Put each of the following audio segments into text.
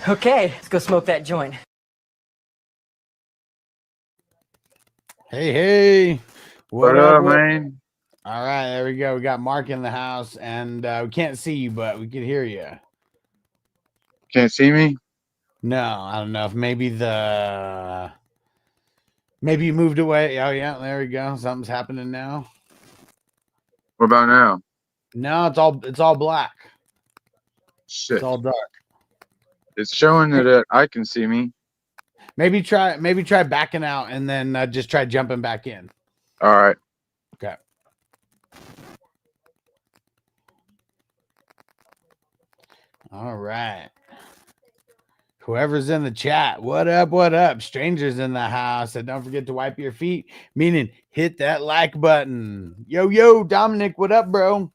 Okay, let's go smoke that joint. Hey. What up, man? All right, there we go. We got Mark in the house, and we can't see you, but we can hear you. Can't see me? No, I don't know if maybe maybe you moved away. Oh yeah, there we go. Something's happening now. What about now? No, it's all black. Shit. It's all dark. It's showing that I can see me. Maybe try backing out and then just try jumping back in. All right. Okay. All right. Whoever's in the chat, what up? What up? Strangers in the house. And don't forget to wipe your feet, meaning hit that like button. Yo, Dominic, what up, bro?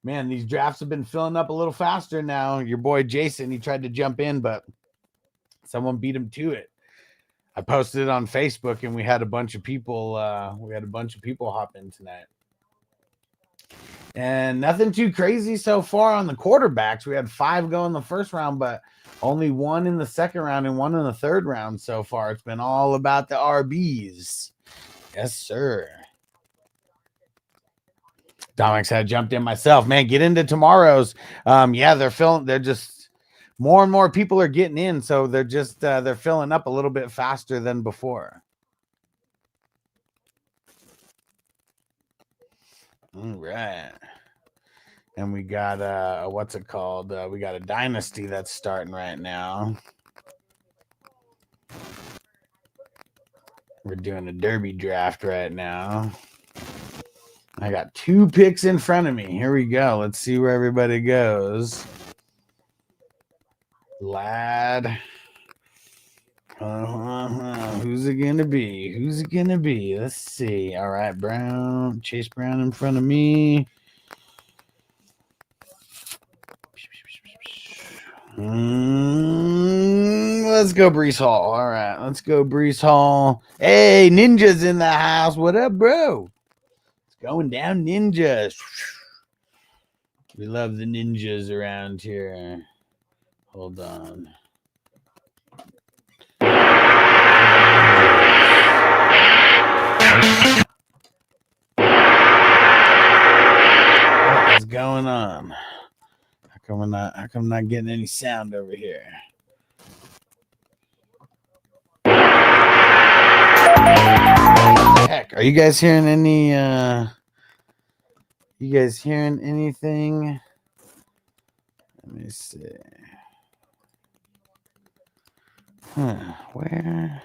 Man, these drafts have been filling up a little faster now. Your boy Jason, he tried to jump in, but someone beat him to it. I posted it on Facebook, and we had a bunch of people. Hop in tonight, and nothing too crazy so far on the quarterbacks. We had 5 go in the first round, but only 1 in the second round and 1 in the third round so far. It's been all about the RBs. Yes, sir. Dominic said I jumped in myself. Man, get into tomorrow's. Yeah, they're just more and more people are getting in, so they're just they're filling up a little bit faster than before. All right. And we got what's it called? We got a dynasty that's starting right now. We're doing a derby draft right now. I got 2 picks in front of me. Here we go. Let's see where everybody goes. Lad. Who's it gonna be? Who's it gonna be? Let's see. All right, Brown. Chase Brown in front of me. Let's go Breece Hall. All right, let's go Breece Hall. Hey, Ninja's in the house. What up, bro? It's going down, Ninjas. We love the ninjas around here. Hold on. What is going on? How come I'm not getting any sound over here? Heck, are you guys hearing any you guys hearing anything? Let me see. Where?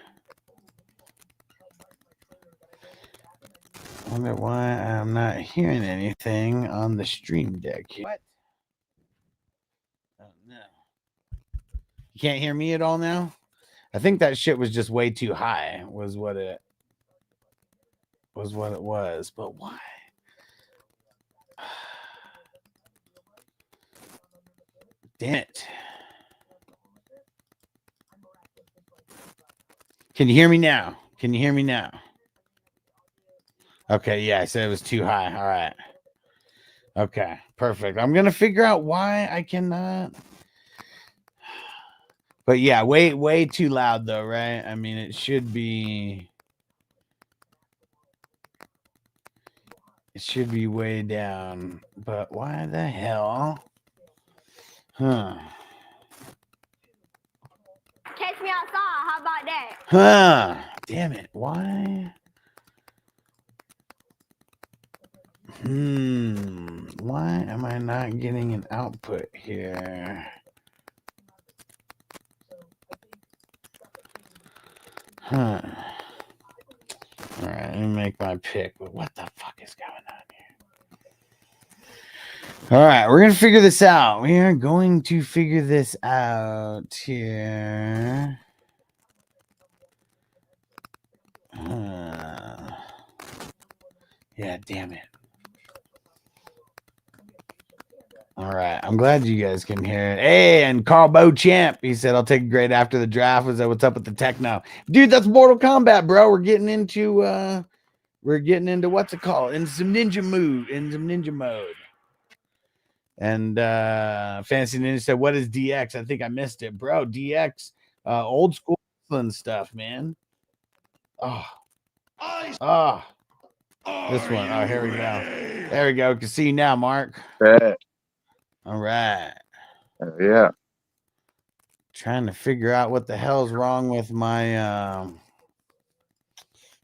I wonder why I'm not hearing anything on the stream deck. What? Oh no. You can't hear me at all now? I think that shit was just way too high, was what it was. But why? Damn it. Can you hear me now? Can you hear me now? Okay, yeah, I said it was too high. All right. Okay, perfect. I'm going to figure out why I cannot. But yeah, way too loud though, right? I mean, it should be way down. But why the hell? Huh. Catch me outside. How about that? Huh. Damn it. Why? Why am I not getting an output here? Huh. All right, let me make my pick. But what the fuck is going on here? All right, we're going to figure this out. We are going to figure this out here. Yeah, damn it. All right. I'm glad you guys can hear it. Hey, and Carl Beauchamp, he said, I'll take a grade after the draft. Was that what's up with the techno? Dude, that's Mortal Kombat, bro. We're getting into what's it called? In some ninja mode. And Fantasy Ninja said, "What is DX?" I think I missed it, bro. DX, old school stuff, man. Oh, this one. Oh, here we go. There we go. Can see you now, Mark. Bet. All right. Yeah. Trying to figure out what the hell's wrong with my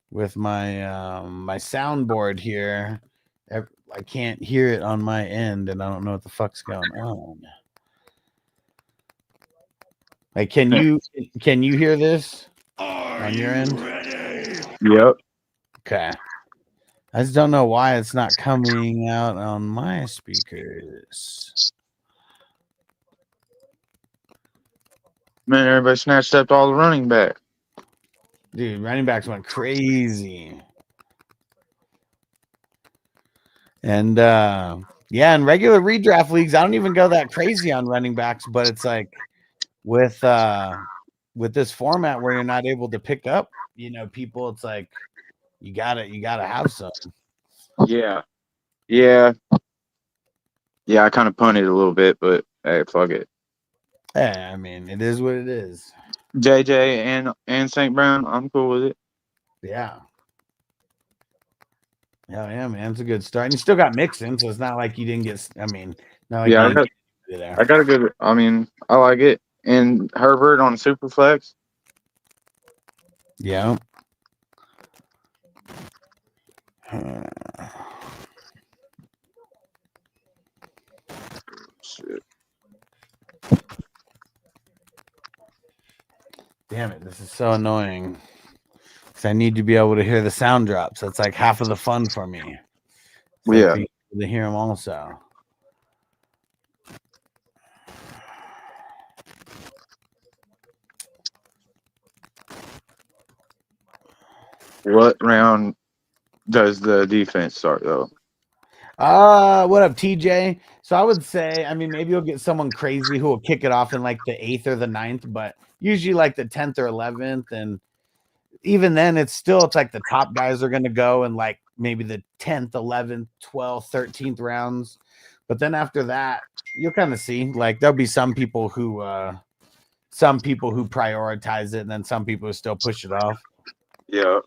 my soundboard here. I can't hear it on my end, and I don't know what the fuck's going on. Like, can you hear this on your end? Yep. Okay. I just don't know why it's not coming out on my speakers. Man, everybody snatched up all the running back. Dude, running backs went crazy. And yeah, in regular redraft leagues, I don't even go that crazy on running backs, but it's like with this format where you're not able to pick up, people, it's like you gotta have some. Yeah. Yeah. Yeah, I kind of punted a little bit, but hey, fuck it. Yeah, I mean, it is what it is. JJ and St. Brown, I'm cool with it. Yeah. Hell yeah, man. It's a good start. And you still got Mixon, so it's not like you didn't get, not like Yeah, you didn't get there. I got a good, I like it. And Herbert on Superflex. Yeah. Shit. Damn it, this is so annoying. Because I need to be able to hear the sound drops. That's like half of the fun for me. So Yeah. be able to hear them also. What round does the defense start, though? What up, TJ? So I would say, maybe you'll get someone crazy who will kick it off in like the 8th or the 9th, but usually like the 10th or 11th. And even then, it's like the top guys are going to go in like maybe the 10th, 11th, 12th, 13th rounds. But then after that, you'll kind of see like there'll be some people who prioritize it, and then some people who still push it off. Yeah.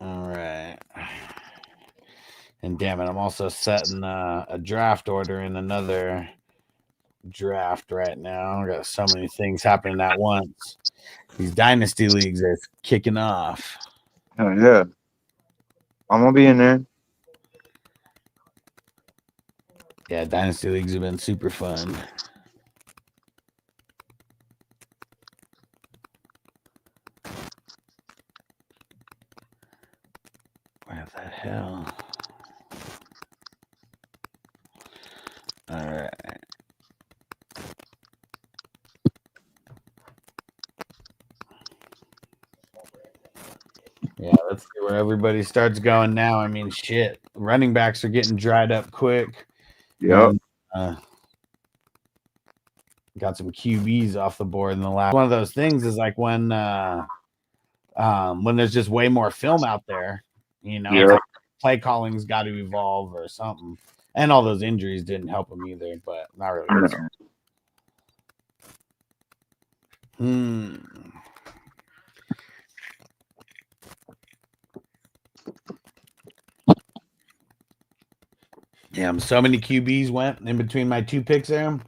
All right. And damn it, I'm also setting a draft order in another draft right now. I got so many things happening at once. These dynasty leagues are kicking off. Oh, yeah. I'm going to be in there. Yeah, dynasty leagues have been super fun. Where the hell? All right. Yeah, let's see where everybody starts going now. Shit. Running backs are getting dried up quick. Yep. Got some QBs off the board in the last. One of those things is like when there's just way more film out there, it's like play calling's got to evolve or something. And all those injuries didn't help them either, but not really. Damn, so many QBs went in between my 2 picks there.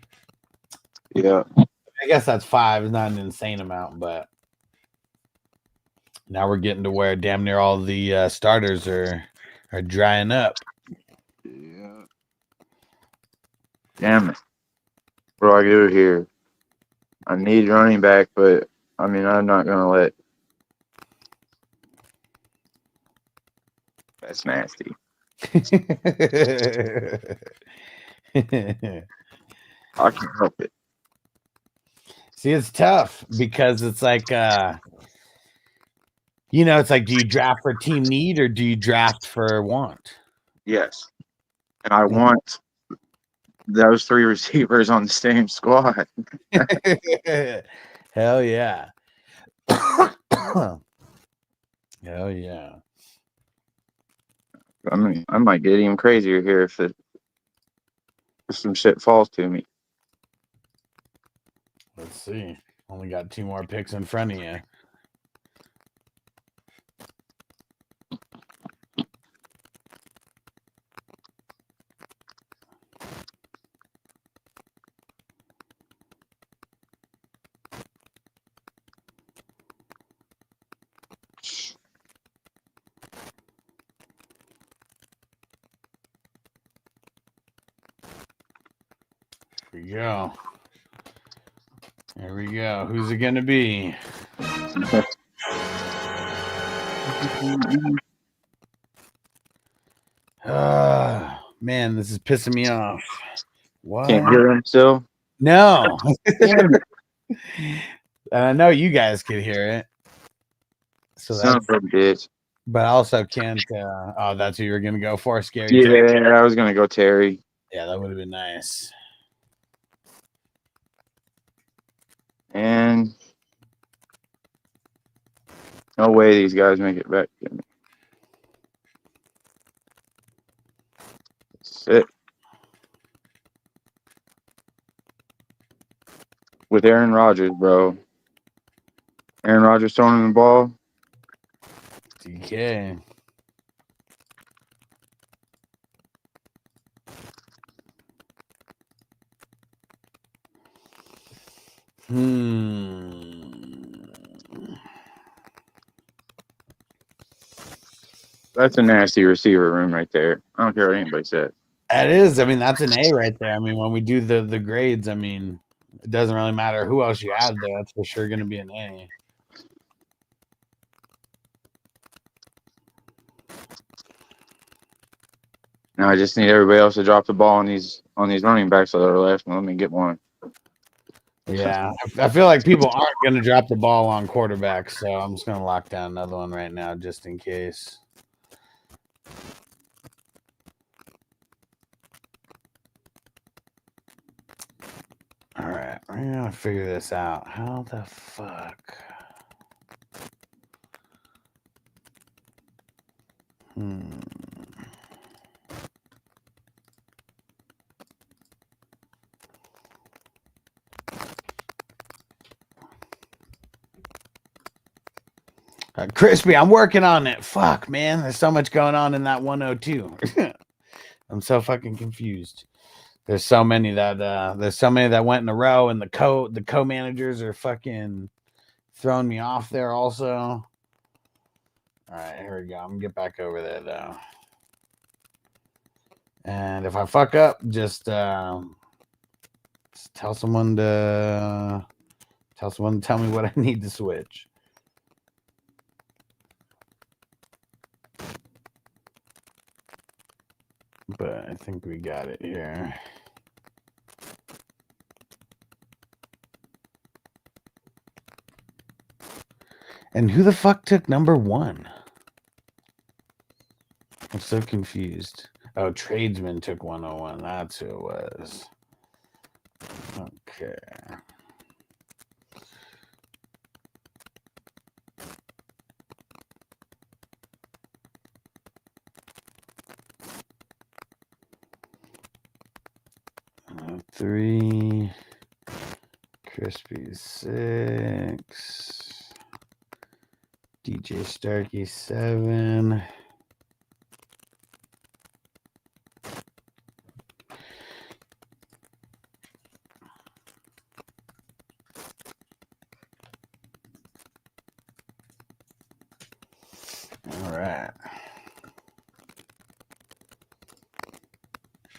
Yeah. I guess that's 5. It's not an insane amount, but now we're getting to where damn near all the starters are drying up. Yeah. Damn it. What do I do here? I need running back, but I'm not going to let. That's nasty. I can't help it. See, it's tough because it's like, it's like, do you draft for team need or do you draft for want? Yes. And I want those 3 receivers on the same squad. Hell yeah. Oh yeah. I mean, I might get even crazier here if some shit falls to me. Let's see. Only got 2 more picks in front of you. Here we go. There we go. Who's it gonna be? Man, this is pissing me off. What? Can't hear him still. No. Damn it. And I know you guys could hear it. So Son that's, of a bitch. but I also can't. Oh, that's who you were gonna go for, Scary. Yeah, Terry? I was gonna go Terry. Yeah, that would have been nice. And no way these guys make it back. Sit with Aaron Rodgers, bro. Aaron Rodgers throwing the ball. DK. That's a nasty receiver room right there. I don't care what anybody said. That is. I mean, that's an A right there. I mean, when we do the grades, I mean, it doesn't really matter who else you add there. That's for sure going to be an A. Now I just need everybody else to drop the ball on these running backs that are left, and let me get one. Yeah, I feel like people aren't going to drop the ball on quarterbacks, so I'm just going to lock down another one right now just in case. All right, we're going to figure this out. How the fuck? Crispy, I'm working on it. Fuck, man. There's so much going on in that 102. I'm so fucking confused. There's so many that went in a row, and the co-managers are fucking throwing me off there also. All right, here we go. I'm gonna get back over there though. And if I fuck up, just tell someone to tell me what I need to switch. But I think we got it here. And who the fuck took number 1? I'm so confused. Oh, Tradesman took 101. That's who it was. Okay. Three, Crispy 6, DJ Starkey 7. All right.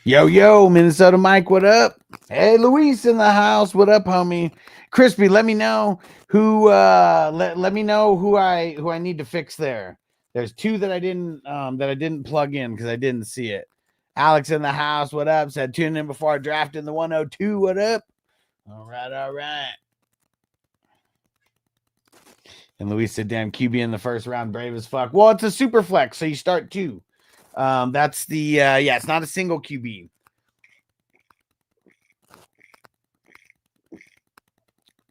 Yo, Minnesota Mike, what up? Hey, Luis in the house. What up, homie? Crispy, let me know who let me know who I need to fix there. There's 2 that I didn't plug in because I didn't see it. Alex in the house, what up? Said tune in before I draft in the 102. What up? All right. And Luis said, damn, QB in the first round, brave as fuck. Well, it's a super flex, so you start 2. That's the it's not a single QB.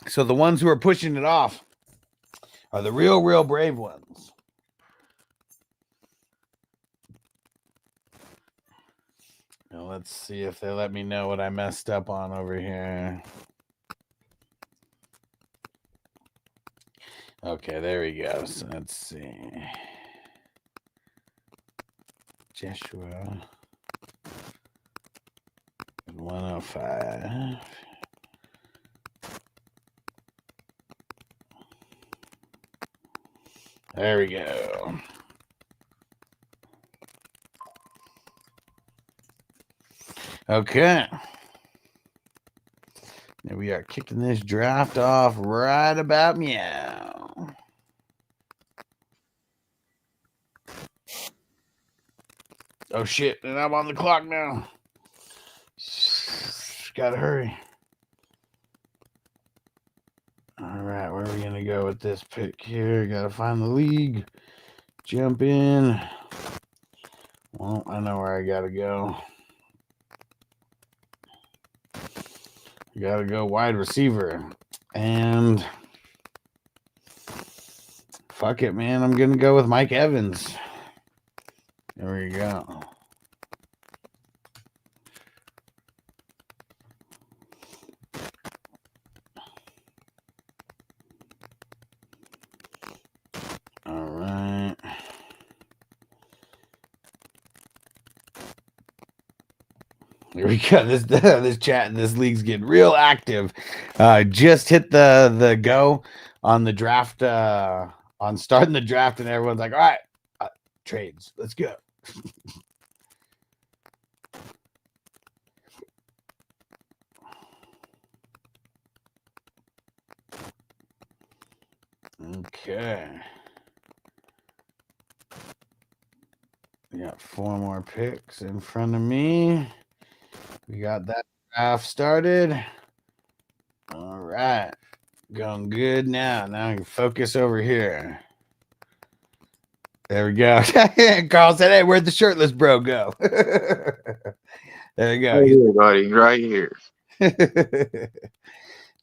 So the ones who are pushing it off are the real brave ones. Now let's see if they let me know what I messed up on over here. Okay, there we go. So let's see. Joshua 105. There we go. Okay. Now we are kicking this draft off right about meow. Oh shit, and I'm on the clock now. Gotta hurry. All right, where are we gonna go with this pick here? Gotta find the league. Jump in. Well, I know where I gotta go. You gotta go wide receiver. And fuck it, man. I'm gonna go with Mike Evans. There we go. All right. Here we go. This chat, this league's getting real active. Just hit the go on the draft, on starting the draft, and everyone's like, all right, trades. Let's go. Okay. We got 4 more picks in front of me. We got that draft started. All right. Going good now. Now I can focus over here. There we go. Carl said, hey, where'd the shirtless bro go? There you go. Right here, buddy. Right here.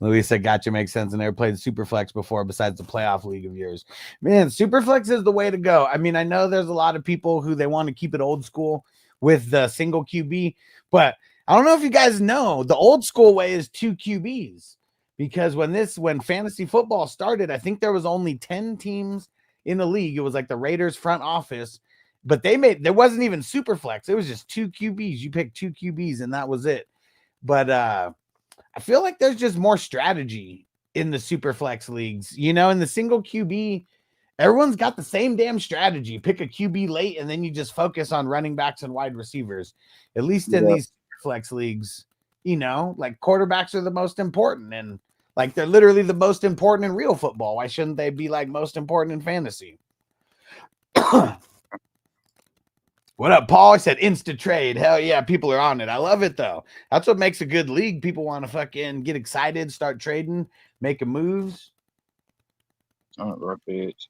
Luis said, gotcha, makes sense. And never played Superflex before besides the playoff league of yours. Man, Superflex is the way to go. I mean, I know there's a lot of people who they want to keep it old school with the single QB, but I don't know if you guys know the old school way is 2 QBs, because when fantasy football started, I think there was only 10 teams in the league. It was like the Raiders front office, but there wasn't even Superflex. It was just 2 QBs. You picked 2 QBs and that was it. But I feel like there's just more strategy in the Superflex leagues. You know, in the single QB, everyone's got the same damn strategy. Pick a QB late, and then you just focus on running backs and wide receivers. At least in these Superflex leagues, you know, like quarterbacks are the most important, and like they're literally the most important in real football. Why shouldn't they be like most important in fantasy? What up, Paul? I said insta trade. Hell yeah, people are on it. I love it though. That's what makes a good league. People want to fucking get excited, start trading, making moves. Oh, bitch.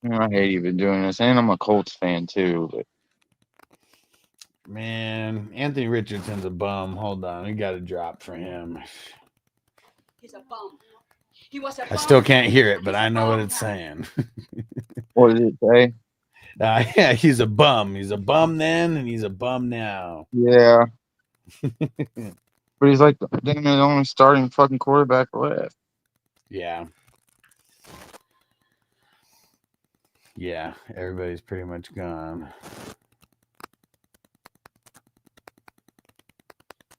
I hate even doing this, and I'm a Colts fan too. But man, Anthony Richardson's a bum. Hold on, we got a drop for him. He's a bum. He was a bum. I still can't hear it, but I know what it's saying. what did it say? Yeah, he's a bum. He's a bum then, and he's a bum now. Yeah. But he's like the only starting fucking quarterback left. Yeah. Yeah, everybody's pretty much gone.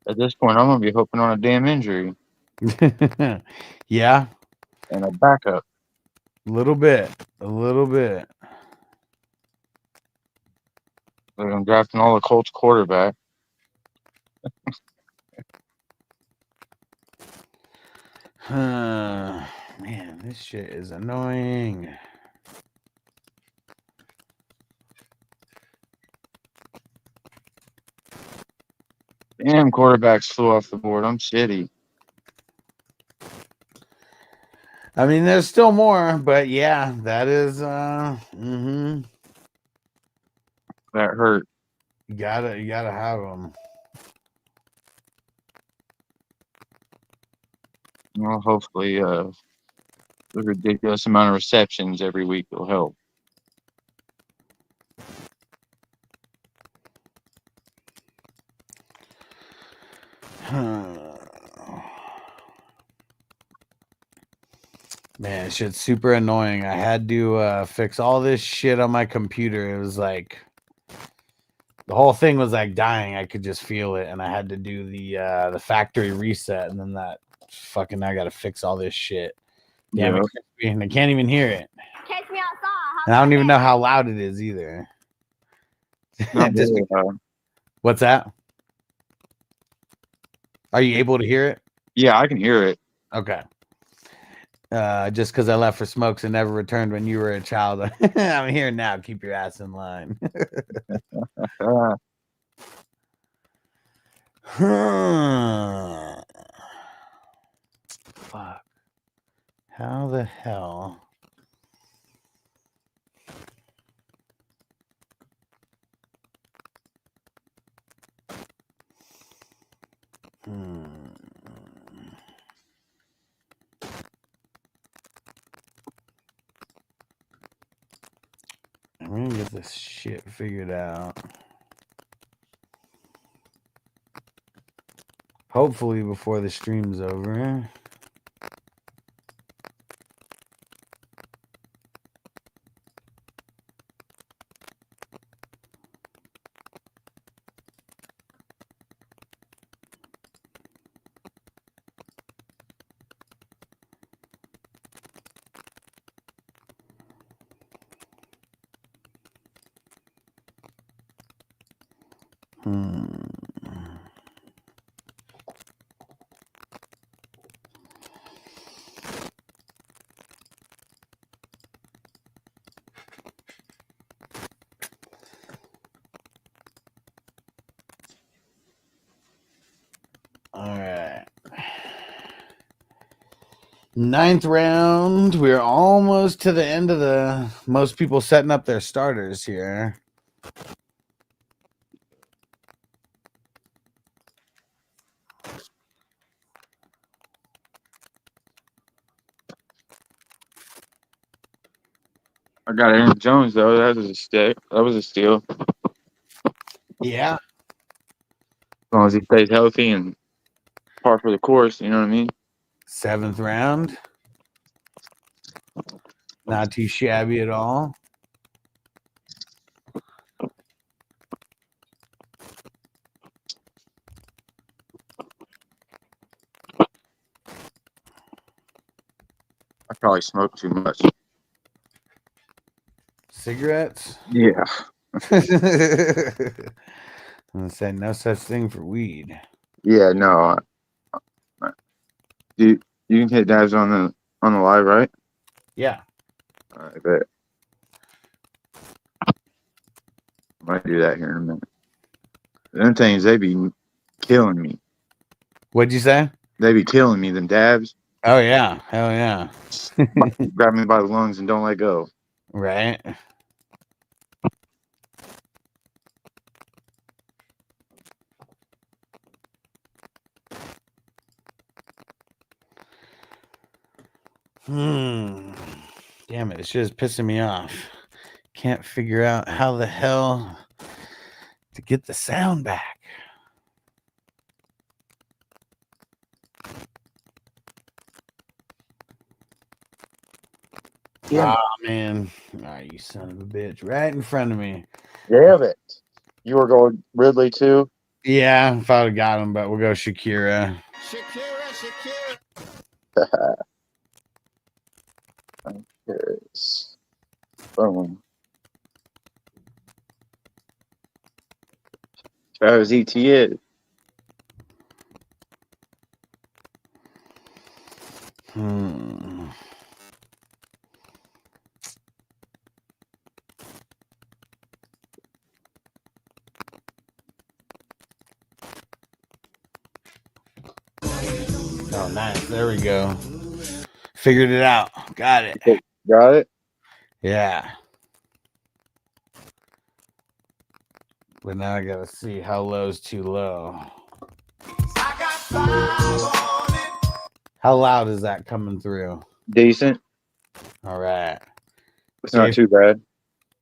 At this point, I'm gonna be hoping on a damn injury. Yeah. And a backup. A little bit. Like I'm drafting all the Colts quarterback. Man, this shit is annoying. Damn, quarterbacks flew off the board. I'm shitty. I mean, there's still more, but yeah, that is That hurt. you gotta have them. Well, hopefully, the The ridiculous amount of receptions every week will help. Man, shit's super annoying. I had to fix all this shit on my computer. It was like the whole thing was like dying. I could just feel it, and I had to do the factory reset, and then that fucking I got to fix all this shit. Damn Yeah. it, Crispy, and I can't even hear it, Catch me outside. How and I don't about even that? know how loud it is either. Not Just- very loud. what's that? Are you able to hear it? Yeah, I can hear it. Okay. Just because I left for smokes and never returned when you were a child. I'm here now. Keep your ass in line. Fuck. How the hell? I'm gonna get this shit figured out. Hopefully before the stream's over. All right. 9th round. We're almost to the end of the most people setting up their starters here. I got Aaron Jones though. That was a steal. That was a steal. Yeah. As long as he stays healthy and par for the course, you know what I mean? 7th round. Not too shabby at all. I probably smoked too much. Cigarettes. Yeah. I'm gonna say no such thing for weed. Yeah, no. You can hit dabs on the live, right? Yeah. I bet. I might do that here in a minute. Them things, they be killing me. What'd you say? They be killing me, them dabs. Oh yeah. Hell yeah. Grab me by the lungs and don't let go. Right. Damn it, this shit is pissing me off. Can't figure out how the hell to get the sound back. Yeah. Oh man. All right, you son of a bitch. Right in front of me. Damn it. You were going Ridley too? Yeah, if I would have got him, but we'll go Shakira. Yes. Boom. Travis Etienne. Oh, nice. There we go. Figured it out. Got it. Got it? Yeah. But now I gotta see how low's too low. How loud is that coming through? Decent. All right. It's not too bad.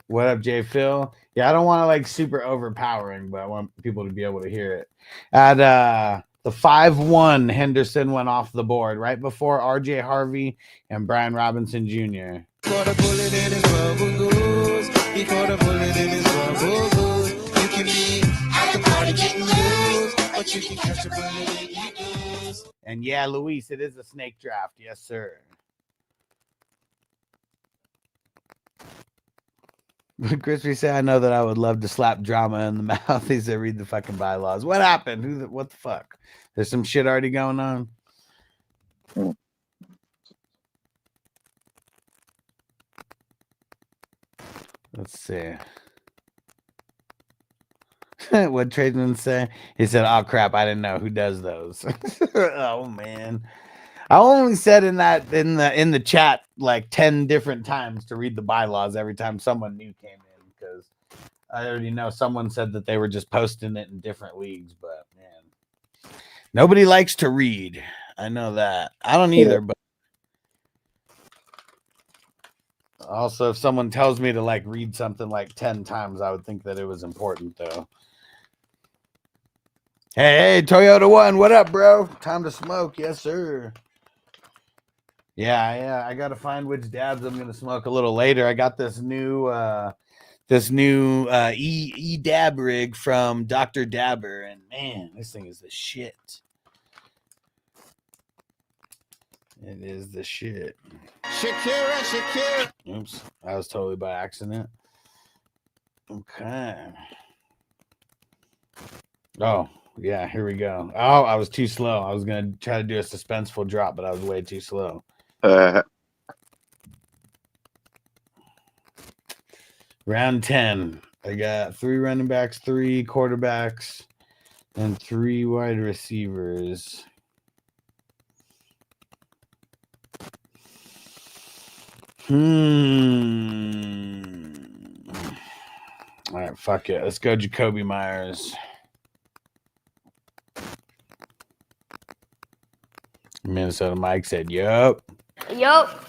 What up, Jay Phil? Yeah, I don't want to like super overpowering, but I want people to be able to hear it. At the 5-1, Henderson went off the board right before RJ Harvey and Brian Robinson Jr. Caught a bullet in his rubber goose. He caught a bullet in his rubber goose. You can be at the party getting loose, but you can catch a bullet in your goose. And yeah, Luis, it is a snake draft. Yes, sir. Crispy said, I know that I would love to slap drama in the mouth. He said, read the fucking bylaws. What happened? What the fuck? There's some shit already going on. Let's see. What tradesman say? He said, oh crap, I didn't know. Who does those? Oh man. I only said in the chat like 10 different times to read the bylaws every time someone new came in, because I already know someone said that they were just posting it in different leagues, but man, nobody likes to read. I know that. I don't either, but also if someone tells me to like read something like 10 times, I would think that it was important though. Hey, Toyota One, what up, bro? Time to smoke, yes, sir. Yeah, I gotta find which dabs I'm gonna smoke a little later. I got this new e dab rig from Dr. Dabber, and man, this thing is the shit. It is the shit. Shakira. Oops, that was totally by accident. Okay. Oh, yeah, here we go. Oh, I was too slow. I was gonna try to do a suspenseful drop, but I was way too slow. Round 10. I got 3 running backs, 3 quarterbacks, and 3 wide receivers. All right, fuck it. Let's go Jacoby Myers. Minnesota Mike said, yup. Yup.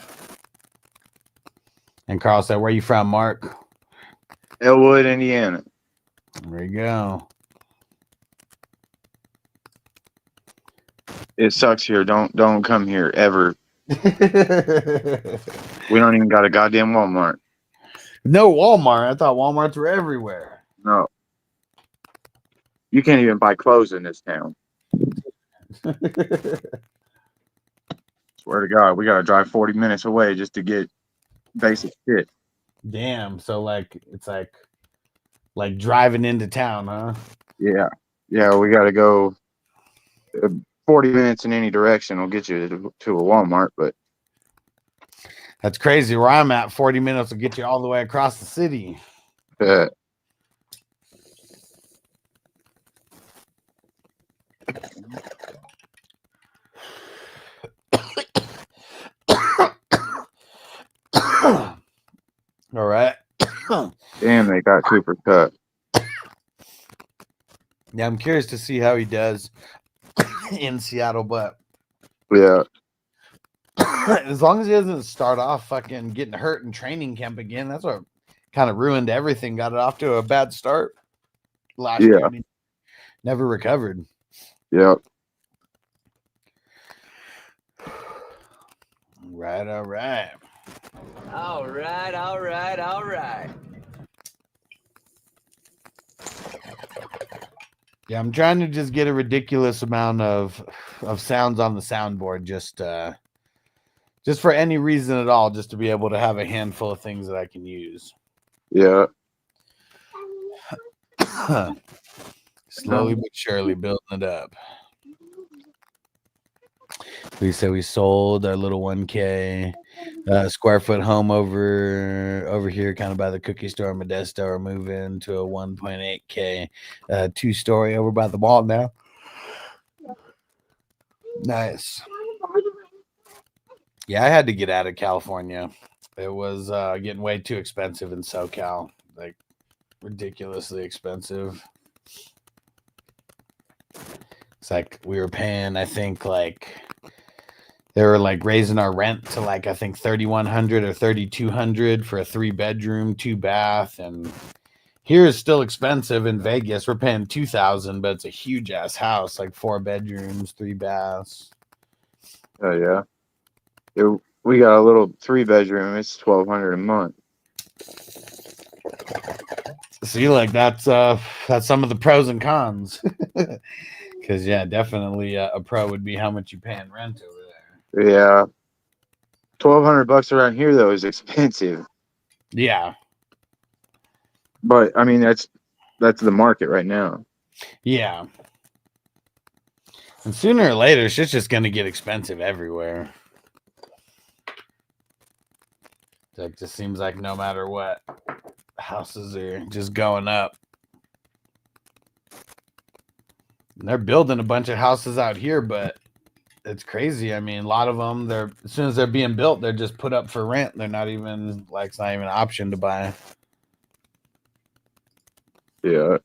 And Carl said, where you from, Mark? Elwood, Indiana. There you go. It sucks here. Don't come here ever. We don't even got a goddamn Walmart. No Walmart. I thought Walmarts were everywhere. No. You can't even buy clothes in this town. Swear to God, we gotta drive 40 minutes away just to get basic shit. Damn. So like it's like driving into town, huh? Yeah. Yeah, we gotta go 40 minutes in any direction will get you to a Walmart, but That's crazy. Where I'm at, 40 minutes will get you all the way across the city. All right. damn, they got Cooper Cup. Yeah, I'm curious to see how he does in Seattle, but Yeah. as long as he doesn't start off fucking getting hurt in training camp again, that's what kind of ruined everything. Got it off to a bad start last year. And he never recovered. Yep. Right, all right. All right. Yeah, I'm trying to just get a ridiculous amount of sounds on the soundboard, just for any reason at all, just to be able to have a handful of things that I can use. Yeah. Slowly but surely building it up. We said we sold our little 1K square foot home over here, kind of by the cookie store in Modesto. We're moving to a 1.8K 2-story over by the mall now. Nice. Yeah, I had to get out of California. It was getting way too expensive in SoCal, like ridiculously expensive. It's like we were paying, I think, like They were like raising our rent to like I think 3,100 or 3,200 for a 3-bedroom, 2-bath, and here is still expensive in Vegas. We're paying 2,000, but it's a huge ass house, like 4 bedrooms, 3 baths. Oh yeah. We got a little 3-bedroom. It's $1,200 a month. See, like that's some of the pros and cons. Because yeah, definitely a pro would be how much you pay in rent over there. Yeah. $1,200 around here though is expensive. Yeah. But I mean that's the market right now. Yeah. And sooner or later, shit's just gonna get expensive everywhere. It just seems like no matter what, houses are just going up. And they're building a bunch of houses out here, but it's crazy. I mean, a lot of them, as soon as they're being built, they're just put up for rent. They're not even like it's not even an option to buy. Yeah.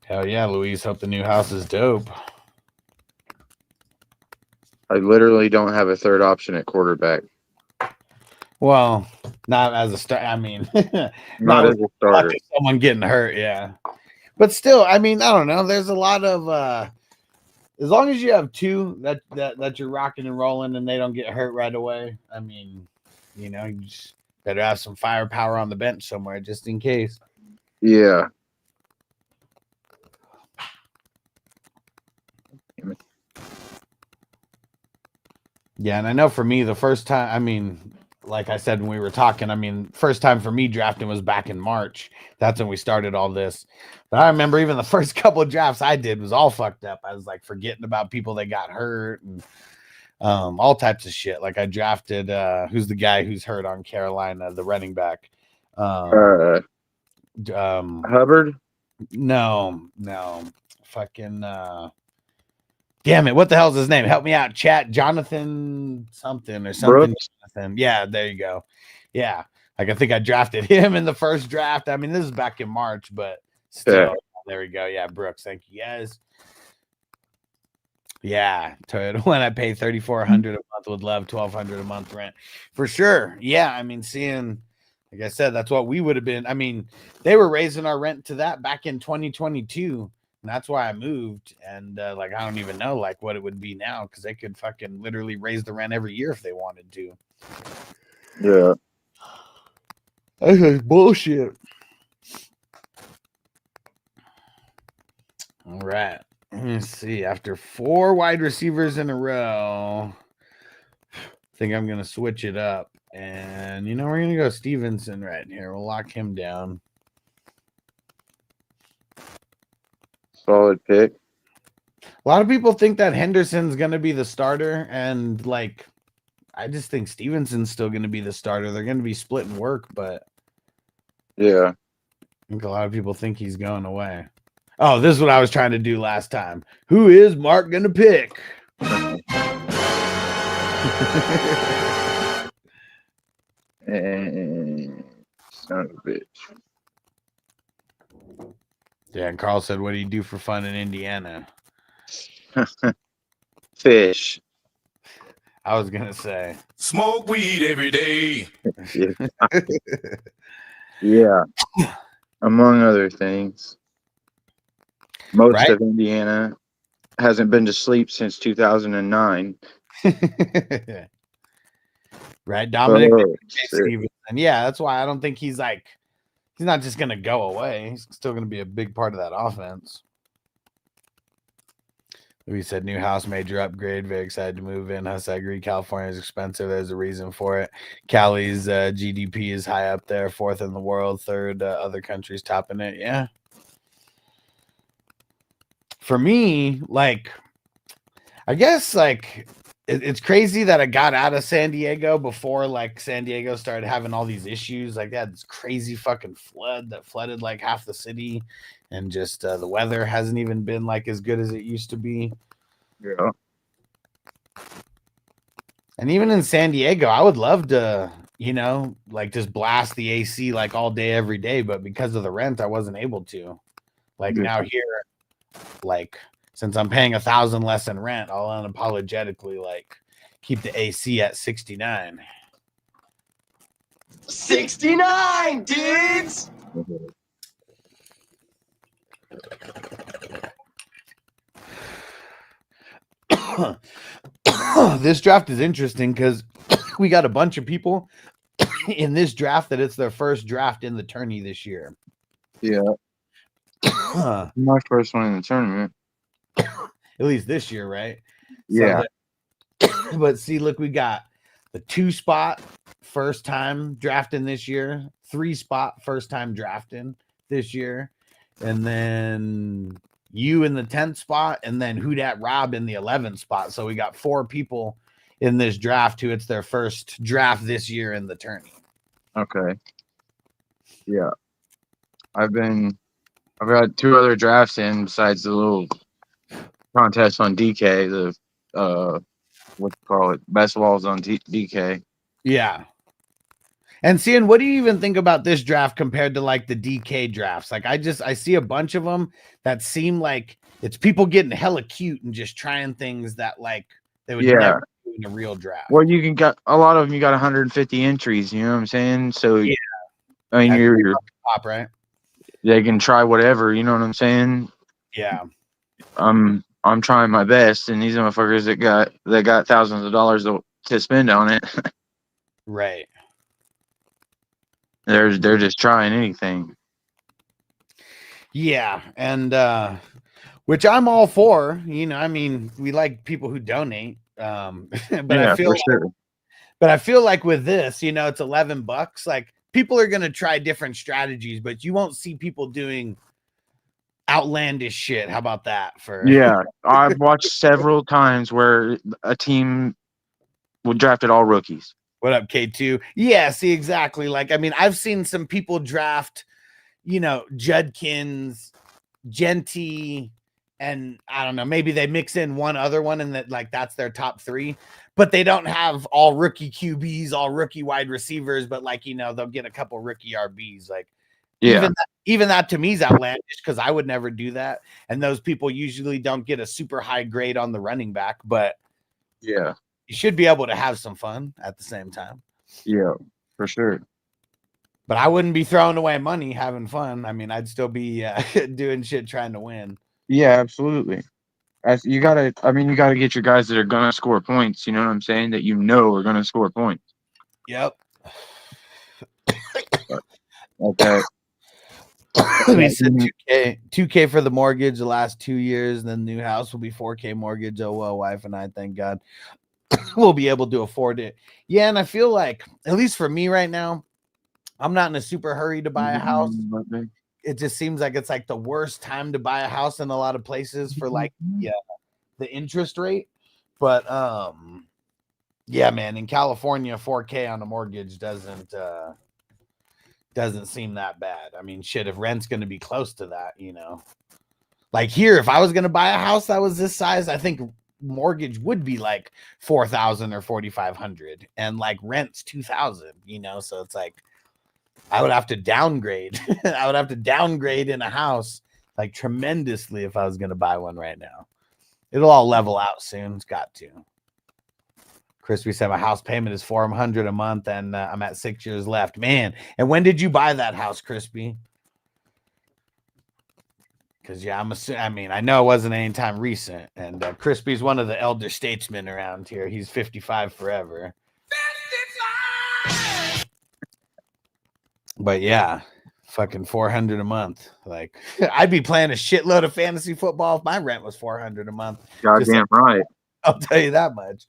Hell yeah, Louise. Hope the new house is dope. I literally don't have a third option at quarterback. Well, not as a start. I mean, Not as a starter. Someone getting hurt, yeah. But still, I mean, I don't know. There's a lot of as long as you have two that you're rocking and rolling and they don't get hurt right away. I mean, you know, you just better have some firepower on the bench somewhere just in case. Yeah. Yeah, and I know for me, the first time, I mean, like I said when we were talking, I mean, first time for me drafting was back in March. That's when we started all this. But I remember even the first couple of drafts I did was all fucked up. I was like forgetting about people that got hurt and all types of shit. Like I drafted who's the guy who's hurt on Carolina, the running back. Hubbard? No. Fucking damn it, what the hell's his name? Help me out, chat. Jonathan something or something. Jonathan. Yeah, there you go. Yeah. Like I think I drafted him in the first draft. I mean, this is back in March, but still, there we go. Yeah, Brooks. Thank you guys. Yeah, when I pay $3,400 a month, would love $1,200 a month rent for sure. Yeah, I mean, seeing, like I said, that's what we would have been. I mean, they were raising our rent to that back in 2022. And that's why I moved. And like, I don't even know like what it would be now because they could fucking literally raise the rent every year if they wanted to. Yeah. That's bullshit. All right. Let me see. After 4 wide receivers in a row, I think I'm going to switch it up. And, you know, we're going to go Stevenson right here. We'll lock him down. Solid pick. A lot of people think that Henderson's going to be the starter. And, like, I just think Stevenson's still going to be the starter. They're going to be splitting work, but yeah. I think a lot of people think he's going away. Oh, this is what I was trying to do last time. Who is Mark going to pick? Son of a bitch. Yeah, and Carl said, what do you do for fun in Indiana? Fish. I was going to say. Smoke weed every day. Yeah. Among other things. Most Right? of Indiana hasn't been to sleep since 2009. Right? Dominic Oh, Stevenson. Yeah, that's why I don't think he's not just going to go away. He's still going to be a big part of that offense. We said new house, major upgrade. Very excited to move in. I agree. California is expensive. There's a reason for it. Cali's GDP is high up there, 4th in the world, 3rd other countries topping it. Yeah. For me, like, I guess, like, it's crazy that I got out of San Diego before, like, San Diego started having all these issues. Like, they had this crazy fucking flood that flooded, like, half the city. And just the weather hasn't even been, like, as good as it used to be. Yeah. And even in San Diego, I would love to, you know, like, just blast the AC, like, all day, every day. But because of the rent, I wasn't able to. Like, now here, like, since I'm paying $1,000 less in rent, I'll unapologetically, like, Keep the AC at 69. 69, dudes. This draft is interesting because we got a bunch of people in this draft that it's their first draft in the tourney this year. Yeah. My first one in the tournament. At least this year, right? Yeah. But see, look, we got the 2-spot first time drafting this year, 3-spot first time drafting this year, and then you in the 10th spot, and then Who Dat Rob in the 11th spot. So we got 4 people in this draft who it's their first draft this year in the tourney. Okay. Yeah. I've got 2 other drafts in besides the little contest on DK, the what you call it, best balls on DK. Yeah. And seeing, what do you even think about this draft compared to like the DK drafts? Like I see a bunch of them that seem like it's people getting hella cute and just trying things that like they would never do in a real draft. Well, you can get a lot of them. You got 150 entries. You know what I'm saying? So yeah, I mean, you're top, right? They can try whatever. You know what I'm saying? Yeah. I'm trying my best, and these motherfuckers that got thousands of dollars to spend on it. Right. They're just trying anything. Yeah, and which I'm all for. You know, I mean, we like people who donate. But yeah, I feel for sure. But I feel like with this, you know, it's $11. Like people are gonna try different strategies, but you won't see people doing outlandish shit. How about that? Yeah, I've watched several times where a team drafted all rookies. What up, K2? Yeah, see, exactly. Like, I mean, I've seen some people draft, you know, Judkins, Genty, and I don't know, maybe they mix in one other one and that like that's their top 3, but they don't have all rookie QBs, all rookie wide receivers, but like, you know, they'll get a couple rookie RBs. Like, yeah, even that to me is outlandish because I would never do that. And those people usually don't get a super high grade on the running back, but yeah, you should be able to have some fun at the same time. Yeah, for sure. But I wouldn't be throwing away money having fun. I mean, I'd still be doing shit trying to win. Yeah, absolutely. You gotta get your guys that are gonna score points. You know what I'm saying? That you know are gonna score points. Yep. Okay. We said 2K for the mortgage the last 2 years, then new house will be 4K mortgage. Oh well, wife and I, thank God, we'll be able to afford it. Yeah, and I feel like, at least for me right now, I'm not in a super hurry to buy a house. It just seems like it's like the worst time to buy a house in a lot of places for like the interest rate. But yeah, man, in California, 4K on a mortgage doesn't seem that bad. I mean, shit, if rent's going to be close to that, you know, like here, if I was going to buy a house that was this size, I think mortgage would be like $4,000 or $4,500, and like rent's $2,000, you know, so it's like I would have to downgrade. I would have to downgrade in a house like tremendously if I was going to buy one right now. It'll all level out soon. It's got to. Crispy said my house payment is $400 a month, and I'm at 6 years left. Man, and when did you buy that house, Crispy? Because yeah, I know it wasn't anytime recent, and Crispy's one of the elder statesmen around here. He's 55 forever. 55! But yeah, fucking $400 a month. Like I'd be playing a shitload of fantasy football if my rent was $400 a month. Goddamn right. I'll tell you that much.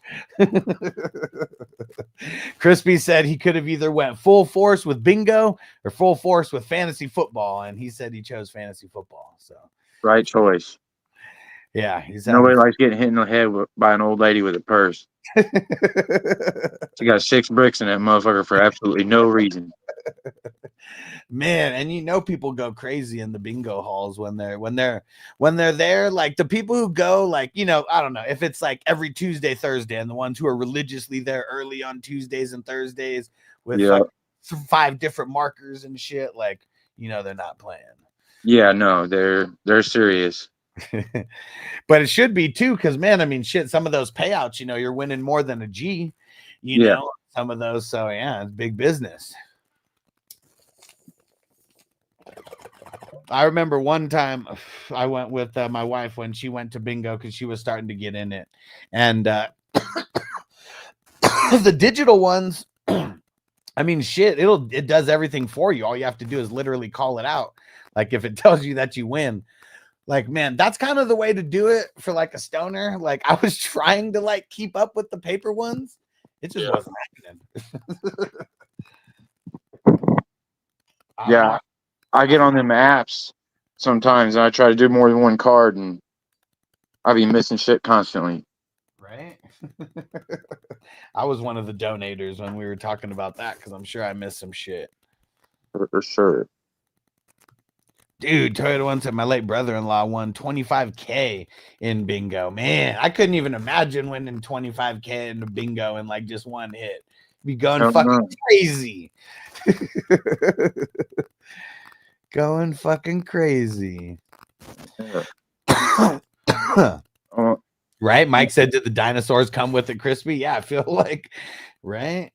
Crispy said he could have either went full force with bingo or full force with fantasy football, and he said he chose fantasy football. So Right choice. yeah, he's Nobody likes getting hit in the head by an old lady with a purse. She got 6 bricks in that motherfucker for absolutely no reason. Man, and you know people go crazy in the bingo halls when they're there. Like the people who go, like, you know, I don't know if it's like every Tuesday, Thursday, and the ones who are religiously there early on Tuesdays and Thursdays with like 5 different markers and shit. Like, you know, they're not playing. Yeah, no, they're serious. But it should be too, because man, I mean, shit, some of those payouts, you're winning more than a G, some of those. So yeah, it's big business. I remember one time I went with my wife when she went to bingo because she was starting to get in it, and the digital ones. I mean, shit, it does everything for you. All you have to do is literally call it out. Like if it tells you that you win, like, man, that's kind of the way to do it for like a stoner. Like I was trying to like keep up with the paper ones. It just wasn't happening. Yeah. I get on them apps sometimes and I try to do more than one card and I be missing shit constantly. Right. I was one of the donators when we were talking about that because I'm sure I missed some shit. For sure. Dude, Toyota one said my late brother-in-law won $25K in bingo. Man, I couldn't even imagine winning $25K in bingo in like just one hit. Be going fucking crazy. Going fucking crazy. Yeah. Right? Mike said, did the dinosaurs come with it crispy? Yeah, I feel like, right?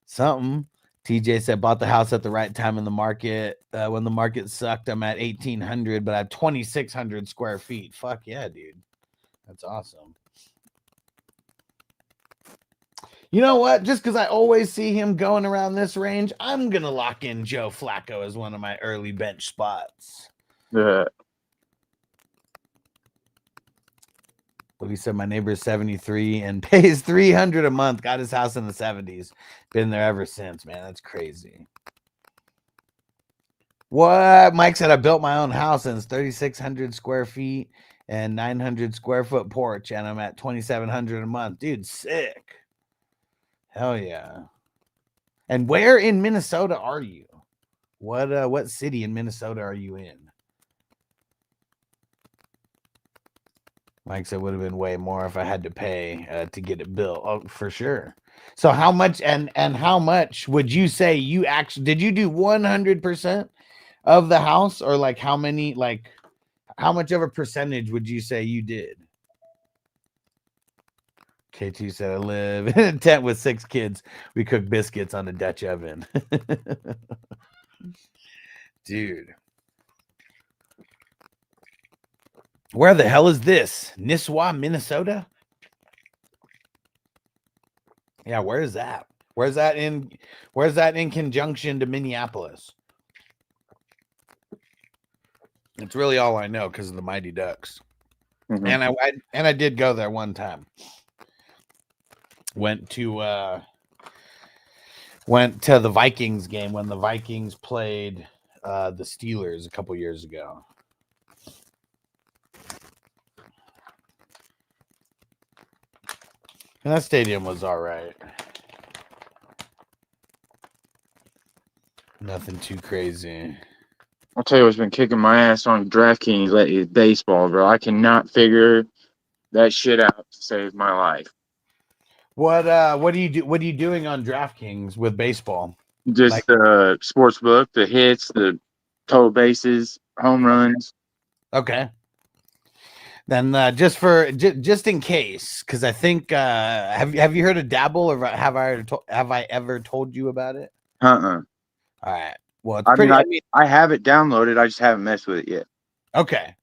Something. TJ said, bought the house at the right time in the market. When the market sucked, I'm at 1,800, but I have 2,600 square feet. Fuck yeah, dude. That's awesome. You know what? Just because I always see him going around this range, I'm going to lock in Joe Flacco as one of my early bench spots. Yeah. He said my neighbor is 73 and pays $300 a month. Got his house in the 70s. Been there ever since, man. That's crazy. What? Mike said I built my own house and it's 3,600 square feet and 900 square foot porch, and I'm at 2,700 a month. Dude, sick. Hell yeah. And where in Minnesota are you? What city in Minnesota are you in? Mike said would have been way more if I had to pay to get it built. Oh, for sure. So how much and how much would you say you actually did you do 100% of the house, or like how many, like how much of a percentage would you say you did? K2 said I live in a tent with 6 kids. We cook biscuits on a Dutch oven. Dude. Where the hell is this? Nisswa, Minnesota? Yeah, where is that? Where's that in conjunction to Minneapolis? It's really all I know because of the Mighty Ducks. Mm-hmm. And I did go there one time. Went to the Vikings game when the Vikings played the Steelers a couple years ago. And that stadium was all right. Nothing too crazy. I'll tell you what's been kicking my ass on DraftKings lately is baseball, bro. I cannot figure that shit out to save my life. What do you do? What are you doing on DraftKings with baseball? Just the sports book, the hits, the total bases, home runs. Okay. Then just in case, because I think have you heard of Dabble, or have I ever told you about it? All right. Well, it's pretty. I have it downloaded. I just haven't messed with it yet. Okay.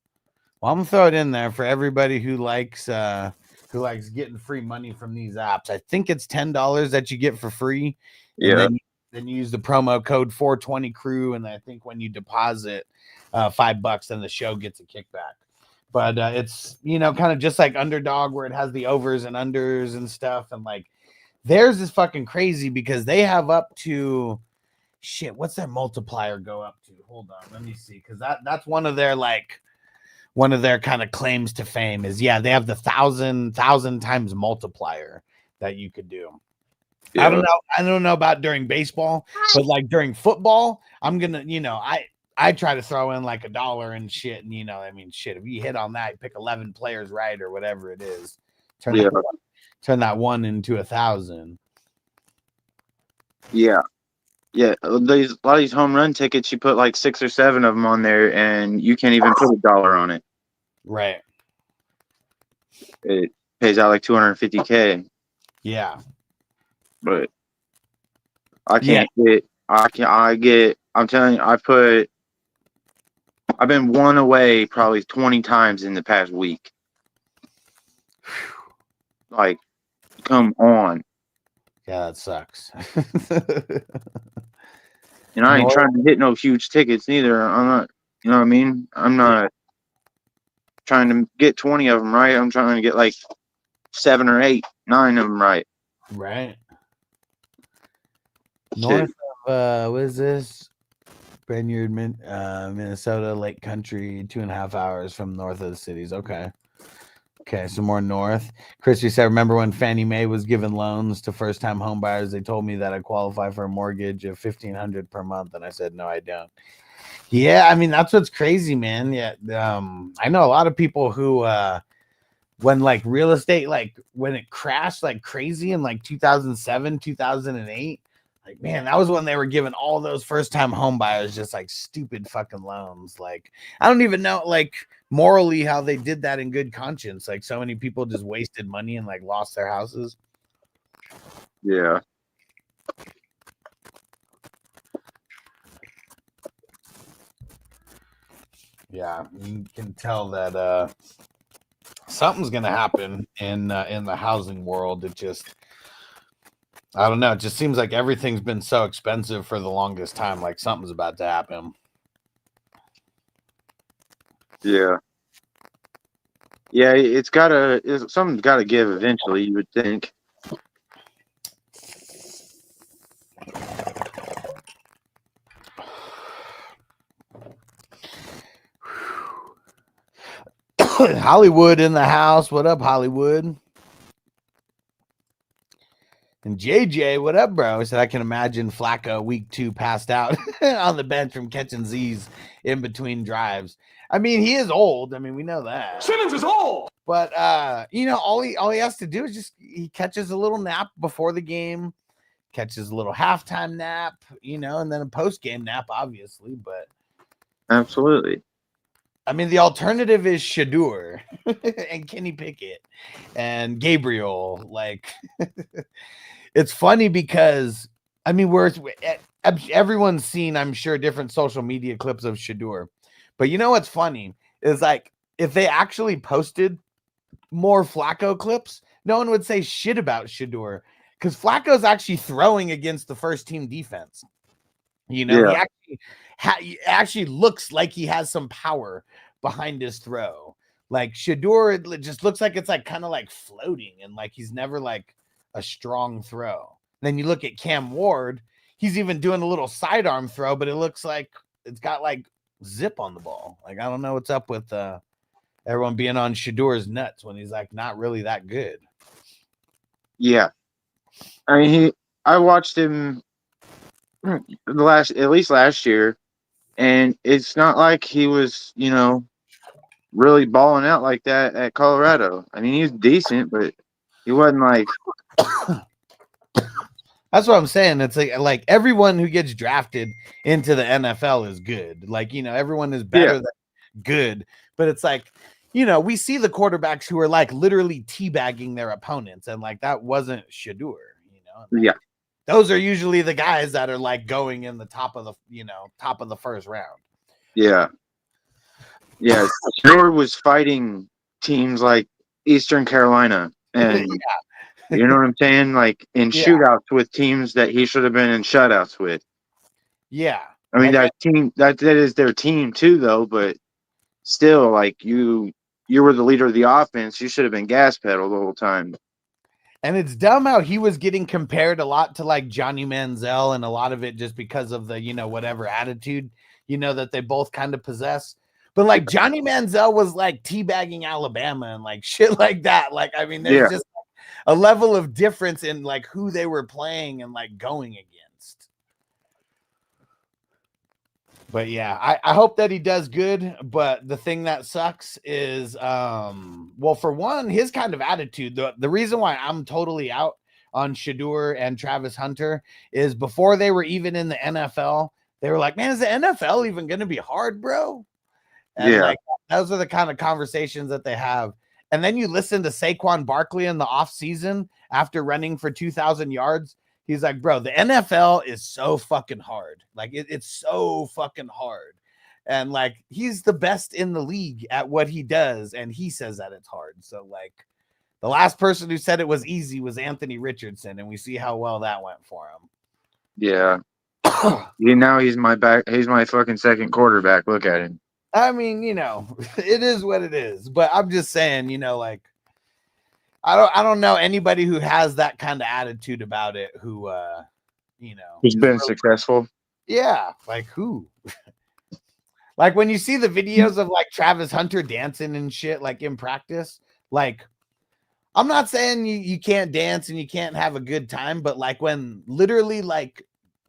Well, I'm gonna throw it in there for everybody who likes getting free money from these apps. I think it's $10 that you get for free. Yeah. And then you use the promo code 420 crew, and I think when you deposit $5, then the show gets a kickback. But it's, kind of just like Underdog, where it has the overs and unders and stuff. And like theirs is fucking crazy because they have up to shit. What's their multiplier go up to? Hold on, let me see. Because that's one of their kind of claims to fame is, yeah, they have the 1,000 times multiplier that you could do. Yeah. I don't know about during baseball, but like during football, I'm gonna, I try to throw in like $1 and shit, and shit, if you hit on that, you pick 11 players right or whatever it is, turn that one into 1,000. Yeah. Yeah, a lot of these home run tickets, you put like 6 or 7 of them on there, and you can't even put $1 on it. Right. It pays out like $250K, Yeah. but I Yeah. can't get. I'm telling you, I've been one away probably 20 times in the past week. Like, come on. Yeah, that sucks. And I ain't North, trying to hit no huge tickets neither. I'm not, you know what I mean? I'm not trying to get 20 of them right. I'm trying to get like 7 or 8, 9 of them right. right? Shit. North of what is this? Branyard, Minnesota, Lake Country, 2.5 hours from north of the cities. Okay. Okay, some more north. Christy said, remember when Fannie Mae was giving loans to first-time home buyers? They told me that I qualify for a mortgage of $1,500 per month, and I said, no, I don't. Yeah, I mean, that's what's crazy, man. Yeah, I know a lot of people who, when like real estate, like when it crashed like crazy in like 2007, 2008, like, man, that was when they were giving all those first-time home buyers just like stupid fucking loans. Like, I don't even know, like, morally how they did that in good conscience. Like, so many people just wasted money and like lost their houses. Yeah. Yeah, you can tell that something's gonna happen in the housing world. It just, I don't know. It just seems like everything's been so expensive for the longest time. Like something's about to happen. Yeah. Yeah, something's gotta give eventually, you would think. Hollywood in the house. What up, Hollywood? And JJ, what up, bro? He said, I can imagine Flacco week 2 passed out on the bench from catching Z's in between drives. I mean, he is old. I mean, we know that. Simmons is old. But you know, all he has to do is just he catches a little nap before the game, catches a little halftime nap, you know, and then a post-game nap, obviously. But Absolutely. I mean, the alternative is Shadur and Kenny Pickett and Gabriel. Like, it's funny because I mean, everyone's seen, I'm sure, different social media clips of Shadur. But you know what's funny is like if they actually posted more Flacco clips, no one would say shit about Shadur because Flacco's actually throwing against the first team defense. You know, Yeah. he actually looks like he has some power behind his throw. Like Shadur, it just looks like it's like kind of like floating and like he's never like a strong throw. Then you look at Cam Ward, he's even doing a little sidearm throw, but it looks like it's got like zip on the ball. Like I don't know what's up with everyone being on Shadur's nuts when he's like not really that good. Yeah. I mean, I watched him at least last year, and it's not like he was, you know, really balling out like that at Colorado. I mean, he was decent, but he wasn't like. That's what I'm saying. It's like everyone who gets drafted into the NFL is good. Like, you know, everyone is better than good, but it's like, you know, we see the quarterbacks who are like literally teabagging their opponents, and like that wasn't Shadur, you know. Yeah. Those are usually the guys that are like going in the top of the first round. Yeah. Yeah. Shadur was fighting teams like Eastern Carolina and you know what I'm saying? Like in shootouts with teams that he should have been in shutouts with. Yeah. I mean, that is their team too, though, but still, like you were the leader of the offense. You should have been gas pedal the whole time. And it's dumb how he was getting compared a lot to like Johnny Manziel, and a lot of it just because of the, you know, whatever attitude, you know, that they both kind of possess. But like Johnny Manziel was like teabagging Alabama and like shit like that. Like, I mean, there's just a level of difference in like who they were playing and like going against. But yeah, I hope that he does good. But the thing that sucks is, well, for one, his kind of attitude. The reason why I'm totally out on Shadur and Travis Hunter is before they were even in the NFL, they were like, man, is the NFL even going to be hard, bro? And Yeah. like those are the kind of conversations that they have. And then you listen to Saquon Barkley in the offseason after running for 2,000 yards. He's like, bro, the NFL is so fucking hard. Like it's so fucking hard. And like he's the best in the league at what he does. And he says that it's hard. So like the last person who said it was easy was Anthony Richardson. And we see how well that went for him. Yeah. Now he's my fucking second quarterback. Look at him. I mean, it is what it is. But I'm just saying, like I don't know anybody who has that kind of attitude about it who Who's been successful. Yeah, like who? Like when you see the videos of like Travis Hunter dancing and shit like in practice, like I'm not saying you can't dance and you can't have a good time, but like when literally like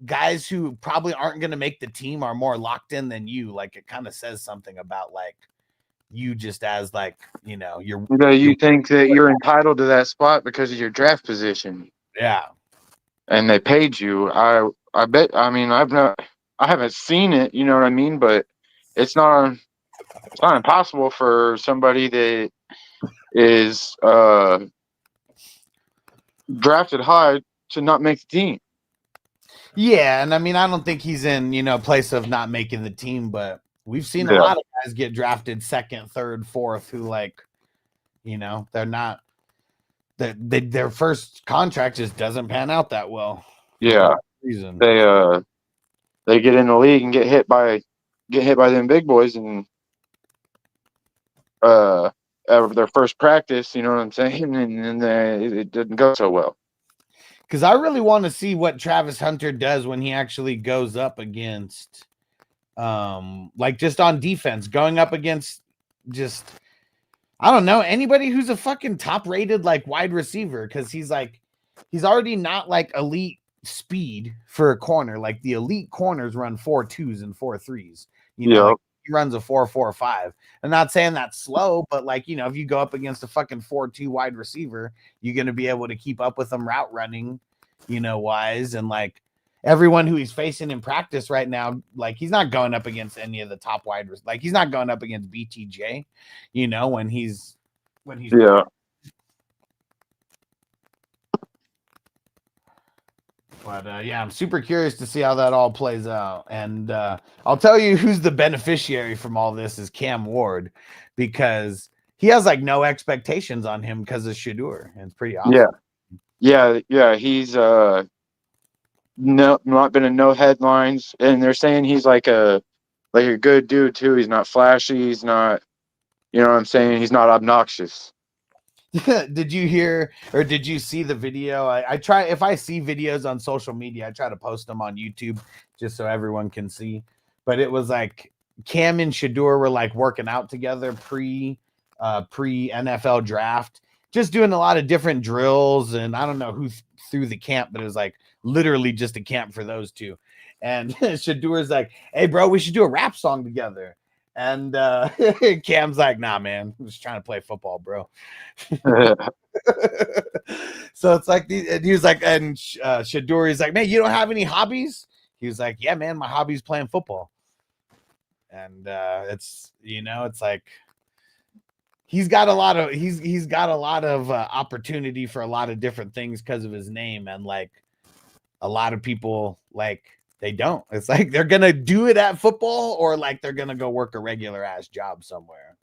guys who probably aren't going to make the team are more locked in than you, like it kind of says something about like you just as like, you think that you're entitled to that spot because of your draft position. Yeah. And they paid you. I bet, I mean, I haven't seen it, you know what I mean? But it's not impossible for somebody that is drafted high to not make the team. Yeah, and I mean, I don't think he's in, place of not making the team, but we've seen a lot of guys get drafted second, third, fourth who like, they're not their first contract just doesn't pan out that well. Yeah. Reason. They get in the league and get hit by them big boys and their first practice, you know what I'm saying? And it didn't go so well. Because I really want to see what Travis Hunter does when he actually goes up against, like just on defense, going up against just, I don't know, anybody who's a fucking top-rated like wide receiver. Because he's already not like elite speed for a corner. Like the elite corners run 4.2s and 4.3s. Like he runs a 4.45. I'm not saying that's slow, but like, if you go up against a fucking 4.2 wide receiver, you're going to be able to keep up with them route running, wise. And like everyone who he's facing in practice right now, like he's not going up against any of the top wide, like he's not going up against BTJ, when he's yeah. But yeah, I'm super curious to see how that all plays out. And I'll tell you who's the beneficiary from all this is Cam Ward, because he has like no expectations on him because of Shedeur. And it's pretty awesome. Yeah. He's not been in no headlines, and they're saying he's like a good dude too. He's not flashy. He's not, you know what I'm saying? He's not obnoxious. Did you hear or did you see the video? I try, if I see videos on social media, I try to post them on YouTube just so everyone can see. But it was like Cam and Shedeur were like working out together pre NFL draft, just doing a lot of different drills. And I don't know who threw the camp, but it was like literally just a camp for those two. And Shadeur's like, "Hey, bro, we should do a rap song together." And Cam's like, "Nah, man, I'm just trying to play football, bro." So it's like he was like, and Shedeur, he's like, "Man, you don't have any hobbies?" He was like, "Yeah, man, my hobby's playing football." And it's it's like he's got a lot of opportunity for a lot of different things because of his name, and like a lot of people like. They don't. It's like they're going to do it at football or like they're going to go work a regular ass job somewhere.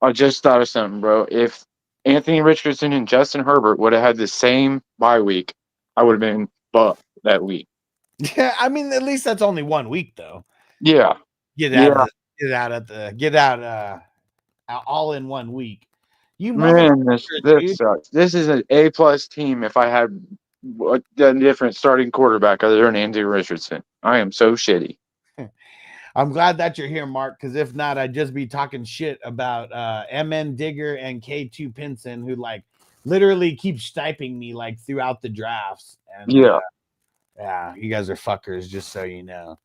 I just thought of something, bro. If Anthony Richardson and Justin Herbert would have had the same bye week, I would have been bucked that week. Yeah, I mean, at least that's only 1 week though. Yeah. Get out all in 1 week. Man, this sucks. This is an A+ team if I had a different starting quarterback other than Anthony Richardson. I am so shitty. I'm glad that you're here, Mark, because if not, I'd just be talking shit about MN Digger and K2 Pinson, who like literally keep sniping me like throughout the drafts. And yeah, you guys are fuckers, just so you know.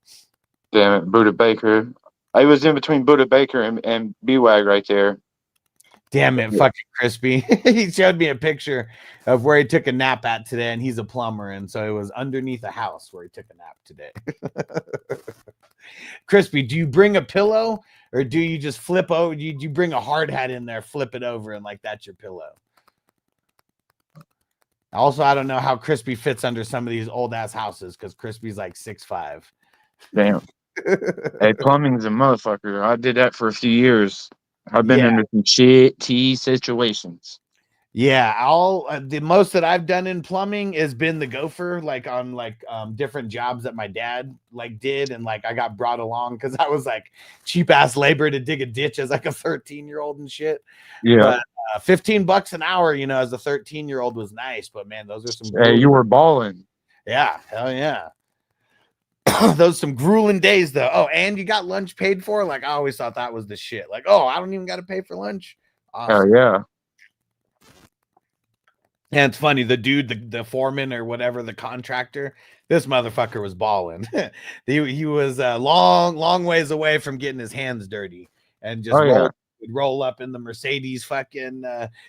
Damn it, Buda Baker. I was in between Buda Baker and B-Wag right there. Damn it, fucking Crispy. He showed me a picture of where he took a nap at today, and he's a plumber, and so it was underneath a house where he took a nap today. Crispy, do you bring a pillow or do you just flip over? Do you bring a hard hat in there, flip it over, and like that's your pillow? Also, I don't know how Crispy fits under some of these old ass houses because Crispy's like 6'5". Damn. Hey, plumbing's a motherfucker. I did that for a few years. I've been Yeah. into some shitty situations. Yeah, all the most that I've done in plumbing has been the gopher, like on like different jobs that my dad like did, and like I got brought along because I was like cheap ass labor to dig a ditch as like a 13-year-old and shit. Yeah. But $15 an hour, you know, as a 13-year-old was nice, but man, those are some Hey, you were balling. yeah, hell yeah. Those some grueling days though. Oh, and you got lunch paid for? Like I always thought that was the shit. Like, oh, I don't even got to pay for lunch. Awesome. Hell yeah. And it's funny, the dude, the foreman or whatever, the contractor, this motherfucker was balling. he was a long ways away from getting his hands dirty and just roll up in the Mercedes fucking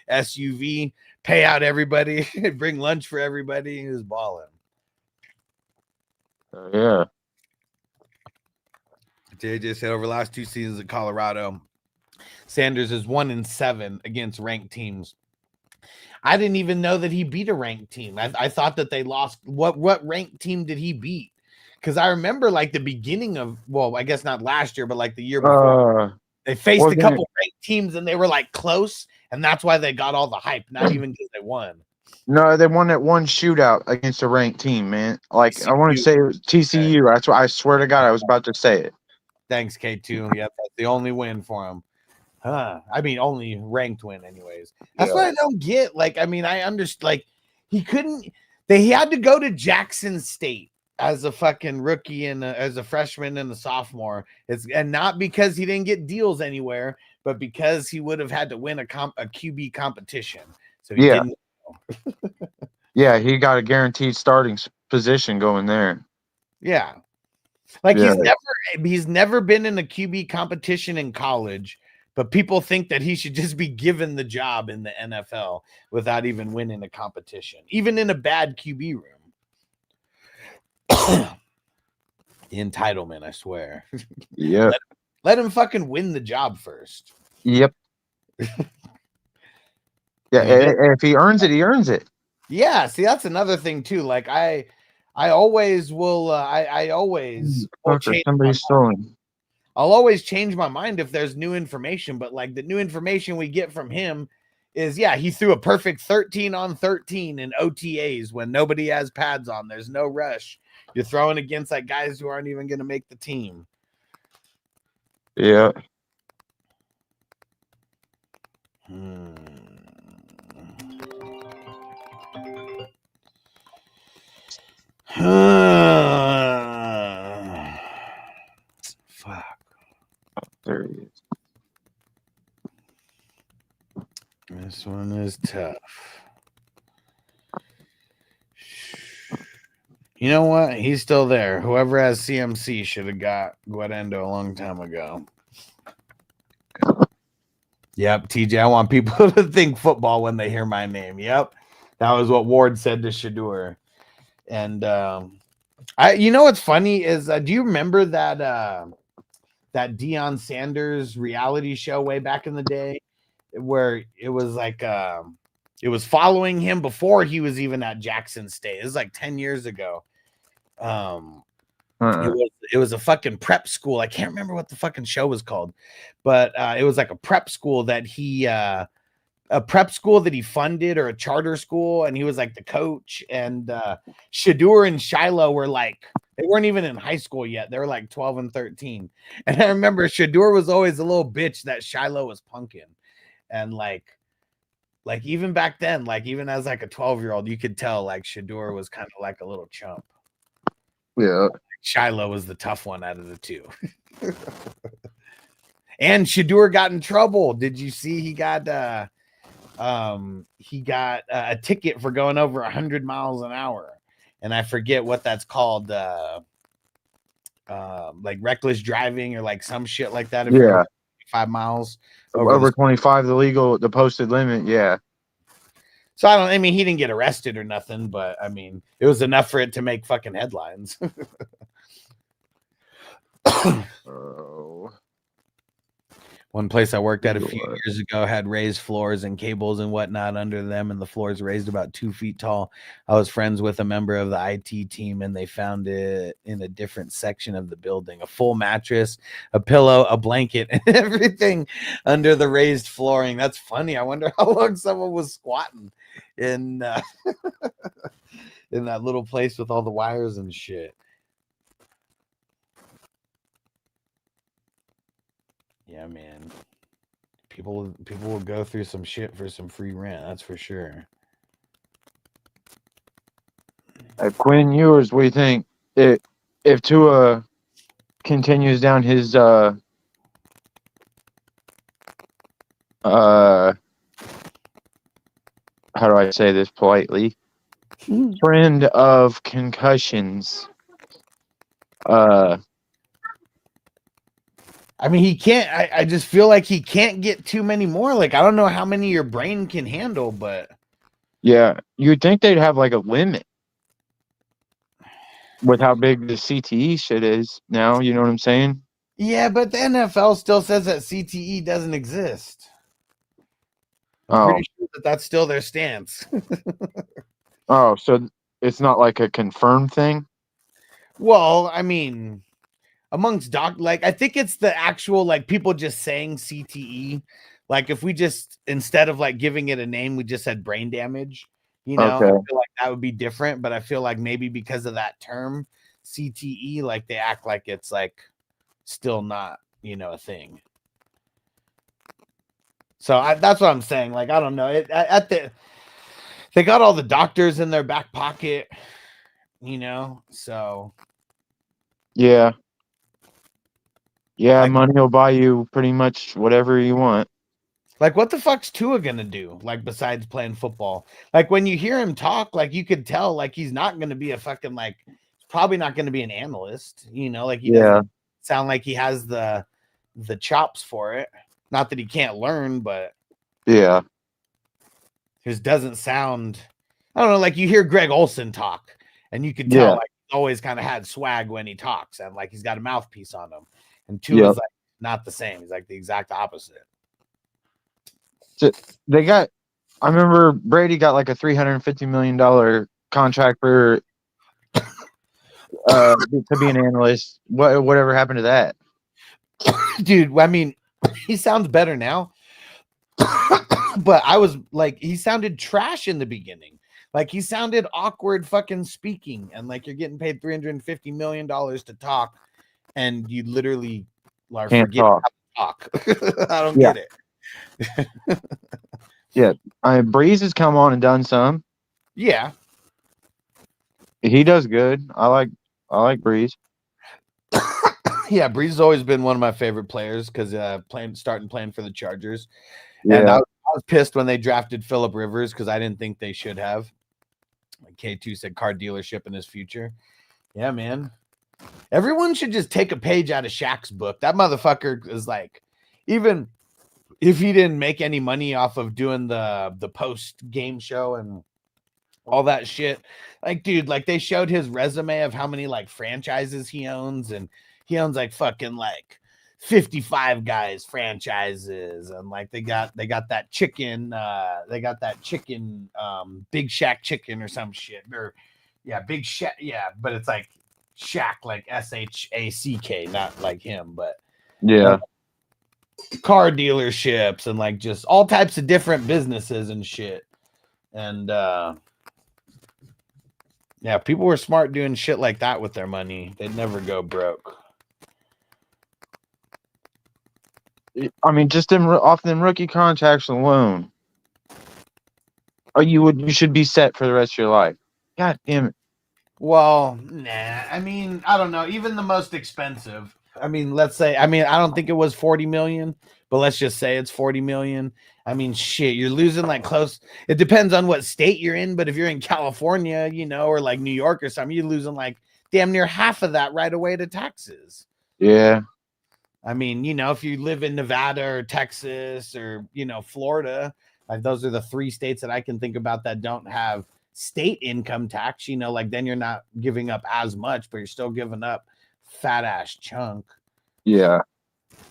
SUV, pay out everybody, bring lunch for everybody. He was balling. Yeah. JJ said over the last 2 seasons in Colorado, Sanders is 1-7 against ranked teams. I didn't even know that he beat a ranked team. I thought that they lost. What ranked team did he beat? Because I remember like the beginning of, well, I guess not last year, but like the year before, they faced a couple ranked teams and they were like close, and that's why they got all the hype. Not even because they won. No, they won that one shootout against a ranked team, man. Like TCU. I want to say it was TCU. That's why I swear to God I was about to say it. Thanks, K2. Yep, that's the only win for him. Huh. I mean, only ranked win, anyways. That's what I don't get. Like, I mean, I understand. Like, he had to go to Jackson State as a fucking rookie and as a freshman and a sophomore. And not because he didn't get deals anywhere, but because he would have had to win a QB competition. So he didn't. Yeah, he got a guaranteed starting position going there. Yeah. Like he's never been in a QB competition in college. But people think that he should just be given the job in the NFL without even winning a competition, even in a bad QB room. The entitlement, I swear. Yeah. Let him fucking win the job first. Yep. Yeah, if he earns it, he earns it. Yeah, see, that's another thing too. Like I always will. I always will change somebody's stolen. I'll always change my mind if there's new information, but like the new information we get from him is, yeah, he threw a perfect 13 on 13 in OTAs when nobody has pads on. There's no rush. You're throwing against like guys who aren't even going to make the team. Yeah. Fuck. There he is. This one is tough. You know what? He's still there. Whoever has CMC should have got Guarendo a long time ago. Yep, TJ, I want people to think football when they hear my name. Yep. That was what Ward said to Shador. And you know what's funny is do you remember that Deion Sanders reality show way back in the day where it was like it was following him before he was even at Jackson State? It was like 10 years ago. It was a fucking prep school. I can't remember what the fucking show was called, but it was like a prep school that he funded, or a charter school, and he was like the coach. And Shador and Shiloh were like, they weren't even in high school yet. They were like 12 and 13. And I remember Shador was always a little bitch that Shiloh was punking. And like even back then, like even as like a 12-year-old, you could tell like Shador was kind of like a little chump. Yeah. Shiloh was the tough one out of the two. And Shador got in trouble. Did you see he got a ticket for going over 100 miles an hour? And I forget what that's called, like reckless driving or like some shit like that. If you're 5 miles over 25, the posted limit. Yeah. So I mean, he didn't get arrested or nothing, but I mean, it was enough for it to make fucking headlines. Oh. One place I worked at a few Lord. years ago had raised floors and cables and whatnot under them, and the floors raised about 2 feet tall. I was friends with a member of the IT team, and they found it in a different section of the building. A full mattress, a pillow, a blanket, and everything under the raised flooring. That's funny. I wonder how long someone was squatting in in that little place with all the wires and shit. Yeah, man. People will go through some shit for some free rent. That's for sure. Quinn Ewers, what do you think? If Tua continues down his how do I say this politely? Trend of concussions. I mean, he can't. I just feel like he can't get too many more. Like, I don't know how many your brain can handle, but Yeah, you'd think they'd have like a limit with how big the CTE shit is now. You know what I'm saying? yeah, but the NFL still says that CTE doesn't exist. I'm Oh, pretty sure that that's still their stance. oh, so it's not like a confirmed thing. Well, I mean, amongst like I think it's the actual like people just saying CTE. Like if we just instead of like giving it a name, we just said brain damage. You know, Okay. I feel like that would be different, but I feel like maybe because of that term CTE, like they act like it's like still not, you know, a thing. So that's what I'm saying. Like I don't know. They got all the doctors in their back pocket, you know. So Yeah. Yeah, like, money will buy you pretty much whatever you want. like what the fuck's Tua gonna do? Like besides playing football? Like when you hear him talk, like you could tell like he's not gonna be a fucking like probably not gonna be an analyst, you know, like he doesn't sound like he has the chops for it. Not that he can't learn, but Yeah. his doesn't sound I don't know, like you hear Greg Olson talk and you could tell Yeah. like he's always kind of had swag when he talks and like he's got a mouthpiece on him. And Tua's Yep. like not the same. He's like the exact opposite. So they got. I remember Brady got like a $350 million contract for to be an analyst. Whatever happened to that? Dude, I mean, he sounds better now. But I was like, he sounded trash in the beginning. Like he sounded awkward fucking speaking, and like you're getting paid $350 million to talk, and you literally are Can't forgetting talk. how to talk. I don't Yeah. get it. Yeah. Breeze has come on and done some. Yeah. He does good. I like Breeze. Yeah, Breeze has always been one of my favorite players because starting playing for the Chargers. Yeah. And I was pissed when they drafted Phillip Rivers because I didn't think they should have. Like K2 said, car dealership in his future. Yeah, man. Everyone should just take a page out of Shaq's book. That motherfucker is like, even if he didn't make any money off of doing the post game show and all that shit, like, dude, like they showed his resume of how many like franchises he owns, and he owns like fucking like 55 guys franchises, and like they got that chicken Big Shack chicken or some shit, or yeah, Big Shack, yeah, but it's like Shack like SHACK, not like him, but Yeah. car dealerships and like just all types of different businesses and shit. And yeah, people were smart doing shit like that with their money. They'd never go broke. I mean, just off them rookie contracts alone, you should be set for the rest of your life. God damn it. Well, nah. I mean, I don't know. Even the most expensive. I mean, let's say. I mean, I don't think it was 40 million, but let's just say it's 40 million. I mean, shit, you're losing like close. It depends on what state you're in, but if you're in California, you know, or like New York or something, you're losing like damn near half of that right away to taxes. Yeah. I mean, you know, if you live in Nevada or Texas or, you know, Florida, like those are the 3 states that I can think about that don't have state income tax, you know, like then you're not giving up as much, but you're still giving up fat ass chunk. Yeah.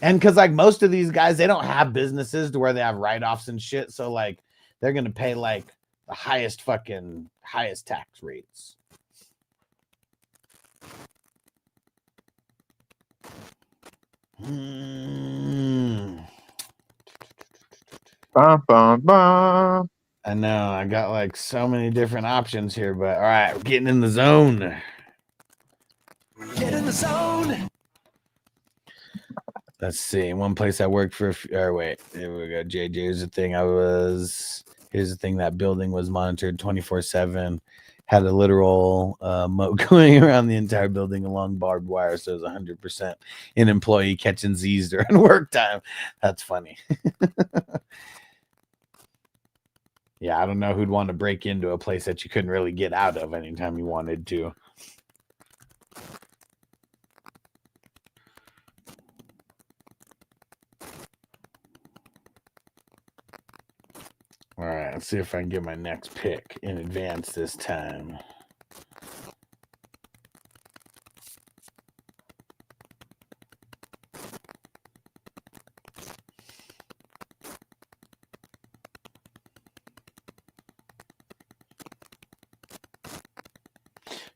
And because like most of these guys, they don't have businesses to where they have write-offs and shit. So like they're gonna pay like the highest tax rates. Bum, bum, bum. I know I got like so many different options here, but all right, we're getting in the zone. Get in the zone. Let's see. One place I worked for. Wait, here we go. JJ, here's the thing. Here's the thing. That building was monitored 24/7. Had a literal moat going around the entire building along barbed wire, so it was 100% an employee catching Z's during work time. That's funny. Yeah, I don't know who'd want to break into a place that you couldn't really get out of anytime you wanted to. All right, let's see if I can get my next pick in advance this time.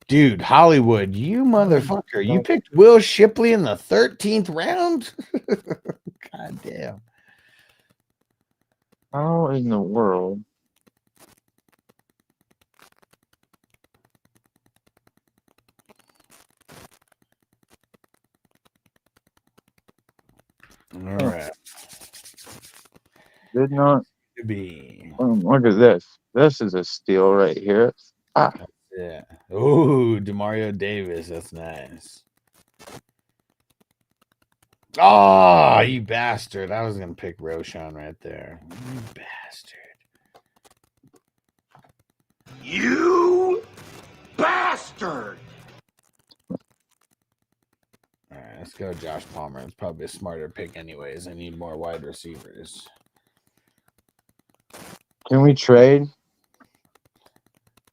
Dude, Hollywood, you motherfucker. You picked Will Shipley in the 13th round? God damn. How in the world? All right. Did not. Be. Look at this. This is a steal right here. Ah. Yeah. Ooh, DeMario Davis. That's nice. Oh, you bastard. I was going to pick Roshan right there. You bastard. You bastard. All right, let's go Josh Palmer. It's probably a smarter pick anyways. I need more wide receivers. Can we trade?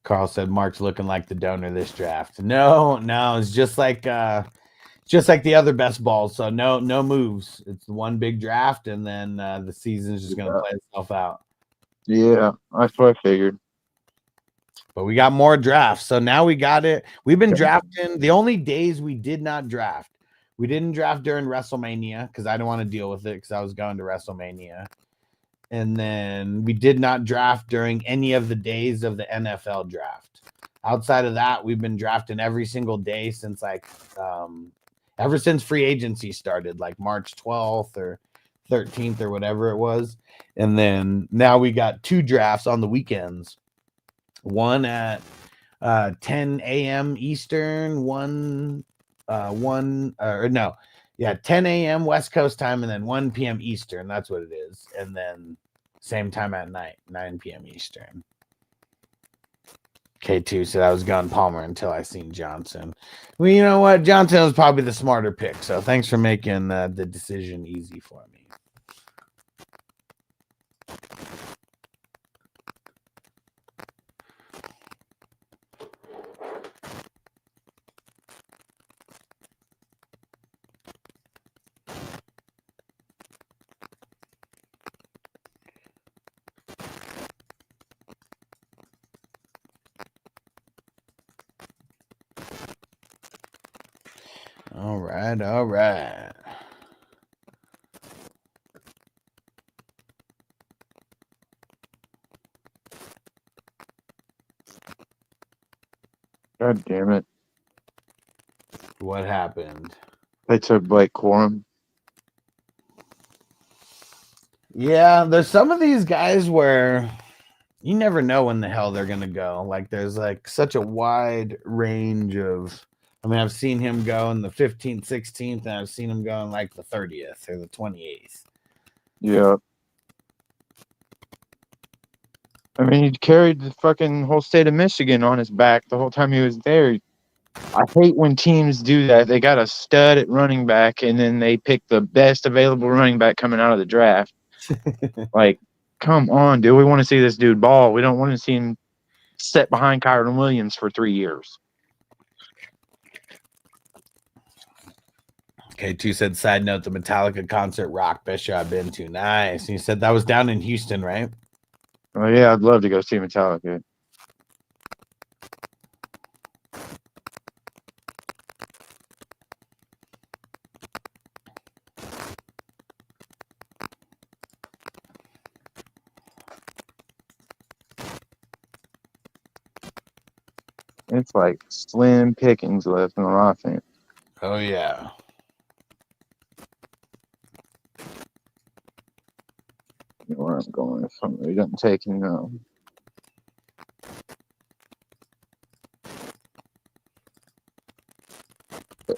Carl said Mark's looking like the donor this draft. No, it's just like the other best balls. So no moves. It's one big draft, and then the season's just gonna play itself out. Yeah, that's what I figured. But we got more drafts, so now we got it. We've been drafting. The only days we did not draft, we didn't draft during WrestleMania because I didn't want to deal with it because I was going to WrestleMania. And then we did not draft during any of the days of the NFL draft. Outside of that, we've been drafting every single day since ever since free agency started, like March 12th or 13th or whatever it was. And then now we got 2 drafts on the weekends. One at 10 a.m. Eastern, 10 a.m. West Coast time, and then 1 p.m. Eastern. That's what it is. And then same time at night, 9 p.m. Eastern. K2 said I was going Palmer until I seen Johnson. Well, you know what? Johnson was probably the smarter pick. So thanks for making the decision easy for me. All right. God damn it. What happened? They took Blake Corum. Yeah, there's some of these guys where you never know when the hell they're going to go. Like there's like such a wide range of, I mean, I've seen him go in the 15th, 16th, and I've seen him go in like the 30th or the 28th. Yeah. I mean, he carried the fucking whole state of Michigan on his back the whole time he was there. I hate when teams do that. They got a stud at running back, and then they pick the best available running back coming out of the draft. Like, come on, dude. We want to see this dude ball. We don't want to see him sit behind Kyron Williams for 3 years. K2 said, side note, the Metallica concert rock, best show I've been to. Nice. And you said that was down in Houston, right? Oh yeah, I'd love to go see Metallica. It's like slim pickings left on offense. Oh, yeah. You know where I'm going if somebody doesn't take him now.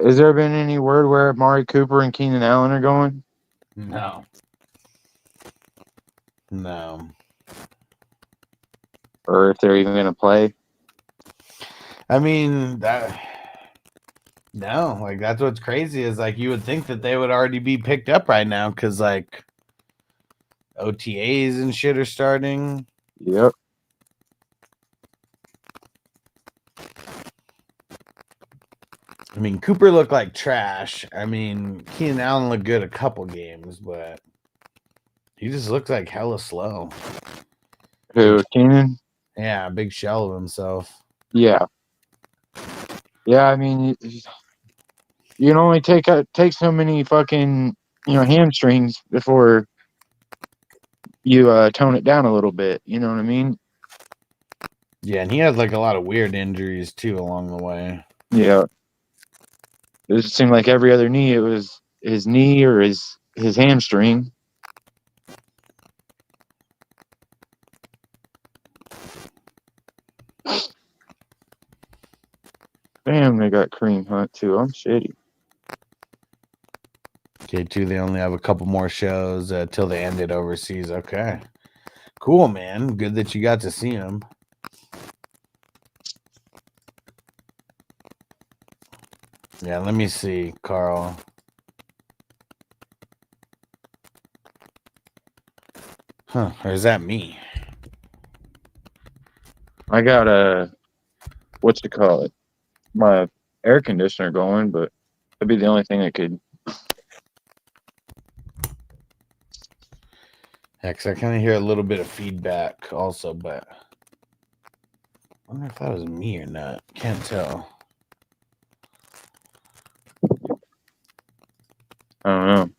Has there been any word where Amari Cooper and Keenan Allen are going? No. No. Or if they're even going to play? I mean, no, like that's what's crazy is like you would think that they would already be picked up right now because like OTAs and shit are starting. Yep. I mean, Cooper looked like trash. I mean, Keenan Allen looked good a couple games, but he just looks like hella slow. Who, Keenan? Yeah, big shell of himself. Yeah. Yeah, I mean, you can only take so many fucking, hamstrings before you tone it down a little bit. You know what I mean? Yeah, and he had like a lot of weird injuries too along the way. Yeah. It just seemed like every other knee, it was his knee or his hamstring. Damn, they got Kareem Hunt too. I'm shitty. K2, they only have a couple more shows till they ended overseas. Okay. Cool, man. Good that you got to see him. Yeah, let me see, Carl. Huh, or is that me? I got my air conditioner going, but that'd be the only thing that could. Heck, I kind of hear a little bit of feedback also, but I wonder if that was me or not. Can't tell. I don't know.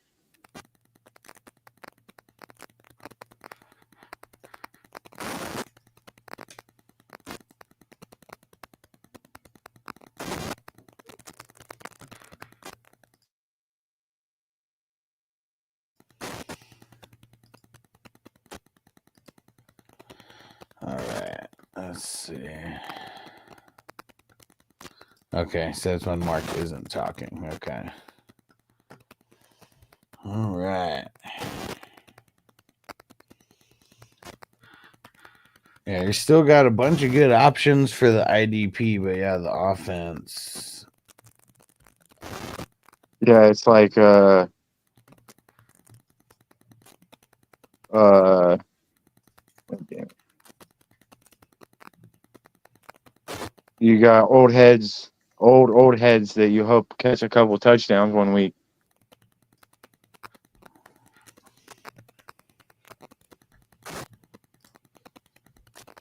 All right, let's see. Okay, says when Mark isn't talking. Okay. All right. Yeah, you still got a bunch of good options for the IDP, but yeah, the offense. Yeah, it's like damn it. You got old heads that you hope catch a couple touchdowns one week.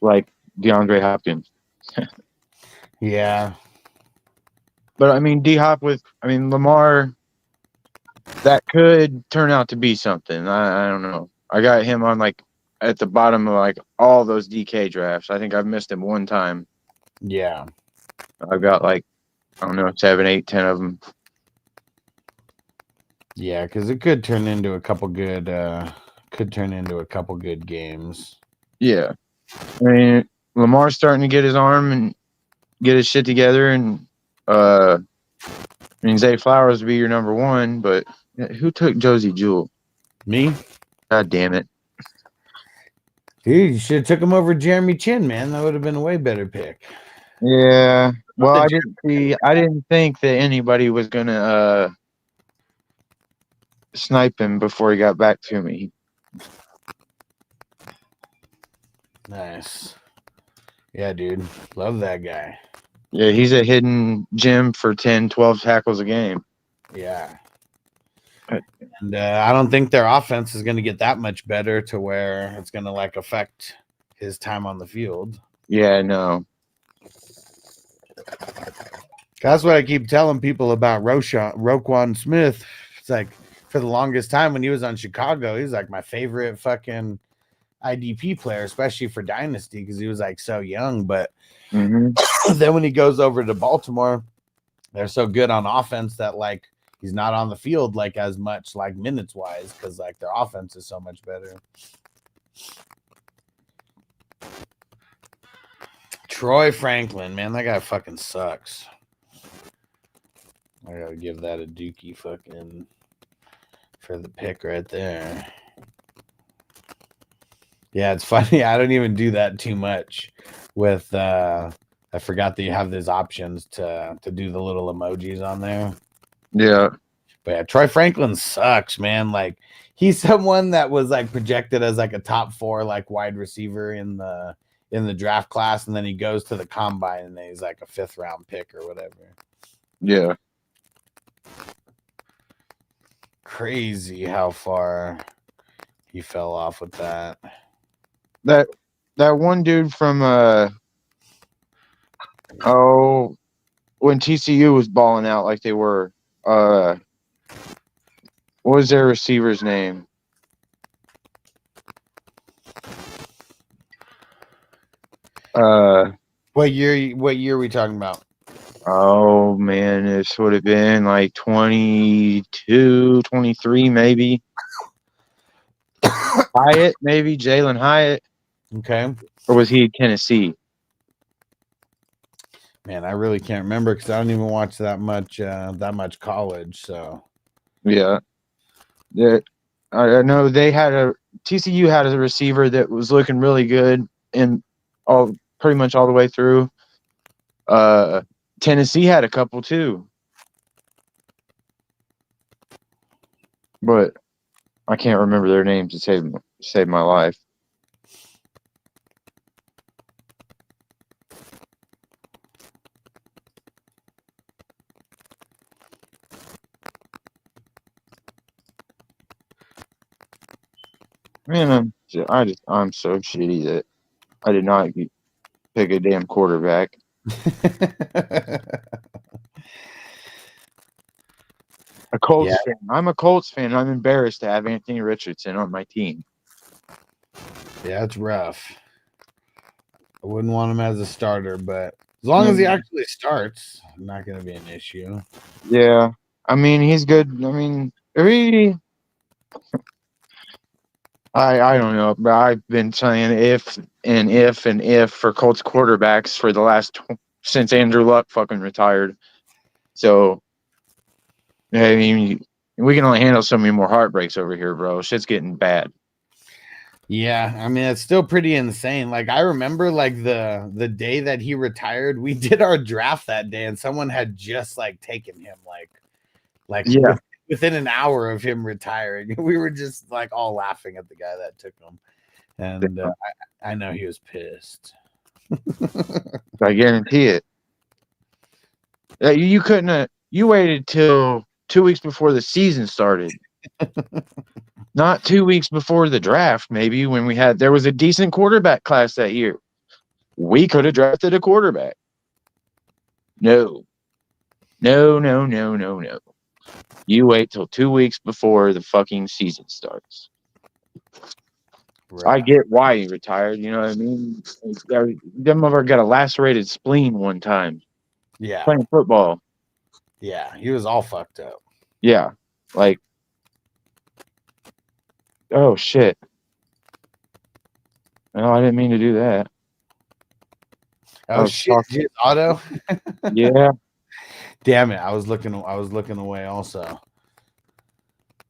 Like DeAndre Hopkins. Yeah. But I mean, Lamar, that could turn out to be something. I don't know. I got him on like at the bottom of like all those DK drafts. I think I've missed him one time. Yeah. I've got like, I don't know, 7, 8, 10 of them. Yeah, because it could turn into a couple good games. Yeah. I mean, Lamar's starting to get his arm and get his shit together, and Zay Flowers would be your number one, but who took Josie Jewell? Me? God damn it. Dude, you should have took him over Jeremy Chin, man. That would have been a way better pick. Yeah. Well, I didn't think that anybody was gonna snipe him before he got back to me. Nice. Yeah, dude. Love that guy. Yeah, he's a hidden gem for 10, 12 tackles a game. Yeah. And I don't think their offense is going to get that much better to where it's going to like affect his time on the field. Yeah, no. That's what I keep telling people about Roquan Smith. It's like for the longest time when he was on Chicago, he was like my favorite fucking IDP player, especially for Dynasty because he was like so young. But Mm-hmm. then when he goes over to Baltimore, they're so good on offense that like he's not on the field like as much like minutes wise because like their offense is so much better. Troy Franklin, man, that guy fucking sucks. I gotta give that a dookie fucking for the pick right there. Yeah, it's funny. I don't even do that too much with I forgot that you have those options to do the little emojis on there. Yeah. But yeah, Troy Franklin sucks, man. Like he's someone that was like projected as like a top 4 like wide receiver in the draft class, and then he goes to the combine and then he's like a 5th round pick or whatever. Yeah. Crazy how far he fell off with that. That one dude from when TCU was balling out like they were, what was their receiver's name? What year are we talking about? Oh man, this would have been like 22, 23 maybe. Hyatt, maybe Jalen Hyatt. Okay. Or was he Tennessee? Man, I really can't remember because I don't even watch that much college. So Yeah. I know they had TCU had a receiver that was looking really good and pretty much all the way through. Tennessee had a couple too, but I can't remember their names to save my life. Man, I'm so shitty that I did not pick a damn quarterback. A Colts fan. I'm a Colts fan. I'm embarrassed to have Anthony Richardson on my team. Yeah, it's rough. I wouldn't want him as a starter, but as long as he actually starts, not going to be an issue. Yeah, I mean he's good. I mean, I don't know, but I've been saying if for Colts quarterbacks for the last since Andrew Luck fucking retired. So, I mean, we can only handle so many more heartbreaks over here, bro. Shit's getting bad. Yeah, I mean it's still pretty insane. Like I remember like the day that he retired, we did our draft that day and someone had just like taken him like Yeah. within an hour of him retiring. We were just like all laughing at the guy that took him. And I know he was pissed. I guarantee it. You couldn't have, you waited till 2 weeks before the season started. Not 2 weeks before the draft, maybe when there was a decent quarterback class that year. We could have drafted a quarterback. No. You wait till 2 weeks before the fucking season starts. Right. I get why he retired. You know what I mean? Them mother got a lacerated spleen one time. Yeah. Playing football. Yeah, he was all fucked up. Yeah. Like, oh, shit. No, I didn't mean to do that. Oh, shit. Auto? Yeah. Damn it. I was looking away also.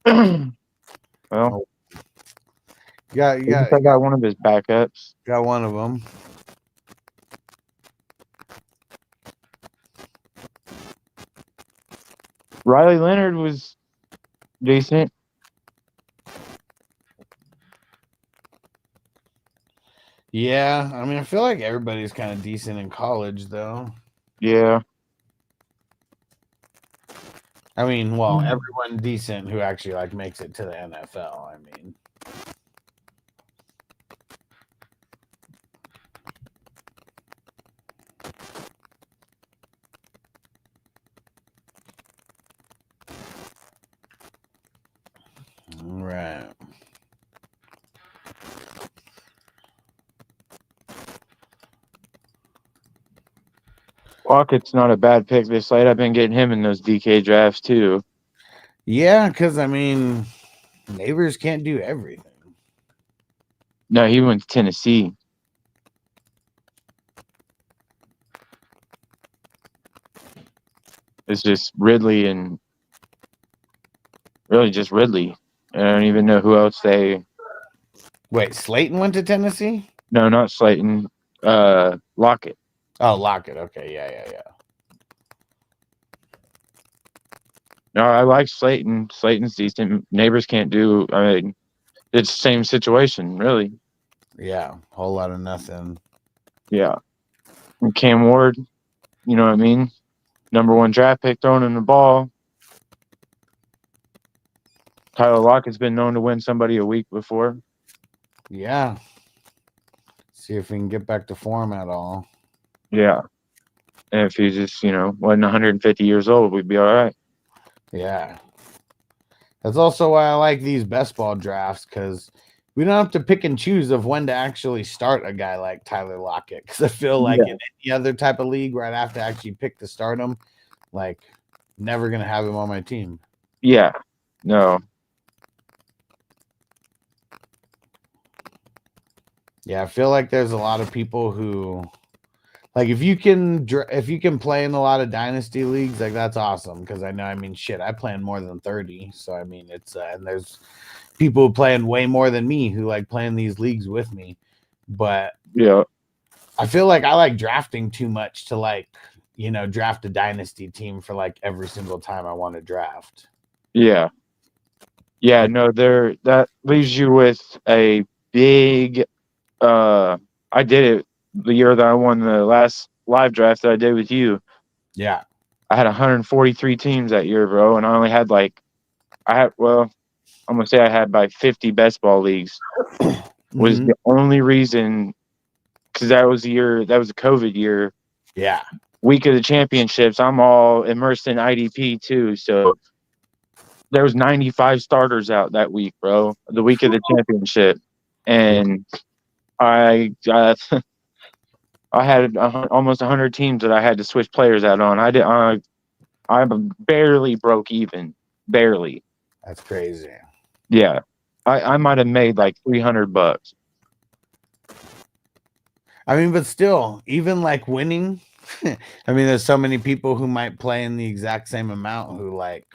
Well, I got one of his backups. Got one of them. Riley Leonard was decent. Yeah, I mean, I feel like everybody's kind of decent in college, though. Yeah. I mean, well, everyone decent who actually like makes it to the NFL. I mean, all right. Lockett's not a bad pick this late. I've been getting him in those DK drafts too. Yeah, because I mean, Neighbors can't do everything. No, he went to Tennessee. It's just Ridley and really just Ridley. I don't even know who else they. Wait, Slayton went to Tennessee? No, not Slayton. Lockett. Oh, Lockett. Okay, yeah. No, I like Slayton. Slayton's decent. Neighbors can't do. I mean, it's the same situation, really. Yeah, whole lot of nothing. Yeah. And Cam Ward, you know what I mean? #1 draft pick throwing in the ball. Tyler Lockett's been known to win somebody a week before. Yeah. See if we can get back to form at all. Yeah. And if he just, wasn't 150 years old, we'd be all right. Yeah. That's also why I like these best ball drafts, because we don't have to pick and choose of when to actually start a guy like Tyler Lockett. Because I feel like in any other type of league where I'd have to actually pick to start him, like, never going to have him on my team. Yeah. No. Yeah, I feel like there's a lot of people who, like, if you can play in a lot of dynasty leagues, like, that's awesome. Because I know, I mean, shit, I play in more than 30. So I mean, it's and there's people playing way more than me who like playing these leagues with me. But yeah, I feel like I like drafting too much to like, draft a dynasty team for like every single time I want to draft. Yeah. Yeah, no, that leaves you with a big I did it the year that I won the last live draft that I did with you. Yeah. I had 143 teams that year, bro, and I only had I'm gonna say I had by 50 best ball leagues. Was the only reason, because that was a COVID year. Yeah. Week of the championships, I'm all immersed in IDP too, so there was 95 starters out that week, bro. The week of the championship, and I had almost 100 teams that I had to switch players out on. I barely broke even, barely. That's crazy. Yeah, I might have made like $300. I mean, but still, even like winning, I mean, there's so many people who might play in the exact same amount who like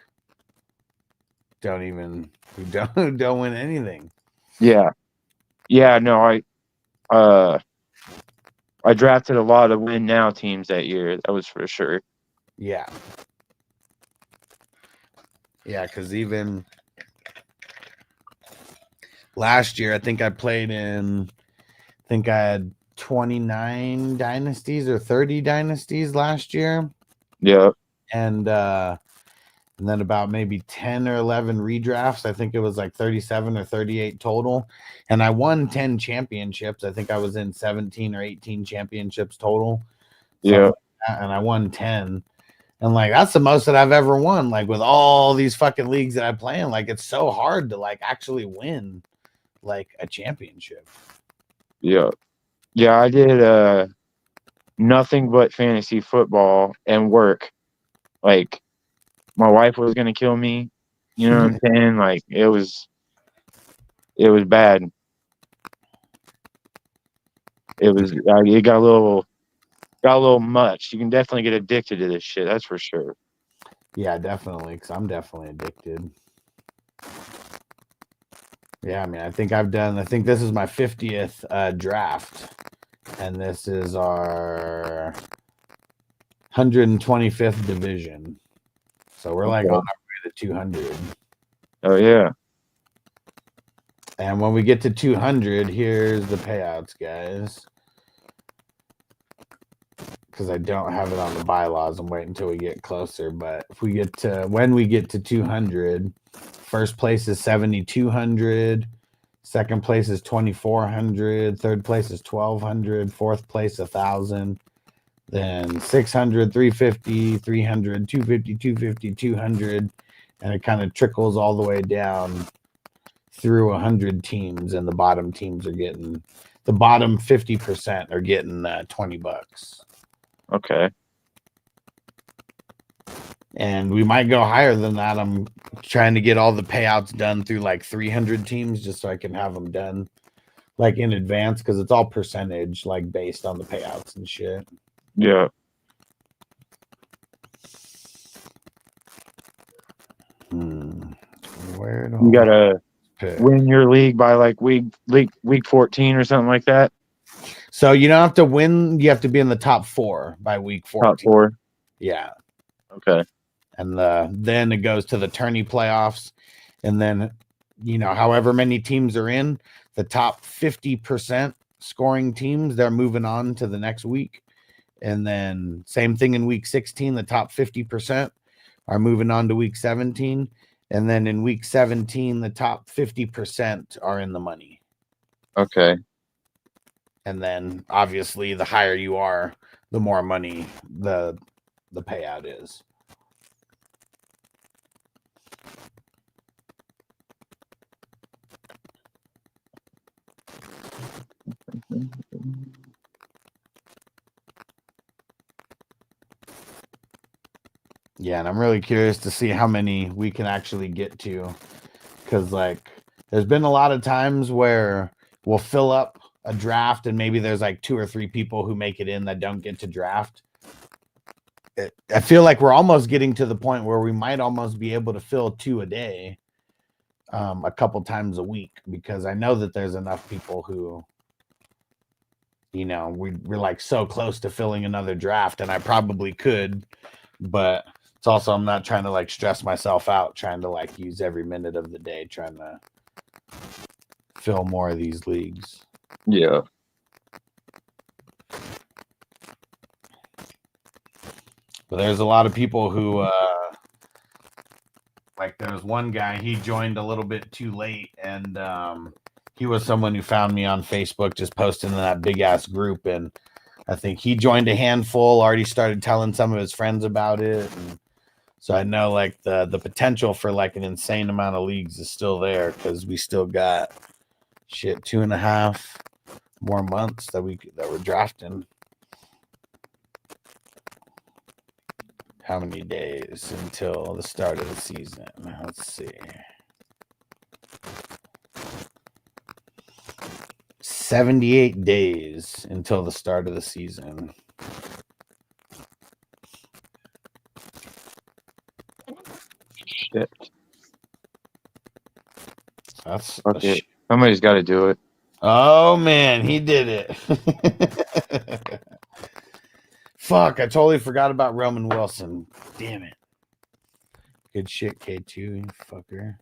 don't win anything. Yeah, no, I drafted a lot of win now teams that year. That was for sure. Yeah. Yeah, because even last year, I think I had 29 dynasties or 30 dynasties last year. Yeah. And then about maybe 10 or 11 redrafts. I think it was like 37 or 38 total. And I won 10 championships. I think I was in 17 or 18 championships total. Yeah. Like and I won 10. And like, that's the most that I've ever won. Like with all these fucking leagues that I play in, like it's so hard to like actually win like a championship. Yeah. Yeah, I did nothing but fantasy football and work. Like, my wife was gonna kill me. You know what I'm saying? Like, it was bad. It got a little much. You can definitely get addicted to this shit. That's for sure. Yeah, definitely. Because I'm definitely addicted. Yeah, I mean, I think this is my 50th draft. And this is our 125th division. So we're like on our way to 200. Oh, yeah. And when we get to 200, here's the payouts, guys. because I don't have it on the bylaws. I'm waiting until we get closer. But if we get to when we get to 200, first place is 7,200. Second place is 2,400. Third place is 1,200. Fourth place 1,000. Then 600, 350, 300, 250, 250, 200, and it kind of trickles all the way down through 100 teams, and the bottom teams are getting the bottom 50% are getting $20. Okay. And we might go higher than that. I'm trying to get all the payouts done through like 300 teams just so I can have them done like in advance, because it's all percentage like based on the payouts and shit. Yeah. Where do You gotta pick? win your league by like week 14 or something like that. So you don't have to win. You have to be in the top 4 by week 14. Top 4. Yeah. Okay. And then it goes to the tourney playoffs. And then, however many teams are in, the top 50% scoring teams, they're moving on to the next week. And then same thing in week 16, the top 50% are moving on to week 17. And then in week 17, the top 50% are in the money. Okay. And then obviously the higher you are, the more money the payout is. Yeah, and I'm really curious to see how many we can actually get to, because like there's been a lot of times where we'll fill up a draft and maybe there's like 2 or 3 people who make it in that don't get to draft. I feel like we're almost getting to the point where we might almost be able to fill 2 a day, a couple times a week, because I know that there's enough people who, we're like so close to filling another draft, and I probably could, but it's also, I'm not trying to like stress myself out trying to like use every minute of the day trying to fill more of these leagues. Yeah. But there's a lot of people who like there's one guy, he joined a little bit too late, and he was someone who found me on Facebook just posting in that big ass group, and I think he joined a handful, already started telling some of his friends about it, and so I know like the potential for like an insane amount of leagues is still there, because we still got 2.5 more months that we're drafting. How many days until the start of the season? Let's see. 78 days until the start of the season. Shit. That's Okay. Somebody's got to do it. Oh man, he did it. Fuck, I totally forgot about Roman Wilson. Damn it. Good shit, K2, you fucker.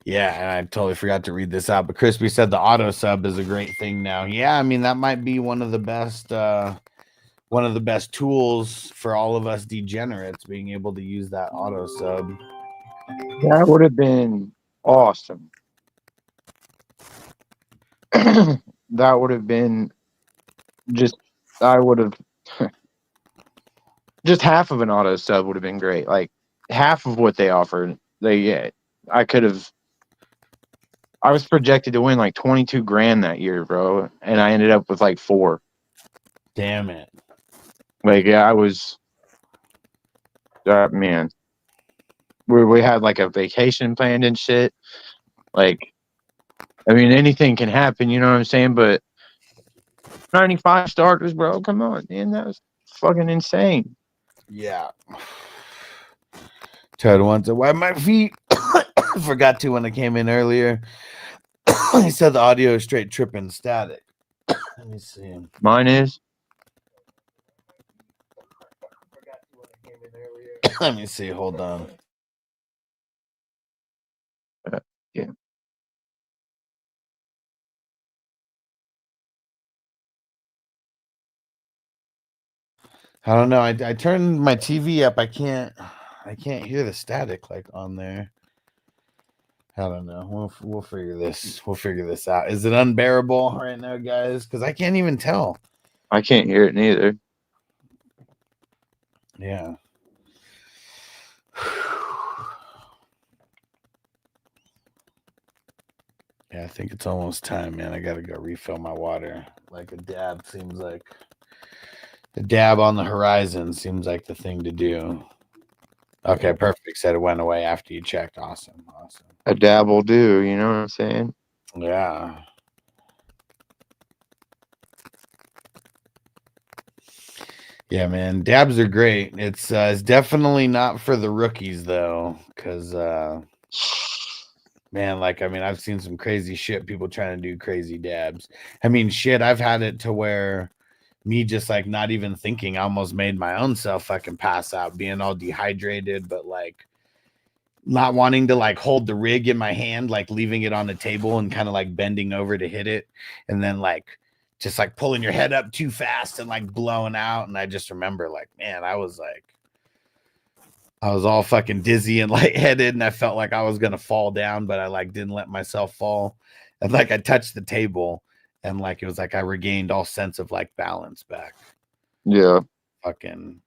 Yeah, and I totally forgot to read this out, but Crispy said the auto sub is a great thing now. Yeah, I mean that might be one of the best tools for all of us degenerates, being able to use that auto sub. That would have been awesome. That would have been just half of an auto sub would have been great. Like half of what they offered. I was projected to win like 22 grand that year, bro, and I ended up with like 4. Damn it. Like, yeah, I was man. We had like a vacation planned and shit. Like, I mean, anything can happen, you know what I'm saying? But 95 starters, bro, come on, man, that was fucking insane. Yeah. Ted wants to wipe my feet. Forgot to when I came in earlier. He said the audio is straight tripping static. Let me see. Mine is. Let me see. Hold on. Yeah. I don't know. I turned my TV up. I can't hear the static like on there. I don't know. We'll figure this. We'll figure this out. Is it unbearable right now, guys? Because I can't even tell. I can't hear it neither. Yeah. Yeah, I think it's almost time, man. I gotta go refill my water. Like a dab seems like the dab on the horizon seems like the thing to do. Okay, perfect. Said it went away after you checked. Awesome. A dab will do, you know what I'm saying? Yeah. Yeah, man. Dabs are great. It's definitely not for the rookies though, because man, like I mean, I've seen some crazy shit. People trying to do crazy dabs. I mean, shit. I've had it to where me just like not even thinking, I almost made my own self fucking pass out, being all dehydrated, but like not wanting to like hold the rig in my hand, like leaving it on the table and kind of like bending over to hit it, and then like just like pulling your head up too fast and like blowing out. And I just remember like, man, I was all fucking dizzy and lightheaded, and I felt like I was gonna fall down, but I like didn't let myself fall. And like I touched the table, and like it was like I regained all sense of like balance back. Yeah. Fucking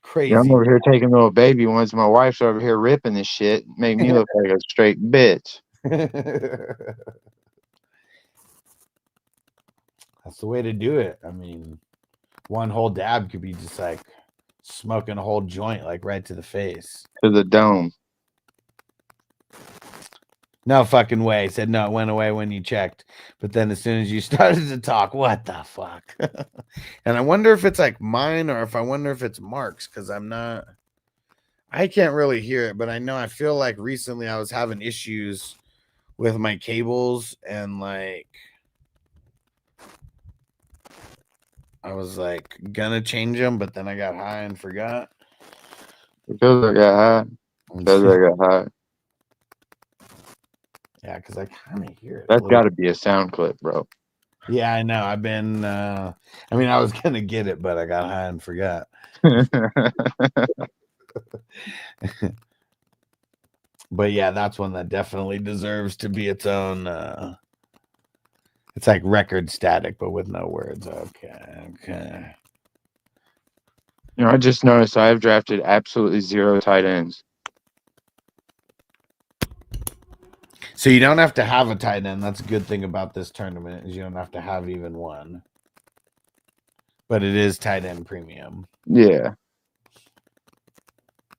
crazy. Yeah, I'm over here taking little baby ones. My wife's over here ripping this shit. Make me look like a straight bitch. That's the way to do it. I mean, one whole dab could be just like smoking a whole joint, like right to the face. To the dome. No fucking way. Said no, it went away when you checked. But then as soon as you started to talk, what the fuck? And I wonder if it's like mine or if I wonder if it's Mark's, because I can't really hear it, but I know I feel like recently I was having issues with my cables, and like I was like gonna change them, but then I got high and forgot. Because I got high. Yeah, because I kind of hear it. That's got to be a sound clip, bro. Yeah, I know. I've been. I mean, I was gonna get it, but I got high and forgot. But yeah, that's one that definitely deserves to be its own. It's like record static, but with no words. Okay. You know, I just noticed I have drafted absolutely 0 tight ends. So you don't have to have a tight end. That's a good thing about this tournament, is you don't have to have even one. But it is tight end premium. Yeah.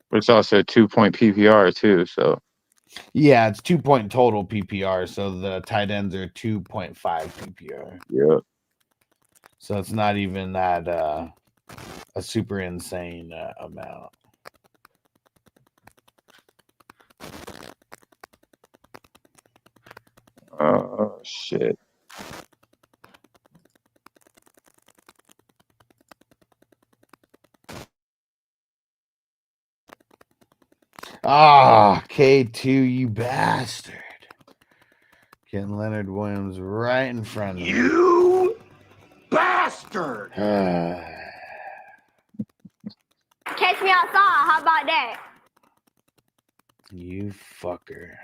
But it's also 2-point PPR too, so. Yeah, it's 2-point total PPR, so the tight ends are 2.5 PPR. Yeah. So it's not even that a super insane amount. Oh shit. K2, you bastard. Getting Leonard Williams right in front of You bastard! Catch me outside. How about that? You fucker.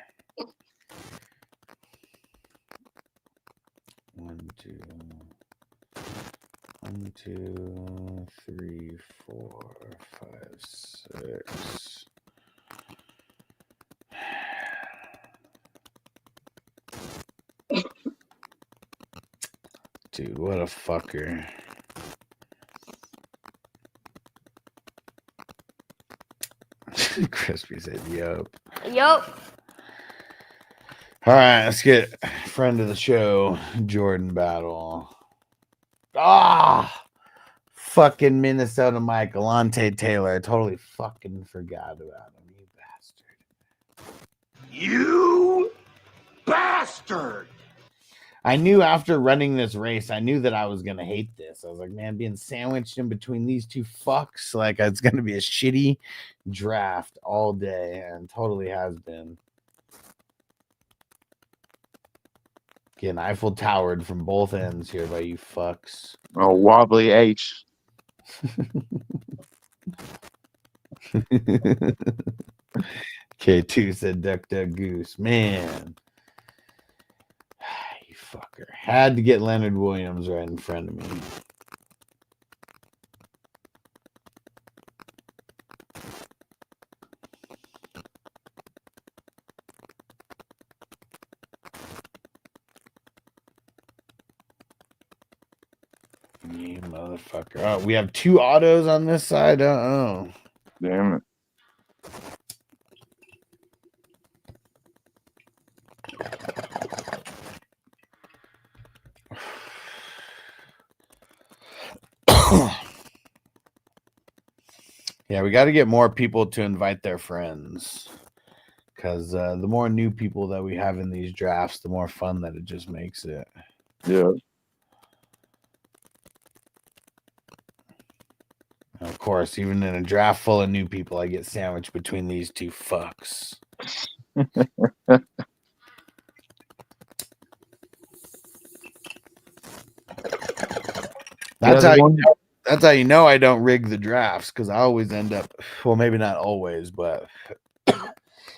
1, 2, 3, 4, 5, 6. Dude, what a fucker. Crispy said, yup. Yup. All right, let's get friend of the show, Jordan Battle. Fucking Minnesota Mike, Alante Taylor. I totally fucking forgot about him, you bastard. You bastard! I knew after running this race, I knew that I was gonna hate this. I was like, man, being sandwiched in between these two fucks, like it's gonna be a shitty draft all day, and totally has been. Getting Eiffel Towered from both ends here by you fucks. Oh, wobbly H. K2 said duck duck goose. Man. You fucker. Had to get Leonard Williams right in front of me. You motherfucker. Oh, we have 2 autos on this side. Uh-oh. Damn it. Yeah, we got to get more people to invite their friends. Because the more new people that we have in these drafts, the more fun that it just makes it. Yeah. Of course, even in a draft full of new people, I get sandwiched between these two fucks. That's how you know I don't rig the drafts, because I always end up, well, maybe not always, but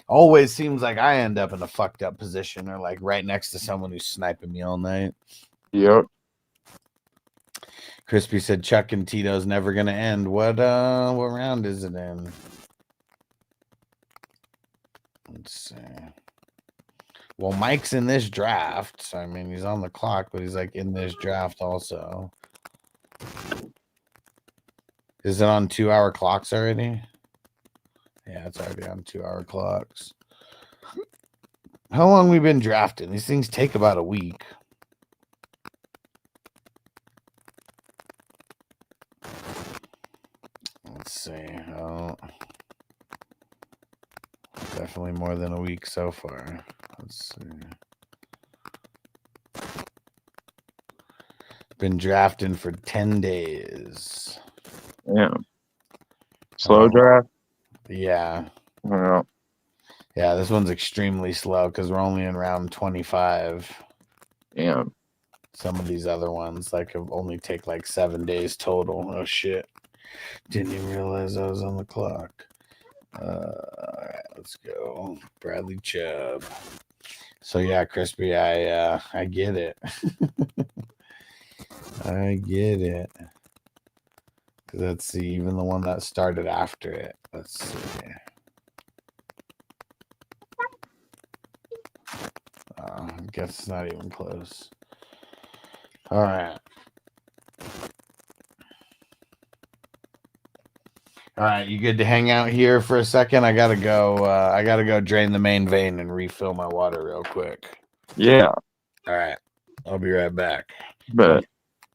always seems like I end up in a fucked up position or like right next to someone who's sniping me all night. Yep. Crispy said Chuck and Tito's never gonna end. What round is it in? Let's see. Well, Mike's in this draft. So, I mean, he's on the clock, but he's like in this draft also. Is it on 2-hour clocks already? Yeah, it's already on 2-hour clocks. How long we been drafting? These things take about a week. Let's see. Oh, definitely more than a week so far. Let's see. Been drafting for 10 days. Yeah. Slow draft? Yeah. Well, Yeah, this one's extremely slow because we're only in round 25. damn. Some of these other ones like only take like 7 days total. Oh shit. Didn't even realize I was on the clock. All right, let's go. Bradley Chubb. So yeah, Crispy, I get it. I get it. Let's see, even the one that started after it. Let's see. I guess it's not even close. All right. All right, you good to hang out here for a second? I gotta go drain the main vein and refill my water real quick. Yeah. All right. I'll be right back. But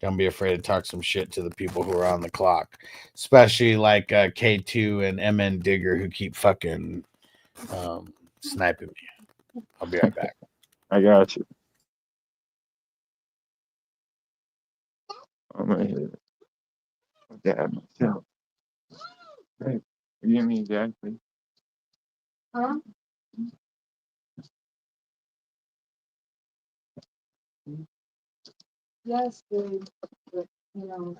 Don't be afraid to talk some shit to the people who are on the clock, especially like K2 and MN Digger who keep fucking sniping me. I'll be right back. I got you. I'm gonna hit it. Dad myself. Hey, give me exactly. Huh? Yes, babe. But, you know.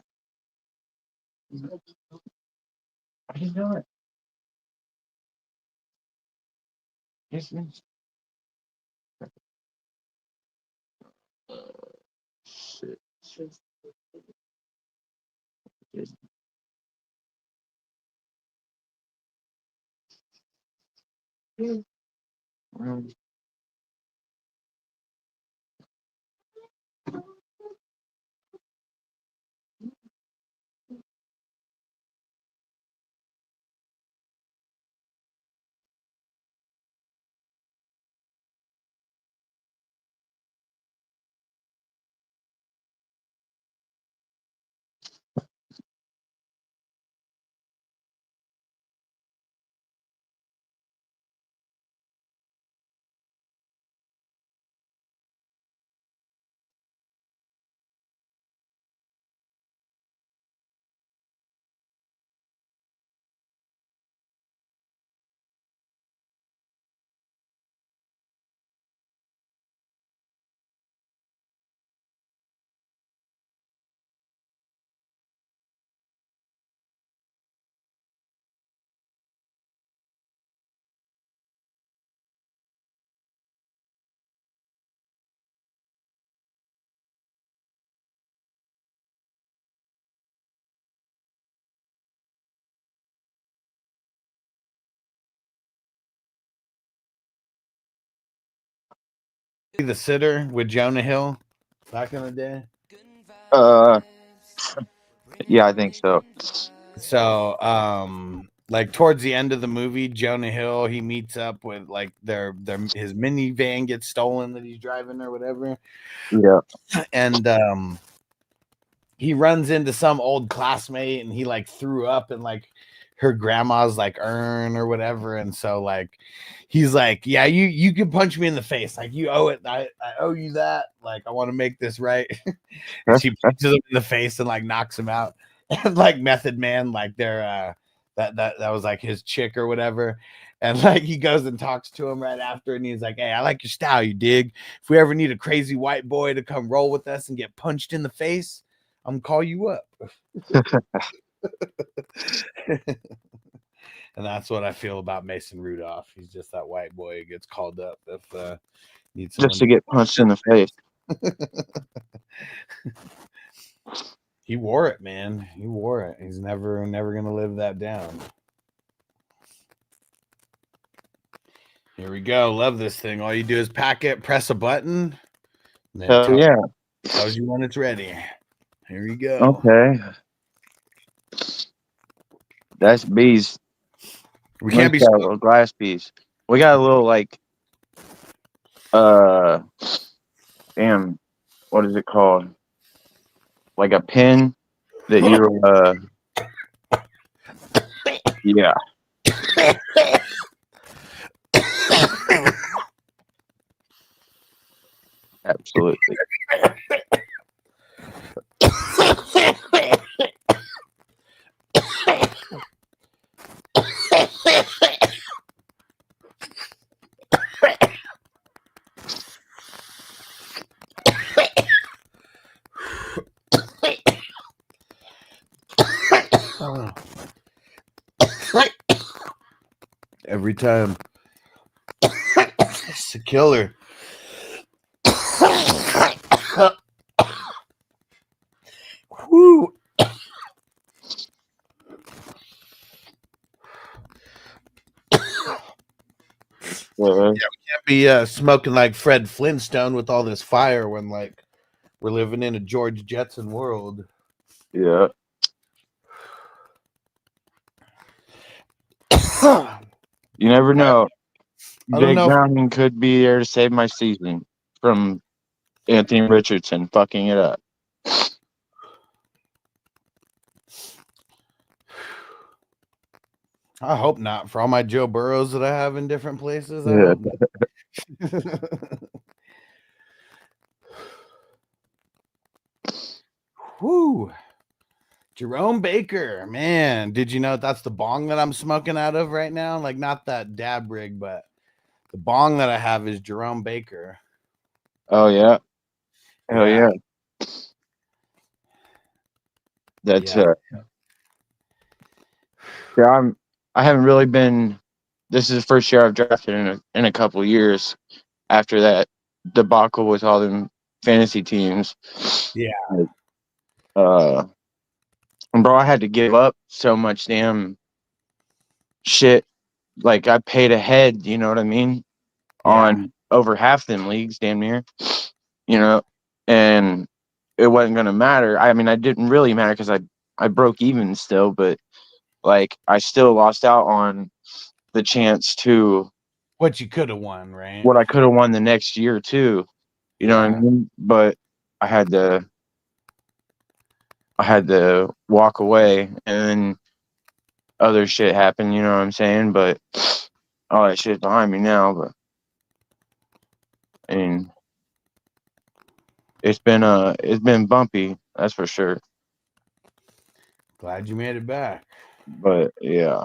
I didn't know it. Yes, miss. Shit. Yes. Well, The Sitter with Jonah Hill back in the day. Yeah, I think so. So, like towards the end of the movie, Jonah Hill, he meets up with like his minivan gets stolen that he's driving or whatever, Yeah. and he runs into some old classmate, and he like threw up in like her grandma's like urn or whatever, and so like he's like, yeah, you can punch me in the face, like you owe it, I owe you that, like I want to make this right. And she punches him in the face and like knocks him out. And like Method Man, like they're that was like his chick or whatever. And like he goes and talks to him right after, and he's like, hey, I like your style, you dig? If we ever need a crazy white boy to come roll with us and get punched in the face, I'm gonna call you up. And that's what I feel about Mason Rudolph. He's just that white boy who gets called up if needs just to get punched in the face. He wore it, man. He wore it. He's never gonna live that down. Here we go. Love this thing. All you do is pack it, press a button. Hell yeah. Tells you when it's ready. Here you go. Okay. That's bees. We can't be a little glass piece. We got a little like damn, what is it called? Like a pin that you yeah. Absolutely. Every time. It's a killer. Woo. Yeah, we can't be smoking like Fred Flintstone with all this fire when like we're living in a George Jetson world. Yeah. You never know. Jake Browning could be there to save my season from Anthony Richardson fucking it up. I hope not. For all my Joe Burrows that I have in different places, I hope not. Whoo. Jerome Baker, man. Did you know that's the bong that I'm smoking out of right now? Like, not that dab rig, but the bong that I have is Jerome Baker. Oh, yeah. Hell yeah. That's I haven't really been. This is the first year I've drafted in a couple of years after that debacle with all them fantasy teams. Yeah. And bro, I had to give up so much damn shit. Like I paid ahead, you know what I mean? Yeah. On over half them leagues, damn near. You know, and it wasn't gonna matter. I mean, I didn't really matter because I broke even still, but like I still lost out on the chance to what you could have won, right? What I could have won the next year too. You know what I mean? But I had to walk away, and then other shit happened, you know what I'm saying? But all that shit's behind me now, but I mean it's been bumpy, that's for sure. Glad you made it back. But yeah.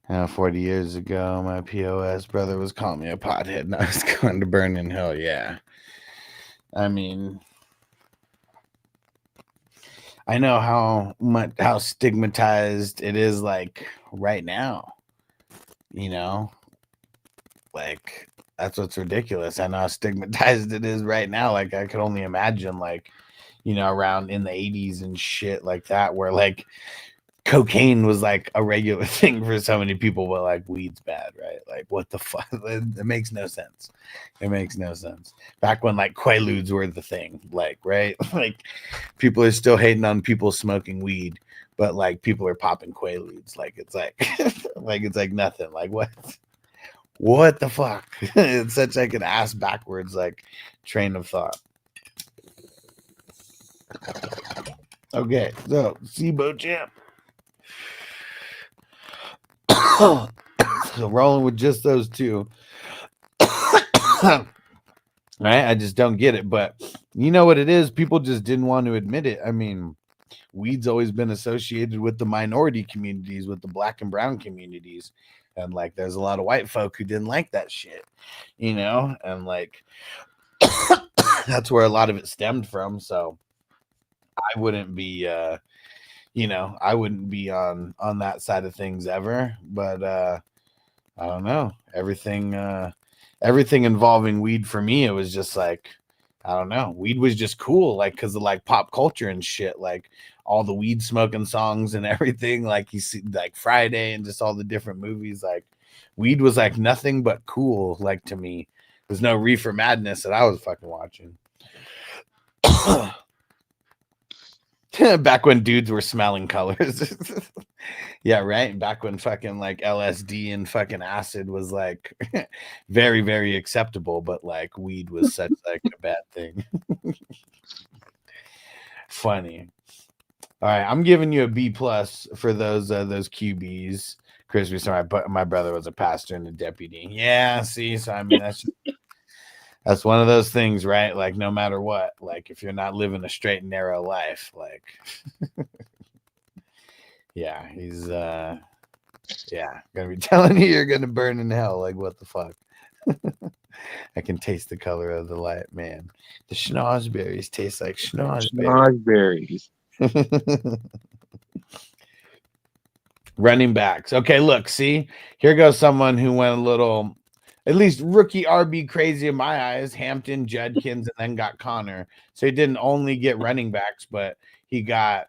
Now, 40 years ago, my POS brother was calling me a pothead, and I was going to burn in hell. Yeah. I mean, I know how stigmatized it is, like, right now. You know? Like, that's what's ridiculous. I know how stigmatized it is right now. Like, I could only imagine, like, you know, around in the 80s and shit like that, where like cocaine was like a regular thing for so many people, but like weed's bad, right? Like what the fuck? It makes no sense. It makes no sense. Back when like Quaaludes were the thing, like, right? Like people are still hating on people smoking weed, but like people are popping Quaaludes. Like it's like like it's like nothing. Like what the fuck? It's such like an ass backwards like train of thought. Okay, so SIBO champ. So rolling with just those two. Right? I just don't get it. But you know what it is? People just didn't want to admit it. I mean, weed's always been associated with the minority communities, with the black and brown communities. And like there's a lot of white folk who didn't like that shit, you know, and like that's where a lot of it stemmed from. So I wouldn't be you know, I wouldn't be on that side of things ever, but I don't know. Everything involving weed for me, it was just like, I don't know. Weed was just cool, like because of like pop culture and shit, like all the weed smoking songs and everything. Like you see, like Friday and just all the different movies. Like weed was like nothing but cool. Like to me, there's no Reefer Madness that I was fucking watching. Back when dudes were smelling colors. Yeah, right. Back when fucking like LSD and fucking acid was like very, very acceptable, but like weed was such like a bad thing. Funny. All right, I'm giving you a B plus for those QBs. Crispy, sorry, but my brother was a pastor and a deputy. Yeah, see, so I mean that's one of those things, right? Like no matter what, like if you're not living a straight and narrow life, like yeah, he's gonna be telling you you're gonna burn in hell. Like what the fuck? I can taste the color of the light, man. The schnozberries taste like schnozberries. Running backs. Okay, look, see, here goes someone who went a little, at least rookie RB crazy in my eyes. Hampton, Judkins, and then got Connor. So he didn't only get running backs, but he got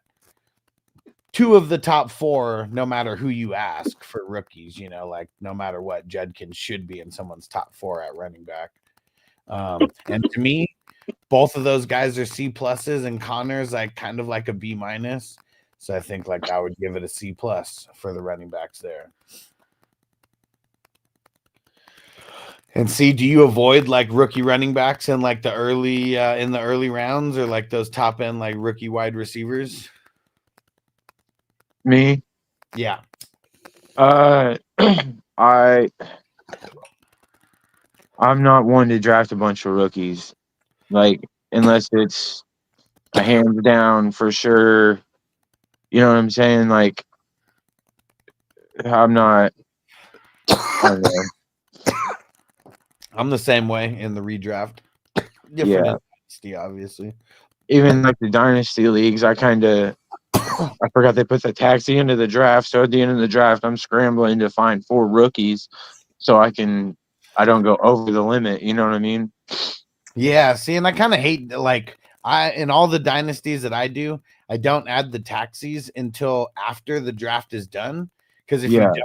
2 of the top 4, no matter who you ask for rookies, you know, like no matter what, Judkins should be in someone's top 4 at running back. And to me, both of those guys are C pluses, and Connor's like kind of like a B minus. So I think like I would give it a C plus for the running backs there. And see, do you avoid like rookie running backs in like the early rounds, or like those top end like rookie wide receivers? Me? Yeah. I'm not one to draft a bunch of rookies, like unless it's a hands down for sure. You know what I'm saying? Like I'm not. I don't know. I'm the same way in the redraft. Different in dynasty, obviously. Even like the dynasty leagues, I forgot they put the taxi into the draft. So at the end of the draft, I'm scrambling to find 4 rookies so I don't go over the limit. You know what I mean? Yeah. See, and I kind of hate like in all the dynasties that I do, I don't add the taxis until after the draft is done. Because if you don't,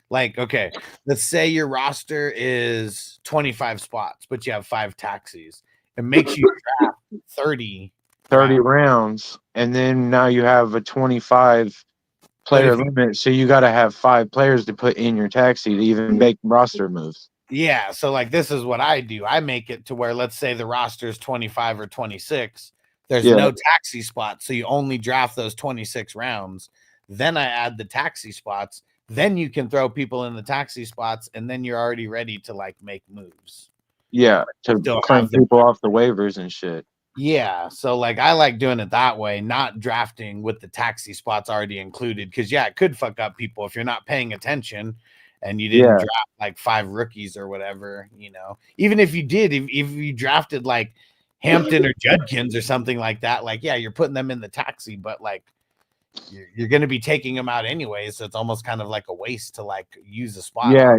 like, okay, let's say your roster is 25 spots, but you have 5 taxis. It makes you draft 30 rounds, and then now you have a 25 player limit, so you got to have 5 players to put in your taxi to even make roster moves. Yeah, so like this is what I do. I make it to where, let's say the roster is 25 or 26. There's no taxi spots, so you only draft those 26 rounds. Then I add the taxi spots. Then you can throw people in the taxi spots, and then you're already ready to like make moves. Yeah, to claim people off the waivers and shit. Yeah, so like I like doing it that way, not drafting with the taxi spots already included, because it could fuck up people if you're not paying attention and you didn't draft like 5 rookies or whatever, you know. Even if you did, if you drafted like Hampton or Judkins or something like that, like you're putting them in the taxi, but like you're going to be taking them out anyway, so it's almost kind of like a waste to like use a spot. Yeah,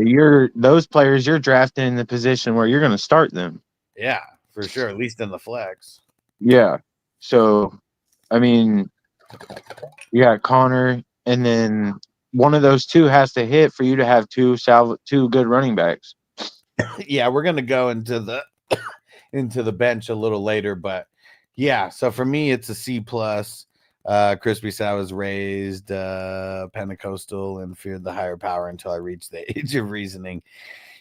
those players you're drafting in the position where you're going to start them. Yeah, for sure, at least in the flex. Yeah. So, I mean, you got Connor, and then one of those two has to hit for you to have two good running backs. Yeah, we're gonna go into the bench a little later, but yeah. So for me, it's a C plus. Crispy Sal was raised Pentecostal and feared the higher power until I reached the age of reasoning.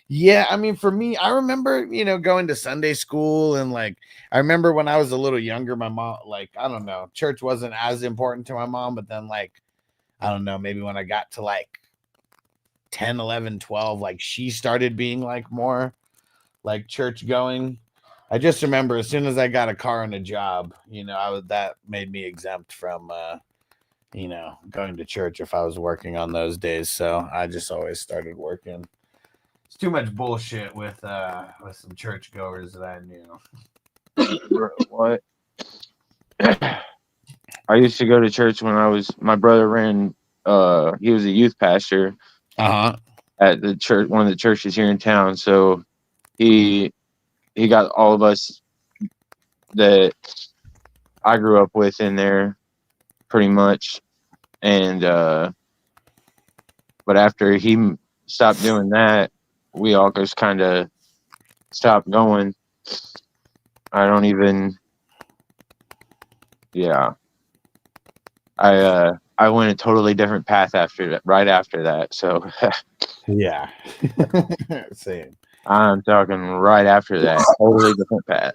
Yeah, I mean, for me, I remember, going to Sunday school, and like, I remember when I was a little younger, my mom, like, I don't know, church wasn't as important to my mom, but then, like, I don't know, maybe when I got to like 10, 11, 12, like, she started being like more like church going. I just remember as soon as I got a car and a job, that made me exempt from, going to church if I was working on those days. So I just always started working. It's too much bullshit with some churchgoers that I knew. What? I used to go to church when my brother ran. He was a youth pastor at the church, one of the churches here in town. So he got all of us that I grew up with in there, pretty much. And but after he stopped doing that, we all just kind of stopped going. I don't even. Yeah. I went a totally different path right after that. So yeah. Same. I'm talking right after that, totally different path.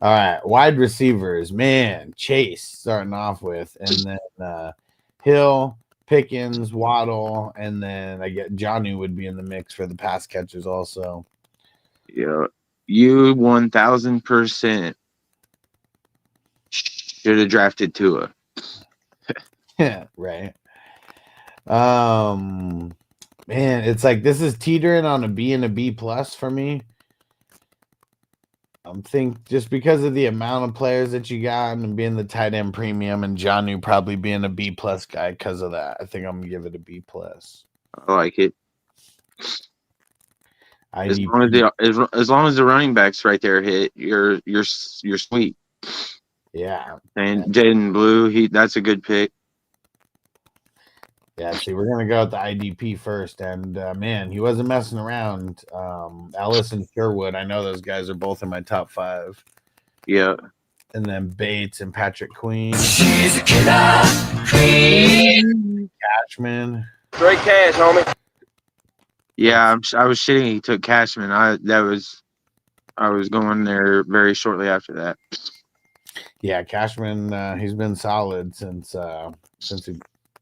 All right, wide receivers, man. Chase starting off with, and then Hill, Pickens, Waddle, and then I get Johnny would be in the mix for the pass catchers also. Yeah, you 1000% should have drafted Tua. Yeah, right. Man, it's like this is teetering on a B and a B plus for me. I'm think just because of the amount of players that you got and being the tight end premium, and Jonnu probably being a B plus guy because of that. I think I'm gonna give it a B plus. I like it. As long as the running backs right there hit, you're sweet. Yeah. And Jaden Blue, that's a good pick. Yeah, see, we're gonna go with the IDP first, and man, he wasn't messing around. Ellis and Sherwood, I know those guys are both in my top 5. Yeah, and then Bates and Patrick Queen. She's a killer queen. Cashman. Straight cash, homie. Yeah, I was shitting. He took Cashman. I was going there very shortly after that. Yeah, Cashman. He's been solid since he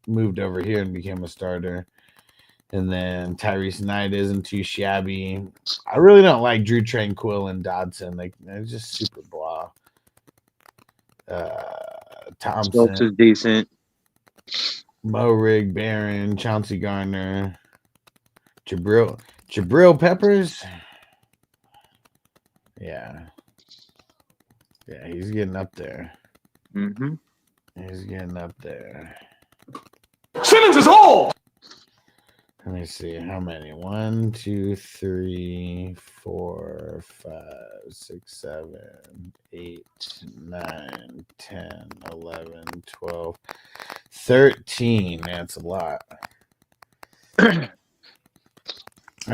moved over here and became a starter. And then Tyrese Knight isn't too shabby. I really don't like Drew Tranquil and Dodson. They're just super blah. Thompson. Schultz is decent. Morig, Barron, Chauncey Gardner, Jabril Peppers. Yeah, he's getting up there. Mm-hmm. He's getting up there. Simmons is old. Let me see how many. 1, 2, 3, 4, 5, 6, 7, 8, 9, 10, 11, 12, 13. That's a lot. I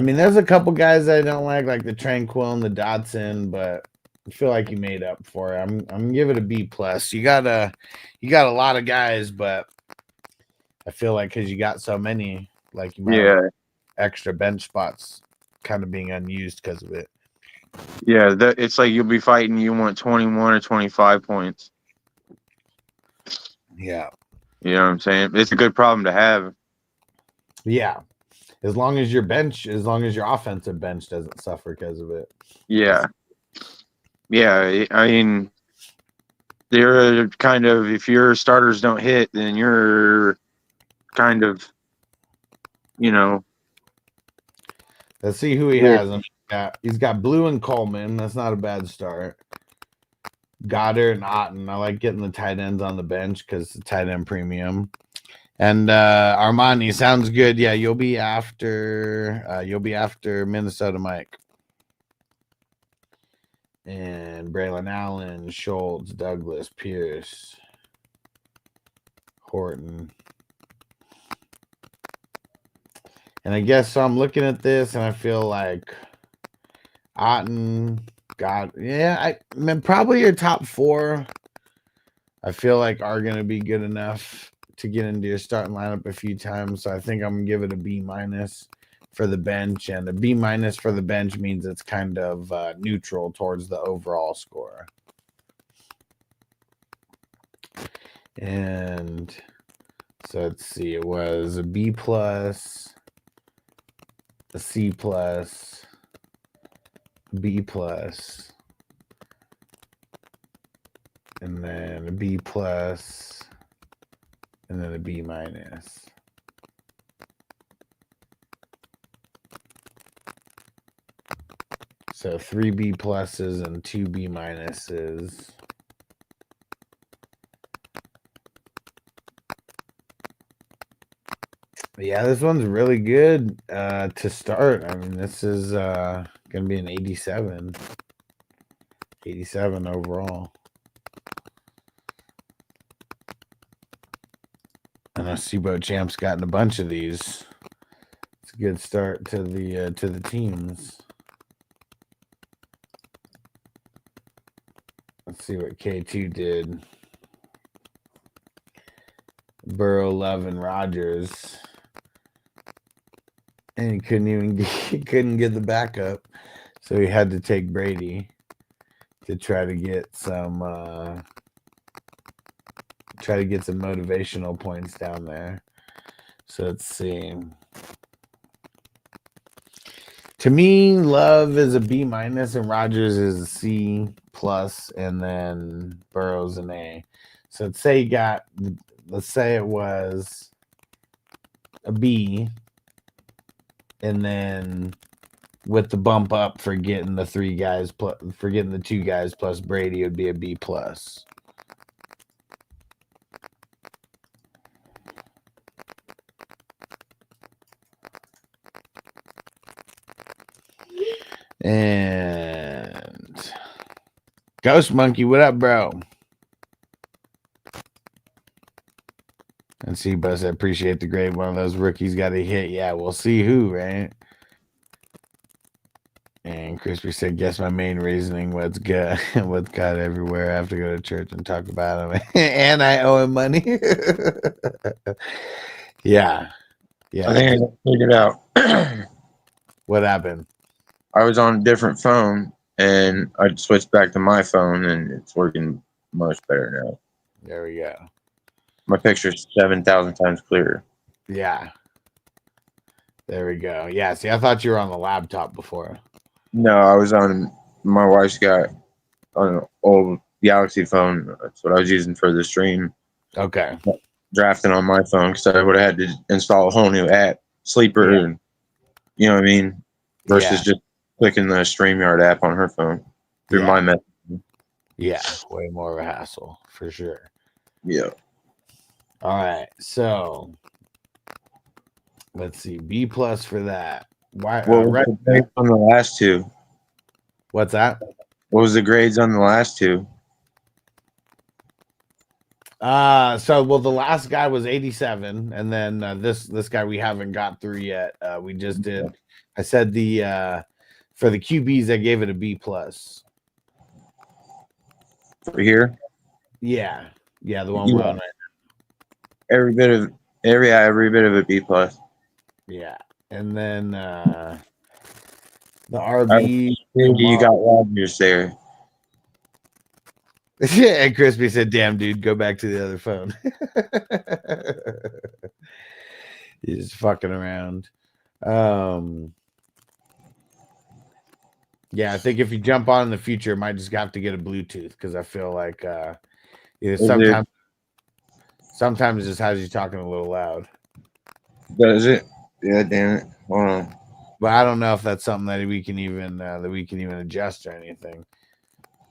mean, there's a couple guys I don't like the Tranquil and the Dotson, but I feel like you made up for it. I'm gonna give it a B plus. You got a lot of guys, but I feel like because you got so many, like you might have extra bench spots kind of being unused because of it. Yeah, it's like you'll be fighting. You want 21 or 25 points. Yeah, you know what I'm saying. It's a good problem to have. Yeah, as long as your offensive bench doesn't suffer because of it. Yeah. I mean, they're kind of, if your starters don't hit, then you're kind of, Let's see who he has. He's got Blue and Coleman. That's not a bad start. Goddard and Otten. I like getting the tight ends on the bench because the tight end premium. And Armani sounds good. Yeah, you'll be after Minnesota Mike. and Braylon Allen, Schultz, Douglas, Pierce, Horton. And I guess so I'm looking at this and I feel like Otten got, I mean, probably your top 4, I feel like are going to be good enough to get into your starting lineup a few times. So I think I'm going to give it a B- for the bench. And a B- for the bench means it's kind of neutral towards the overall score. And so let's see, it was a B+, a C+, B+, and then a B+, and then a B-. So 3 B+ and 2 B-. Yeah, this one's really good to start. I mean, this is going to be an 87. 87 overall. And Sibo Champ's gotten a bunch of these. It's a good start to the teams. Let's see what K2 did. Burrow, Love, and Rodgers. And he couldn't get the backup. So he had to take Brady to try to get some motivational points down there. So let's see. To me, Love is a B- and Rodgers is a C+, and then Burrow's an A. So let's say it was a B, and then with the bump up for getting the 2 guys plus Brady, it would be a B+. And Ghost Monkey, what up, bro? And Seabus, I appreciate the grade. One of those rookies got a hit. Yeah, we'll see who, right? And Crispy said, guess my main reasoning was good with God everywhere. I have to go to church and talk about him. And I owe him money. Yeah. I think I figured out. What happened? I was on a different phone and I switched back to my phone and it's working much better now. There we go. My picture's 7,000 times clearer. Yeah. There we go. Yeah, see, I thought you were on the laptop before. No, I was on my wife's got an old Galaxy phone. That's what I was using for the stream. Okay. Drafting on my phone because I would have had to install a whole new app, Sleeper, and you know what I mean? Versus just clicking the StreamYard app on her phone through my message. Yeah, way more of a hassle for sure. Yeah. All right, so let's see, B+ for that. Why? What was the grades on the last 2? What's that? What was the grades on the last 2? Well, the last guy was 87, and then this guy we haven't got through yet. We just did. I said for the QBs, I gave it a B+. For here? Yeah, the one we're on right now. Every bit of a B+. Yeah, and then the RB. You got Rodgers there. Yeah, and Crispy said, "Damn, dude, go back to the other phone." He's just fucking around. Yeah, I think if you jump on in the future, you might just have to get a Bluetooth because I feel like sometimes it just has you talking a little loud. Does it? Yeah, damn it. Hold on. But I don't know if that's something that we can even adjust or anything,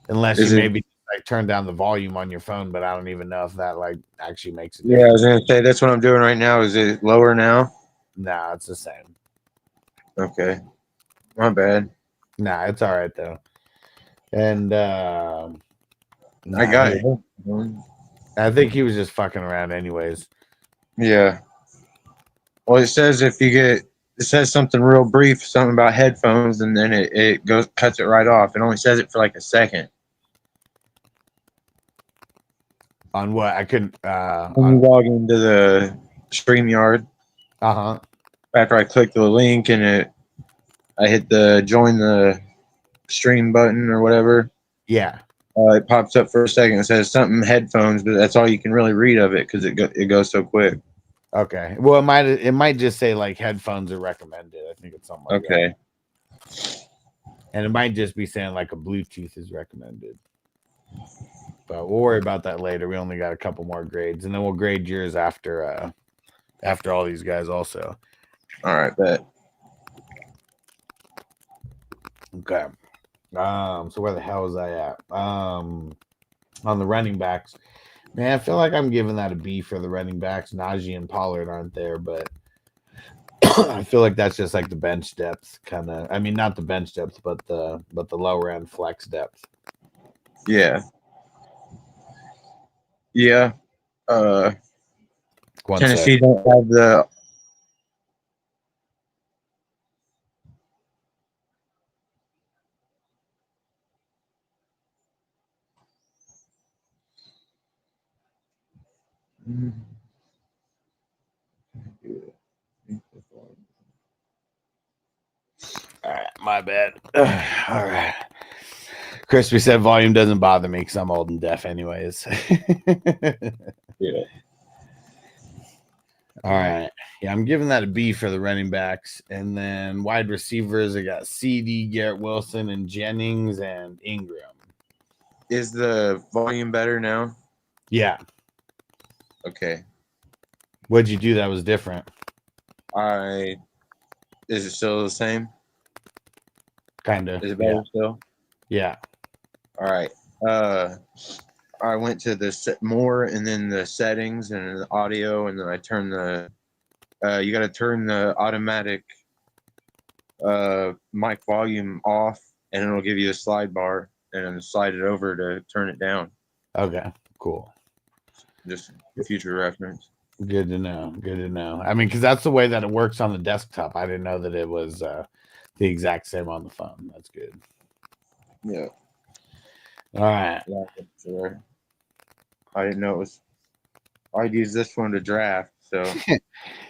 unless you maybe like turn down the volume on your phone. But I don't even know if that like actually makes it. Yeah, I was gonna say that's what I'm doing right now. Is it lower now? Nah, it's the same. Okay, my bad. Nah, it's all right though. And I nah, got he- it. I think he was just fucking around anyways. Yeah. Well, it says if you get, it says something real brief, something about headphones, and then it goes cuts it right off. It only says it for like a second. On what? I couldn't When you log into the StreamYard, uh-huh. after I click the link and I hit the join the stream button or whatever, Yeah. it pops up for a second. It says something headphones, but that's all you can really read of it because it goes so quick. Okay. Well, it might just say like headphones are recommended. I think it's something like that. Okay. And it might just be saying like a Bluetooth is recommended. But we'll worry about that later. We only got a couple more grades, and then we'll grade yours after all these guys also. All right, bet. Okay. So where the hell was I at? On the running backs. Man, I feel like I'm giving that a B for the running backs. Najee and Pollard aren't there, but I feel like that's just like the bench depth kind of. I mean, not the bench depth, but the lower end flex depth. Yeah. Yeah. One Tennessee sec. don't have the. All right, my bad. All right. Crispy said volume doesn't bother me because I'm old and deaf, anyways. Yeah. All right. Yeah, I'm giving that a B for the running backs. And then wide receivers, I got CD, Garrett Wilson, and Jennings and Ingram. Is the volume better now? Yeah. Okay. What'd you do that was different? Is it still the same? Kind of. Is it better still? Yeah. All right. I went to the more and then the settings and the audio, and then I turned the. You got to turn the automatic mic volume off, and it'll give you a slide bar, and then slide it over to turn it down. Okay. Cool. Just for future reference. Good to know. Good to know. I mean, because that's the way that it works on the desktop. I didn't know that it was the exact same on the phone. That's good. Yeah. All right. Yeah, sure. I didn't know it was. I'd use this one to draft. So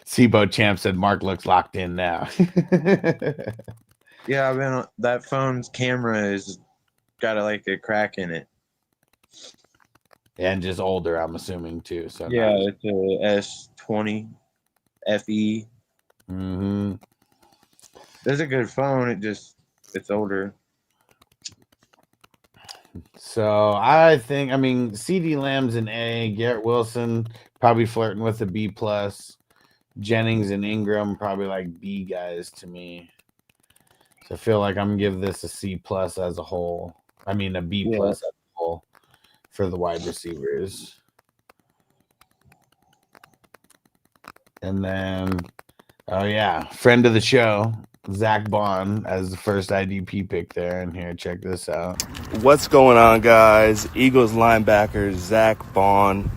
Sibo Champ said Mark looks locked in now. yeah, I've been that phone's camera is got like a crack in it. And just older, I'm assuming too. So Yeah, it's a S20 FE. Mm-hmm. It's a good phone. It's older. So I think, I mean, CD Lamb's an A, Garrett Wilson probably flirting with a B plus, Jennings and Ingram probably like B guys to me. So I feel like I'm gonna give this a C plus as a whole. I mean a B plus as a whole for the wide receivers. And then, oh yeah, friend of the show, Zach Bond as the first IDP pick there. And here, check this out. What's going on, guys? Eagles linebacker Zach Bond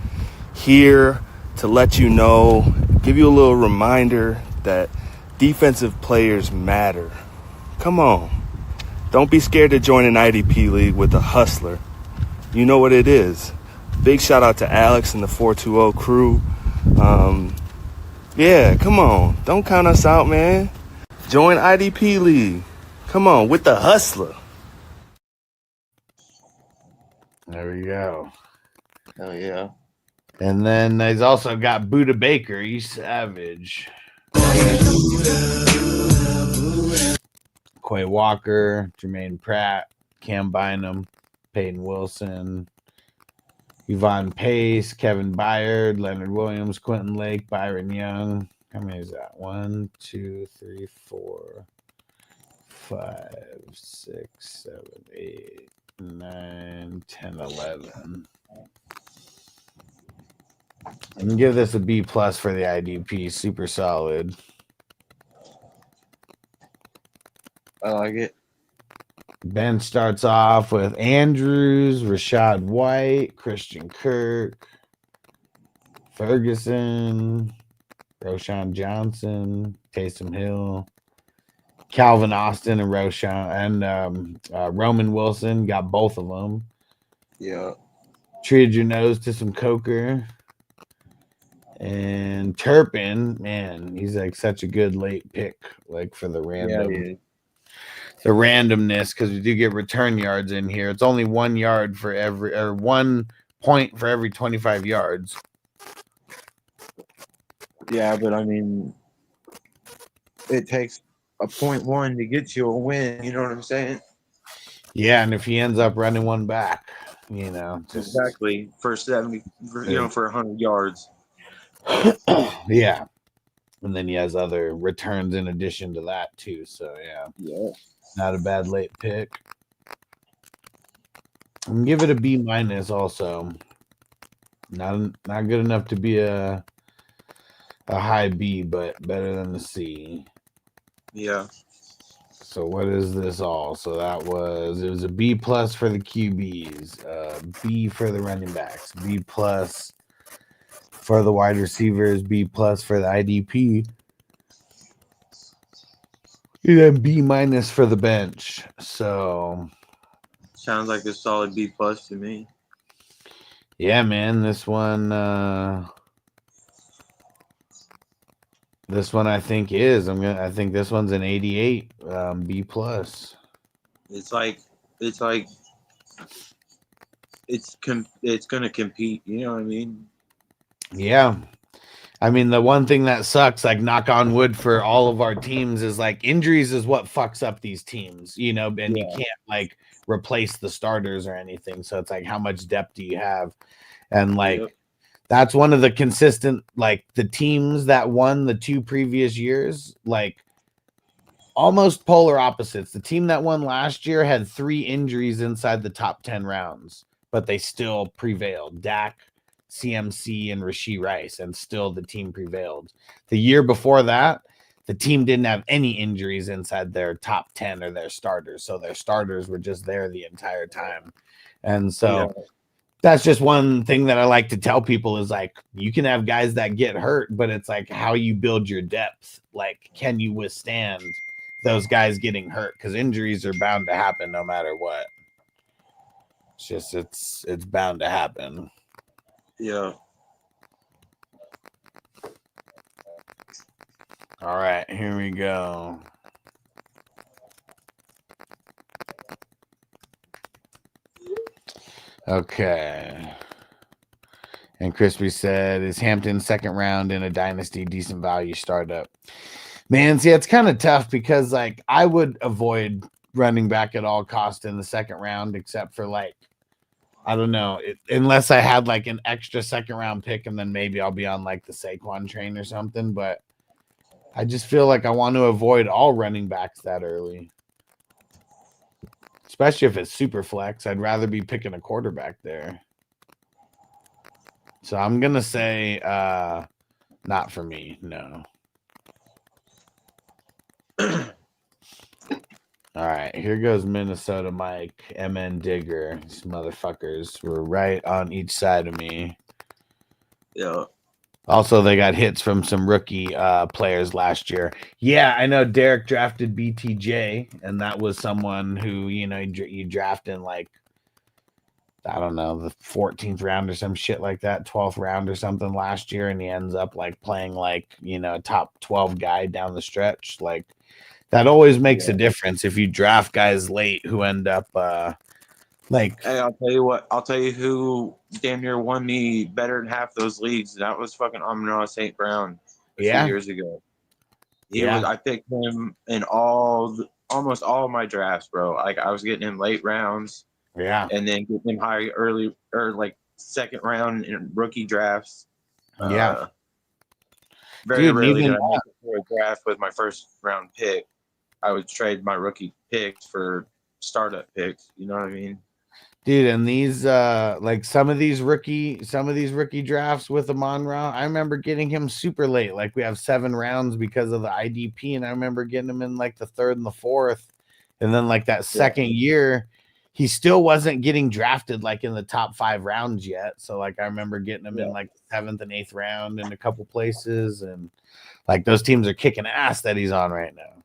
here to let you know, give you a little reminder that defensive players matter. Come on. Don't be scared to join an IDP league with a hustler. You know what it is. Big shout out to Alex and the 420 crew. Yeah, come on. Don't count us out, man. Join IDP league. Come on, with the hustler. There we go. Oh yeah. And then he's also got Buda Baker. He's savage. Quay Walker, Jermaine Pratt, Cam Bynum, Peyton Wilson, Yvonne Pace, Kevin Byard, Leonard Williams, Quentin Lake, Byron Young. How many is that? 1, 2, 3, 4, 5, 6, 7, 8, 9, 10, 11. I can give this a B plus for the IDP. Super solid. I like it. Ben starts off with Andrews, Rashad White, Christian Kirk, Ferguson, Roshan Johnson, Taysom Hill, Calvin Austin, and Roman Wilson. Got both of them. Yeah. Treated your nose to some Coker. And Turpin, man, he's like such a good late pick, like for the random, the randomness, because we do get return yards in here. It's only 1 yard for every, or 1 point for every 25 yards. Yeah, but I mean, it takes a 0.1 to get you a win. You know what I'm saying? Yeah, and if he ends up running one back, you know, just, Exactly. For 70, for 100 yards. yeah. And then he has other returns in addition to that too. So Yeah. not a bad late pick. I'm gonna give it a B minus also. Not good enough to be a high B, but better than the C. Yeah. So what is this all? So it was a B plus for the QBs, B for the running backs, B plus for the wide receivers, B plus for the IDP, and then B minus for the bench. So Sounds like a solid B plus to me. yeah, man, this one I think is. I think this one's an 88, B plus. It's gonna compete. You know what I mean? Yeah. I mean, the one thing that sucks, like knock on wood for all of our teams, is like injuries is what fucks up these teams, you know, and you can't like replace the starters or anything. So it's like, how much depth do you have? And like, that's one of the consistent, like the teams that won the 2 previous years, like almost polar opposites. The team that won last year had 3 injuries inside the top 10 rounds, but they still prevailed. Dak, CMC, and Rashee Rice, and still the team prevailed. The year before that, the team didn't have any injuries inside their top 10 or their starters. So their starters were just there the entire time. And so that's just one thing that I like to tell people is like, you can have guys that get hurt, but it's like how you build your depth. Like, can you withstand those guys getting hurt? Because injuries are bound to happen no matter what. It's just, it's bound to happen. Yeah. All right, here we go. Okay. And Crispy said, is Hampton second round in a dynasty decent value startup? Man, see, it's kind of tough because like I would avoid running back at all cost in the second round, except for like, I don't know, unless I had like an extra second round pick, and then maybe I'll be on like the Saquon train or something. But I just feel like I want to avoid all running backs that early, especially if it's super flex. I'd rather be picking a quarterback there. So I'm gonna say not for me, no. All right, here goes Minnesota Mike, MN Digger. These motherfuckers were right on each side of me. Yeah. Also, they got hits from some rookie players last year. Yeah, I know Derek drafted BTJ, and that was someone who, you know, you draft in like, I don't know, the 14th round or some shit like that, 12th round or something last year, and he ends up like playing like, you know, top 12 guy down the stretch. Like, that always makes a difference if you draft guys late who end up like. Hey, I'll tell you what. I'll tell you who damn near won me better than half those leagues. That was fucking Amon-Ra St. Brown a few years ago. I picked him in almost all of my drafts, bro. Like I was getting him late rounds. Yeah. And then getting him high early or like second round in rookie drafts. Yeah. Very rarely did I make it through a draft with my first round pick. I would trade my rookie picks for startup picks. You know what I mean? Dude, and these like some of these rookie drafts with Amon-Ra, I remember getting him super late. Like we have 7 rounds because of the IDP, and I remember getting him in like the 3rd and the 4th. And then like that second year, he still wasn't getting drafted like in the top 5 rounds yet. So like I remember getting him in like the 7th and 8th round in a couple places, and like those teams are kicking ass that he's on right now.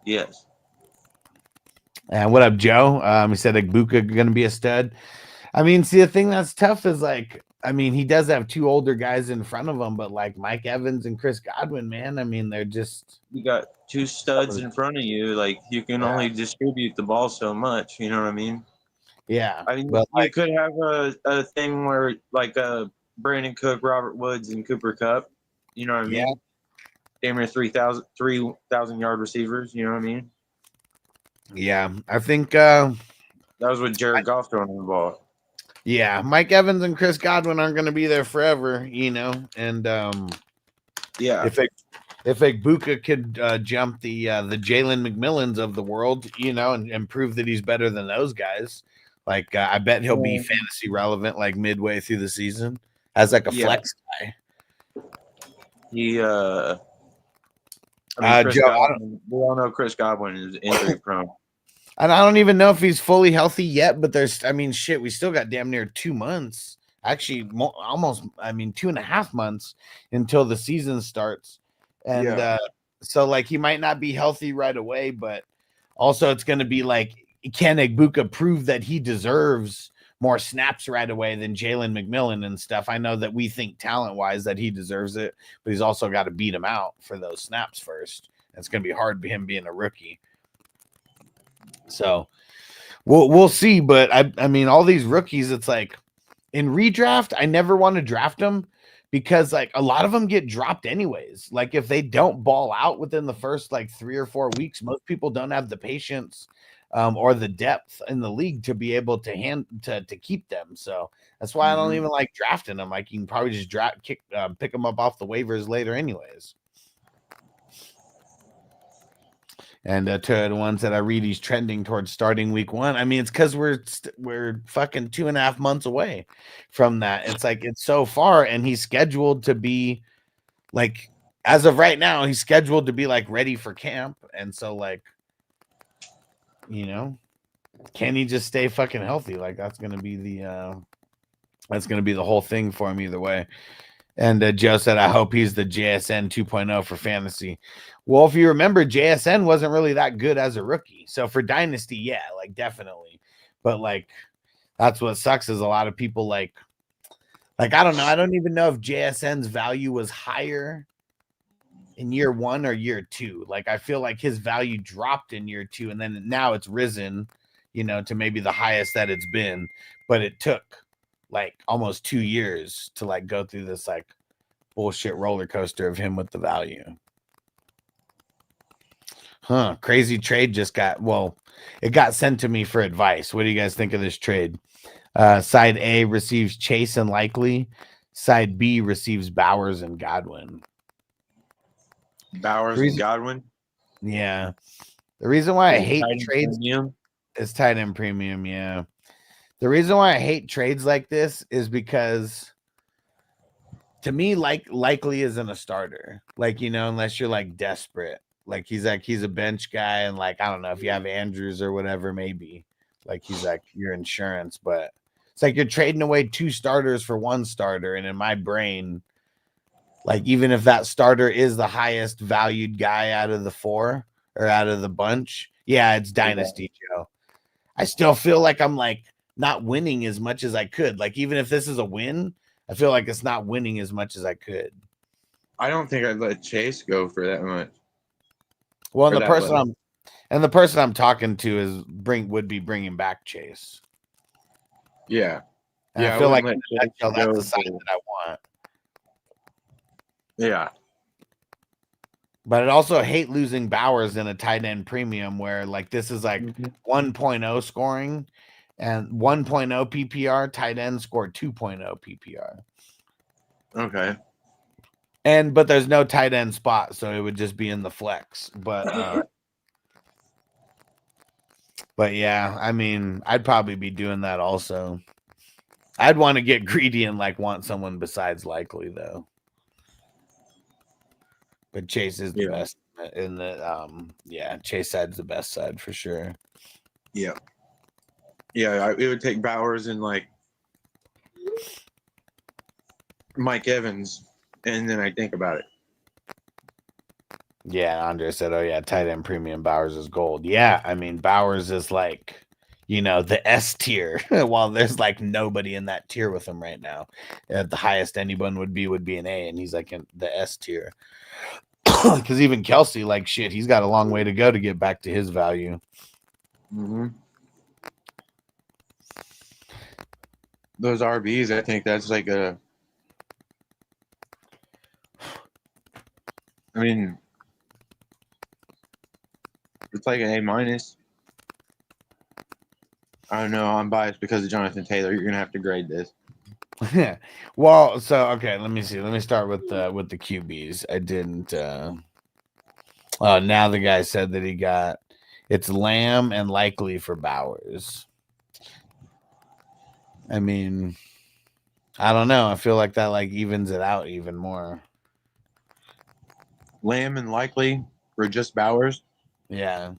Yes. And what up, Joe? He said Igbokwe going to be a stud. I mean, see, the thing that's tough is like, I mean, he does have 2 older guys in front of him, but like Mike Evans and Chris Godwin, man, I mean, they're just. You got 2 studs in front of you. Like, you can only distribute the ball so much. You know what I mean? Yeah. I mean, but you like, could have a thing where, like, Brandon Cook, Robert Woods, and Cooper Kupp. You know what I mean? Yeah. Damn near 3,000 yard receivers. You know what I mean? Yeah. I think. That was with Jared Goff throwing the ball. Yeah, Mike Evans and Chris Godwin aren't going to be there forever, you know. And Yeah, if Igbokwe could jump the Jalen McMillans of the world, you know, and prove that he's better than those guys, like I bet he'll be fantasy relevant like midway through the season as like a flex guy. He Chris Joe, Godwin, we all know Chris Godwin is injury prone. And I don't even know if he's fully healthy yet, but there's, I mean, shit, we still got damn near 2 months, actually almost, I mean, 2.5 months until the season starts. And so like, he might not be healthy right away, but also it's going to be like, can Igbokwe prove that he deserves more snaps right away than Jalen McMillan and stuff? I know that we think talent wise that he deserves it, but he's also got to beat him out for those snaps first. It's going to be hard for him being a rookie. So we'll see. But I mean, all these rookies, it's like in redraft, I never want to draft them because like a lot of them get dropped anyways. Like if they don't ball out within the first like 3 or 4 weeks, most people don't have the patience or the depth in the league to be able to keep them. So that's why I don't even like drafting them. Like you can probably just pick them up off the waivers later anyways. And to the ones that I read, he's trending towards starting week 1. I mean, it's because we're fucking 2.5 months away from that. It's like it's so far, and he's scheduled to be like, as of right now, he's scheduled to be like ready for camp. And so, like, you know, can he just stay fucking healthy? Like that's gonna be the whole thing for him either way. And Joe said, I hope he's the JSN 2.0 for fantasy. Well, if you remember, JSN wasn't really that good as a rookie. So for Dynasty, yeah, like definitely. But like, that's what sucks is a lot of people like, I don't know. I don't even know if JSN's value was higher in year 1 or year 2. Like, I feel like his value dropped in year 2 and then now it's risen, you know, to maybe the highest that it's been. But it took like almost 2 years to like go through this like bullshit roller coaster of him with the value. Crazy trade just it got sent to me for advice. What do you guys think of this trade? Side A receives Chase and Likely. Side B receives Bowers and Godwin. Bowers and Godwin? Yeah. The reason why I hate trades is tight end premium, yeah. The reason why I hate trades like this is because to me, Likely isn't a starter. Like, you know, unless you're like desperate. Like he's a bench guy, and like I don't know if you have Andrews or whatever, maybe like he's like your insurance, but it's like you're trading away 2 starters for 1 starter. And in my brain, like even if that starter is the highest valued guy out of the 4 or out of the bunch, yeah, it's Dynasty Joe. I still feel like I'm like not winning as much as I could. Like even if this is a win, I feel like it's not winning as much as I could. I don't think I'd let Chase go for that much. Well, and the person I'm talking to would be bringing back Chase. Yeah. And I feel like that's the side that I want. Yeah. But I'd also hate losing Bowers in a tight end premium where like this is like 1.0 scoring and 1.0 PPR. Tight end scored 2.0 PPR. Okay. But there's no tight end spot, so it would just be in the flex. But yeah, I mean, I'd probably be doing that also. I'd want to get greedy and like want someone besides Likely though. But Chase is the yeah, Chase side's the best side for sure. Yeah. It would take Bowers and like Mike Evans, and then I think about it. Yeah, Andre said, "Oh yeah, tight end premium Bowers is gold." Yeah, I mean Bowers is like, the S tier. While there's like nobody in that tier with him right now. The highest anyone would be an A, and he's like in the S tier. Because even Kelsey, like shit, he's got a long way to go to get back to his value. Mm-hmm. Those RBs, I think that's like a. I mean, it's like an A-. I don't know. I'm biased because of Jonathan Taylor. You're gonna have to grade this. Well, so okay, let me see. Let me start with the QBs. I didn't. Now the guy said that it's Lamb and Likely for Bowers. I mean, I don't know. I feel like that like evens it out even more. Lamb and Likely for just Bowers. Yeah.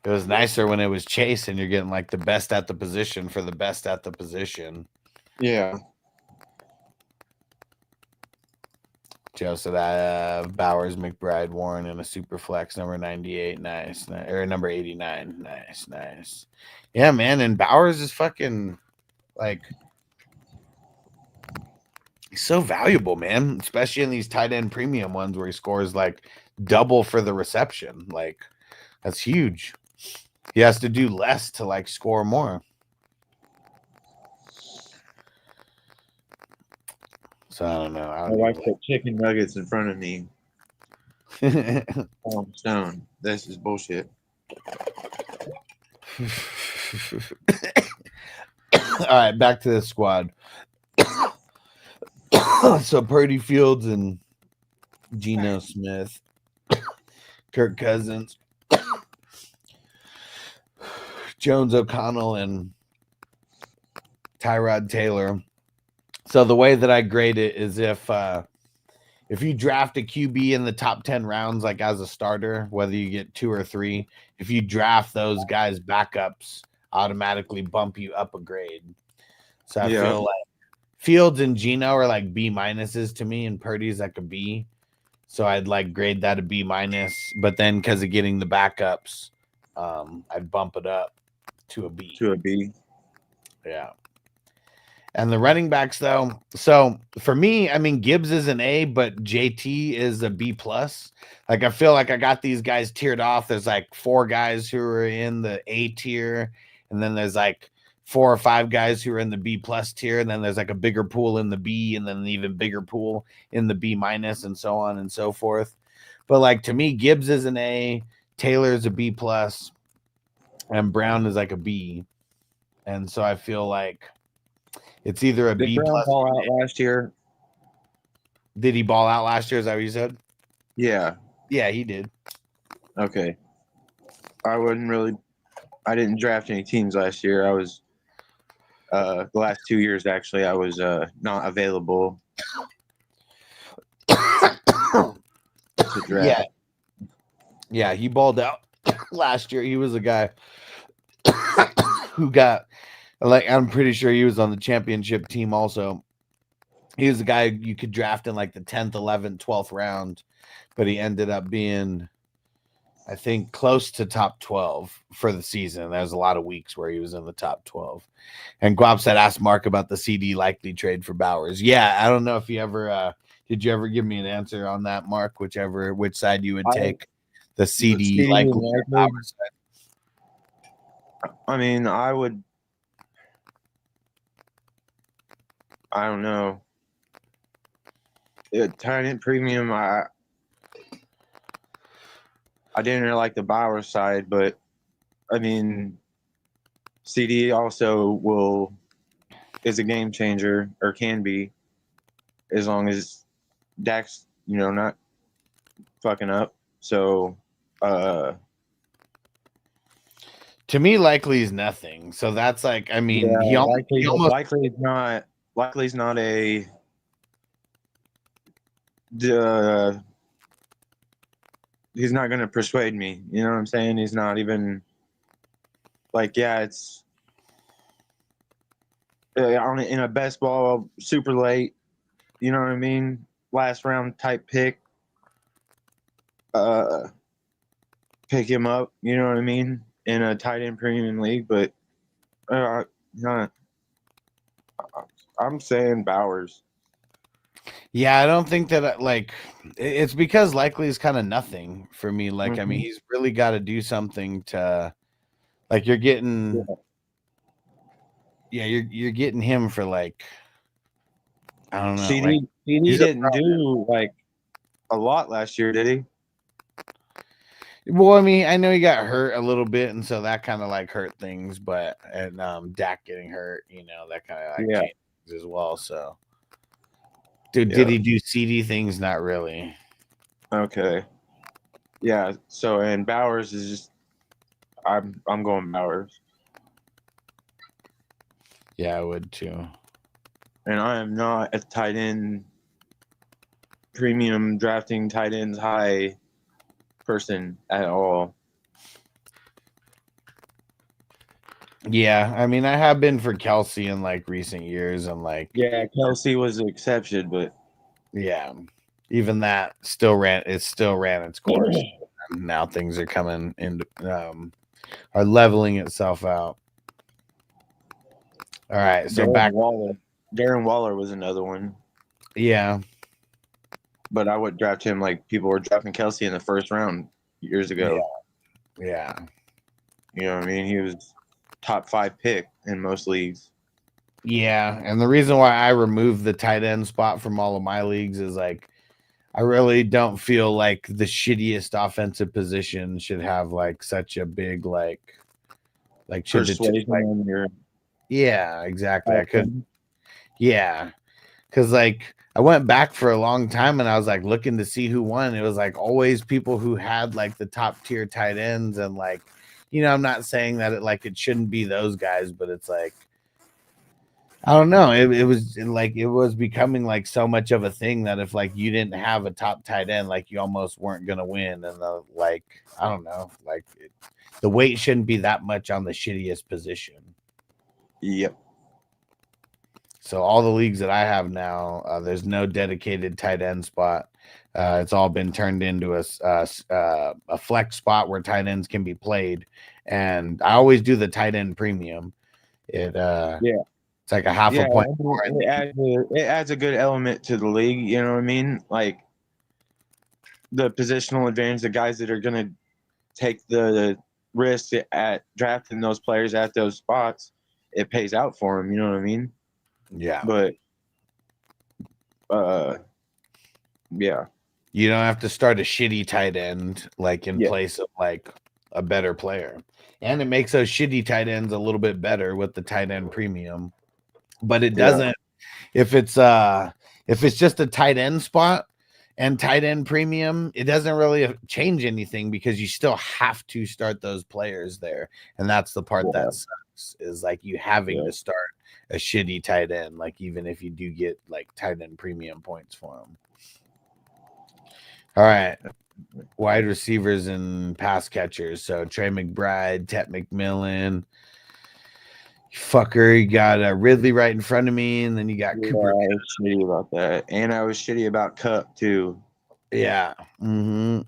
It was nicer when it was Chase and you're getting like the best at the position for the best at the position. Yeah. Joe said Bowers, McBride, Warren, and a super flex number 98. Nice. Or number 89. Nice. Yeah, man. And Bowers is fucking like he's so valuable, man. Especially in these tight end premium ones where he scores like double for the reception. Like that's huge. He has to do less to like score more. So I don't know. My wife put chicken nuggets in front of me. Oh, stone. This is bullshit. All right, back to the squad. So Purdy, Fields, and Geno Smith, Kirk Cousins, Jones, O'Connell, and Tyrod Taylor. So the way that I grade it is if you draft a QB in the top 10 rounds, like as a starter, whether you get 2 or 3, if you draft those guys backups, automatically bump you up a grade. So I feel like Fields and Geno are like B minuses to me, and Purdy's like a B. So I'd like grade that a B minus, but then because of getting the backups, I'd bump it up to a B. Yeah. And the running backs, though, so for me, I mean, Gibbs is an A, but JT is a B plus. Like, I feel like I got these guys tiered off. There's like 4 guys who are in the A tier, and then there's like 4 or 5 guys who are in the B plus tier, and then there's like a bigger pool in the B, and then an even bigger pool in the B minus, and so on and so forth. But like to me, Gibbs is an A, Taylor is a B plus, and Brown is like a B. And so I feel like it's either a B plus. Ball out last year. Did he ball out last year? Is that what you said? Yeah. Yeah, he did. Okay. I didn't draft any teams last year. I was the last 2 years actually. I was not available to draft. Yeah, he balled out last year. He was a guy who got. Like, I'm pretty sure he was on the championship team also. He was a guy you could draft in like the 10th, 11th, 12th round, but he ended up being, I think, close to top 12 for the season. There was a lot of weeks where he was in the top 12. And Guap said, ask Mark about the CD Likely trade for Bowers. Yeah, I don't know if you ever, did you ever give me an answer on that, Mark, which side you would take, the CD Likely or Bowers side? I mean, I don't know. Tight end premium, I didn't really like the Bauer side, but I mean, CD also is a game changer, or can be, as long as Dak's, not fucking up. So, to me, Likely is nothing. So that's like, I mean, Likely's not a he's not gonna persuade me. You know what I'm saying? He's not even like, yeah, it's in a best ball super late. You know what I mean? Last round type pick. Pick him up. You know what I mean? In a tight end premium league, but not. I'm saying Bowers. Yeah, I don't think that it's because likely is kind of nothing for me. Like, I mean, he's really got to do something to, like, you're getting, you're getting him for like, I don't know. CD he's didn't do like a lot last year, did he? Well, I mean, I know he got hurt a little bit, and so that kind of like hurt things. But Dak getting hurt, that kind of changed things as well. So, did he do CD things? Not really. Okay. Yeah. So, and Bowers is just, I'm going Bowers. Yeah, I would too. And I am not a tight end premium drafting tight ends high person at all. Yeah, I mean, I have been for Kelsey in like recent years, and like, yeah, Kelsey was the exception, but yeah, even that still ran its course. Now things are coming into are leveling itself out. All right, so Darren Waller was another one. Yeah, but I would draft him like people were drafting Kelsey in the first round years ago. Yeah. You know what I mean? He was top 5 pick in most leagues. Yeah, and the reason why I removed the tight end spot from all of my leagues is like I really don't feel like the shittiest offensive position should have like such a big should persuasion on your. Yeah, exactly. I could. Yeah, because like I went back for a long time and I was like looking to see who won. It was like always people who had like the top tier tight ends, and like, I'm not saying that it shouldn't be those guys, but it's like, I don't know. It was becoming like so much of a thing that if like you didn't have a top tight end, like you almost weren't gonna win. And I don't know, the weight shouldn't be that much on the shittiest position. Yep. So all the leagues that I have now, there's no dedicated tight end spot. It's all been turned into a flex spot where tight ends can be played, and I always do the tight end premium. It's like a half a point more. It adds a good element to the league. You know what I mean? Like the positional advantage, the guys that are going to take the risk at drafting those players at those spots, it pays out for them. You know what I mean? Yeah. But, yeah. You don't have to start a shitty tight end in place of like a better player. And it makes those shitty tight ends a little bit better with the tight end premium. But it doesn't if it's just a tight end spot and tight end premium, it doesn't really change anything because you still have to start those players there. And that's the part that sucks, is like you having to start a shitty tight end, like even if you do get like tight end premium points for them. All right. Wide receivers and pass catchers. So Trey McBride, Tet McMillan. Fucker, you got Ridley right in front of me, and then you got Cooper. I was shitty about that. And I was shitty about Cup too. Yeah. Mm-hmm.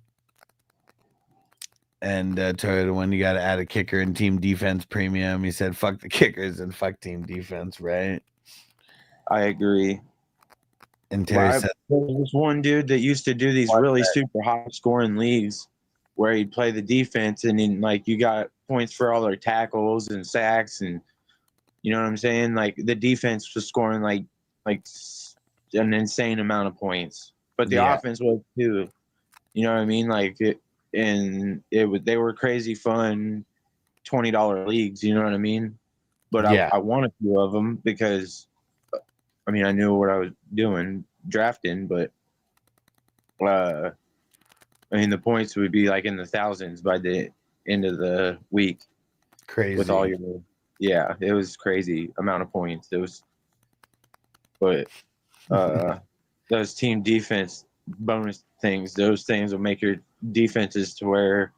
And Toyota one, you got to add a kicker and team defense premium. He said, fuck the kickers and fuck team defense, right? I agree. And Terry said, there was this one dude that used to do these really super high scoring leagues where he'd play the defense, and then like you got points for all their tackles and sacks, and you know what I'm saying? Like the defense was scoring like an insane amount of points, but the offense was too. You know what I mean? They were crazy fun $20 leagues. You know what I mean? But I won a few of them because, I mean, I knew what I was doing drafting, but I mean, the points would be like in the thousands by the end of the week. Crazy. With all your, it was crazy amount of points. It was, but those team defense bonus things. Those things will make your defenses to where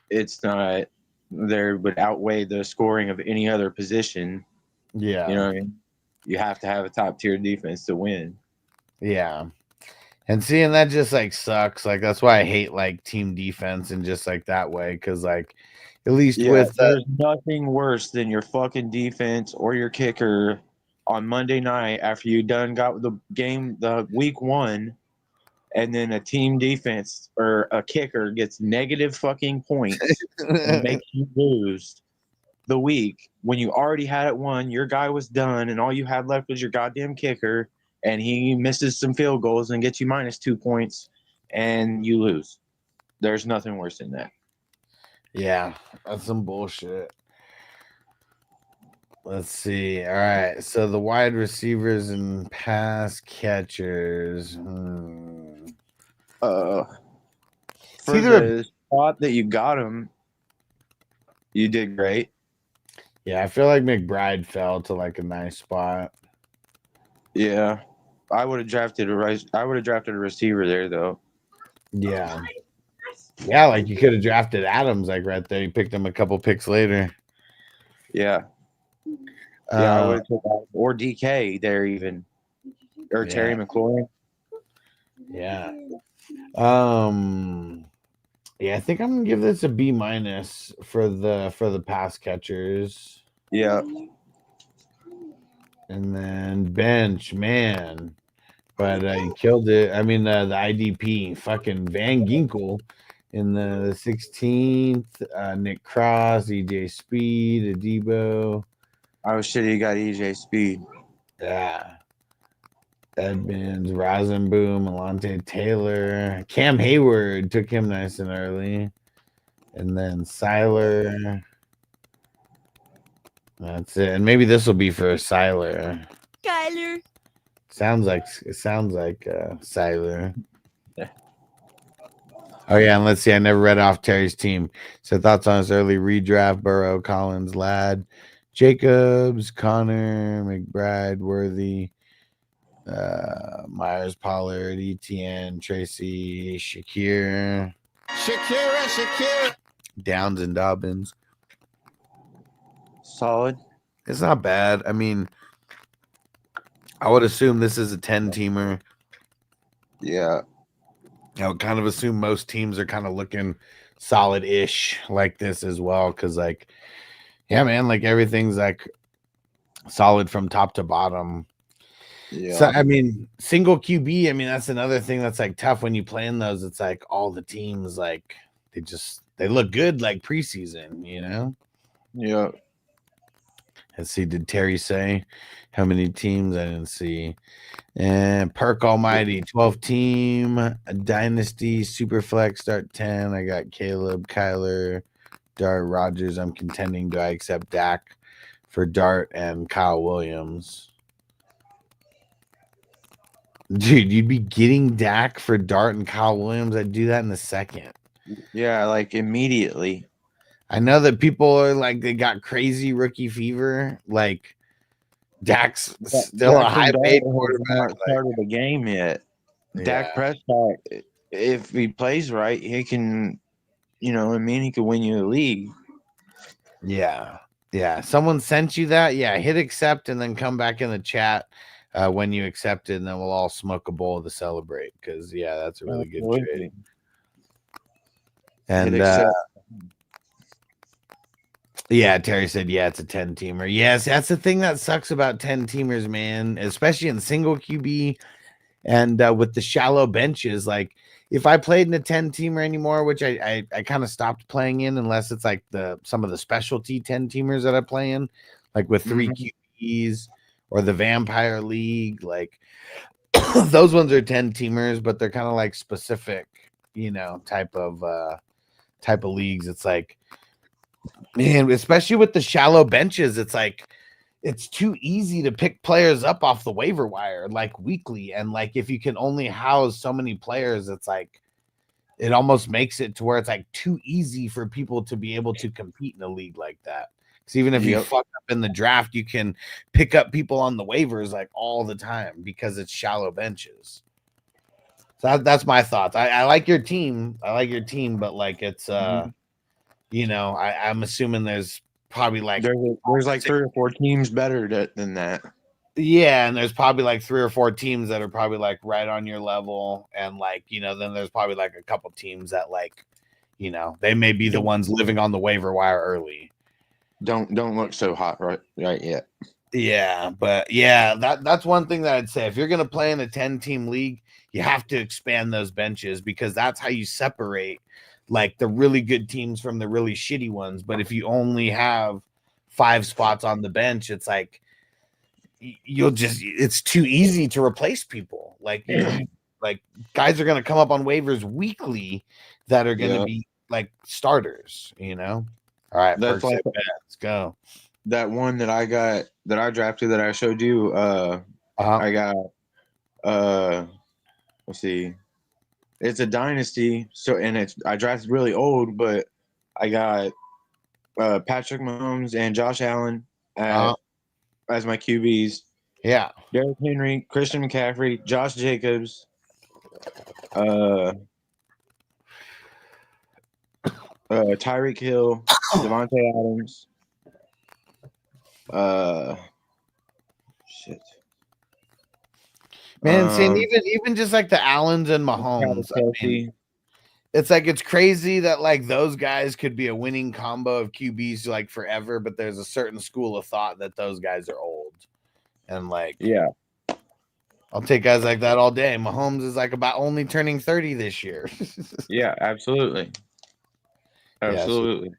it's not there would outweigh the scoring of any other position. Yeah. You know what I mean? You have to have a top tier defense to win. Yeah. And seeing that just like sucks. Like that's why I hate like team defense and just like that way. Cause like at least Yeah, with there's nothing worse than your fucking defense or your kicker on Monday night after you done got the game, the week one, and then a team defense or a kicker gets negative fucking points and makes you lose the week when you already had it won. Your guy was done, and all you had left was your goddamn kicker, and he misses some field goals and gets you -2 points, and you lose. There's nothing worse than that. yeah, that's some bullshit. Let's see. All right. So the wide receivers and pass catchers. For either the spot that you got him, you did great. Yeah, I feel like McBride fell to like a nice spot. Yeah, I would have drafted a receiver there though. Yeah. Yeah, like you could have drafted Adams like right there. You picked him a couple picks later. Yeah, I would have took or DK there even, or Terry McLaurin. Yeah. Yeah, I think I'm gonna give this a B- for the pass catchers. Yeah. And then bench, man. But he killed it. I mean, the IDP, fucking Van Ginkel in the 16th. Nick Cross, EJ Speed, Adebo. Oh shit, you got EJ Speed. Yeah. Edmonds, Rosenboom, Alante Taylor, Cam Hayward took him nice and early. And then Siler. That's it. And maybe this will be for Siler. Kyler. Sounds like Siler. Oh yeah, and let's see. I never read off Terry's team. So thoughts on his early redraft: Burrow, Collins, Ladd, Jacobs, Connor, McBride, Worthy, Myers, Pollard, ETN, Tracy, Shakir, Downs, and Dobbins. Solid. It's not bad. I mean, I would assume this is a 10-teamer. Yeah. I would kind of assume most teams are kind of looking solid-ish like this as well. Because, like, yeah, man, like everything's like solid from top to bottom. Yeah. So, I mean, single QB, I mean, that's another thing that's like tough when you play in those. It's like all the teams, like, they look good like preseason, you know? Yeah. Let's see, did Terry say how many teams? I didn't see. And Perk Almighty, 12 team, a Dynasty, Superflex, start 10. I got Caleb, Kyler, Dart, Rogers. I'm contending. Do I accept Dak for Dart and Kyle Williams? Dude, you'd be getting Dak for Dart and Kyle Williams. I'd do that in a second. Yeah, like immediately. I know that people are like, they got crazy rookie fever. Like, Dak's still a high paid quarterback. Not started the game yet. Dak Prescott, if he plays right, he can, you know what I mean? He could win you the league. Yeah. Yeah. Someone sent you that? Yeah. Hit accept and then come back in the chat when you accept it, and then we'll all smoke a bowl to celebrate. Because, yeah, that's a really good trade. And, yeah, Terry said, yeah, it's a 10-teamer. Yes, that's the thing that sucks about 10-teamers, man, especially in single QB and with the shallow benches. Like, if I played in a 10-teamer anymore, which I kind of stopped playing in unless it's like some of the specialty 10-teamers that I play in, like with 3 QBs or the Vampire League, like those ones are 10-teamers, but they're kind of like specific, you know, type of leagues. It's like, man, especially with the shallow benches, it's like it's too easy to pick players up off the waiver wire like weekly. And like if you can only house so many players, it's like it almost makes it to where it's like too easy for people to be able to compete in a league like that. Because even if you fuck up in the draft, you can pick up people on the waivers like all the time because it's shallow benches. So that's my thoughts. I like your team. I like your team, but like it's you know, I'm assuming there's probably like There's like 3 or 4 teams better than that. yeah, and there's probably like 3 or 4 teams that are probably like right on your level, and like you know, then there's probably like a couple teams that like you know they may be the ones living on the waiver wire early. Don't look so hot right yet. Yeah, but yeah, that's one thing that I'd say. If you're gonna play in a 10-team league, you have to expand those benches because that's how you separate like the really good teams from the really shitty ones. But if you only have 5 spots on the bench, it's like you'll just it's too easy to replace people. Like you know, like guys are gonna come up on waivers weekly that are gonna be like starters, you know. All right, That's like let's go. that one that I got that I drafted that I showed you. I got let's see. It's a dynasty, so and I drafted really old, but I got Patrick Mahomes and Josh Allen as my QBs. Yeah. Derrick Henry, Christian McCaffrey, Josh Jacobs, Tyreek Hill, Devontae Adams, shit. Man, seeing even just like the Allens and Mahomes, I mean, it's like it's crazy that like those guys could be a winning combo of QBs like forever, but there's a certain school of thought that those guys are old. And like, yeah, I'll take guys like that all day. Mahomes is like about only turning 30 this year. yeah, absolutely. Absolutely.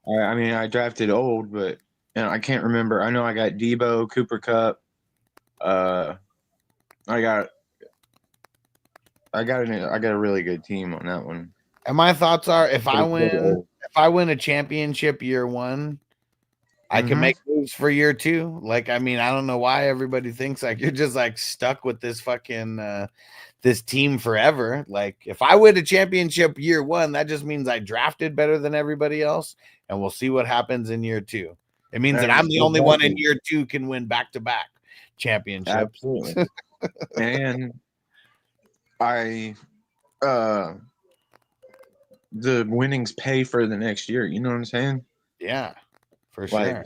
Yeah, I mean, I drafted old, but I can't remember. I know I got Debo, Cooper Kupp. I got a really good team on that one. And my thoughts are if I win a championship year 1, I can make moves for year 2. Like, I mean, I don't know why everybody thinks like you're just like stuck with this fucking this team forever. Like, if I win a championship year 1, that just means I drafted better than everybody else, and we'll see what happens in year 2. It means that I'm the only one in year 2 can win back-to-back championships. Absolutely. And the winnings pay for the next year. You know what I'm saying? Yeah, for sure.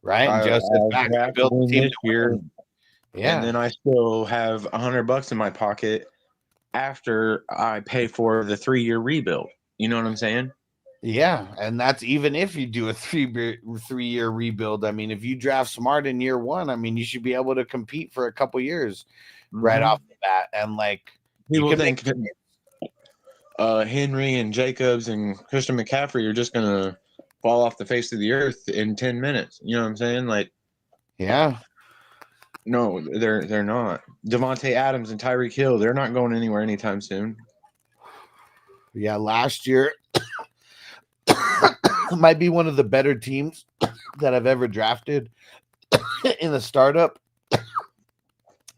Right? And Joseph back to build the team this year. Yeah. And then I still have $100 in my pocket after I pay for the 3-year rebuild. You know what I'm saying? Yeah, and that's even if you do a 3-year rebuild. I mean, if you draft smart in year 1, I mean, you should be able to compete for a couple years right off the bat. And like people think Henry and Jacobs and Christian McCaffrey are just gonna fall off the face of the earth in 10 minutes. You know what I'm saying? Like, yeah. No, they're not. Devontae Adams and Tyreek Hill, they're not going anywhere anytime soon. Yeah, last year might be one of the better teams that I've ever drafted in a startup.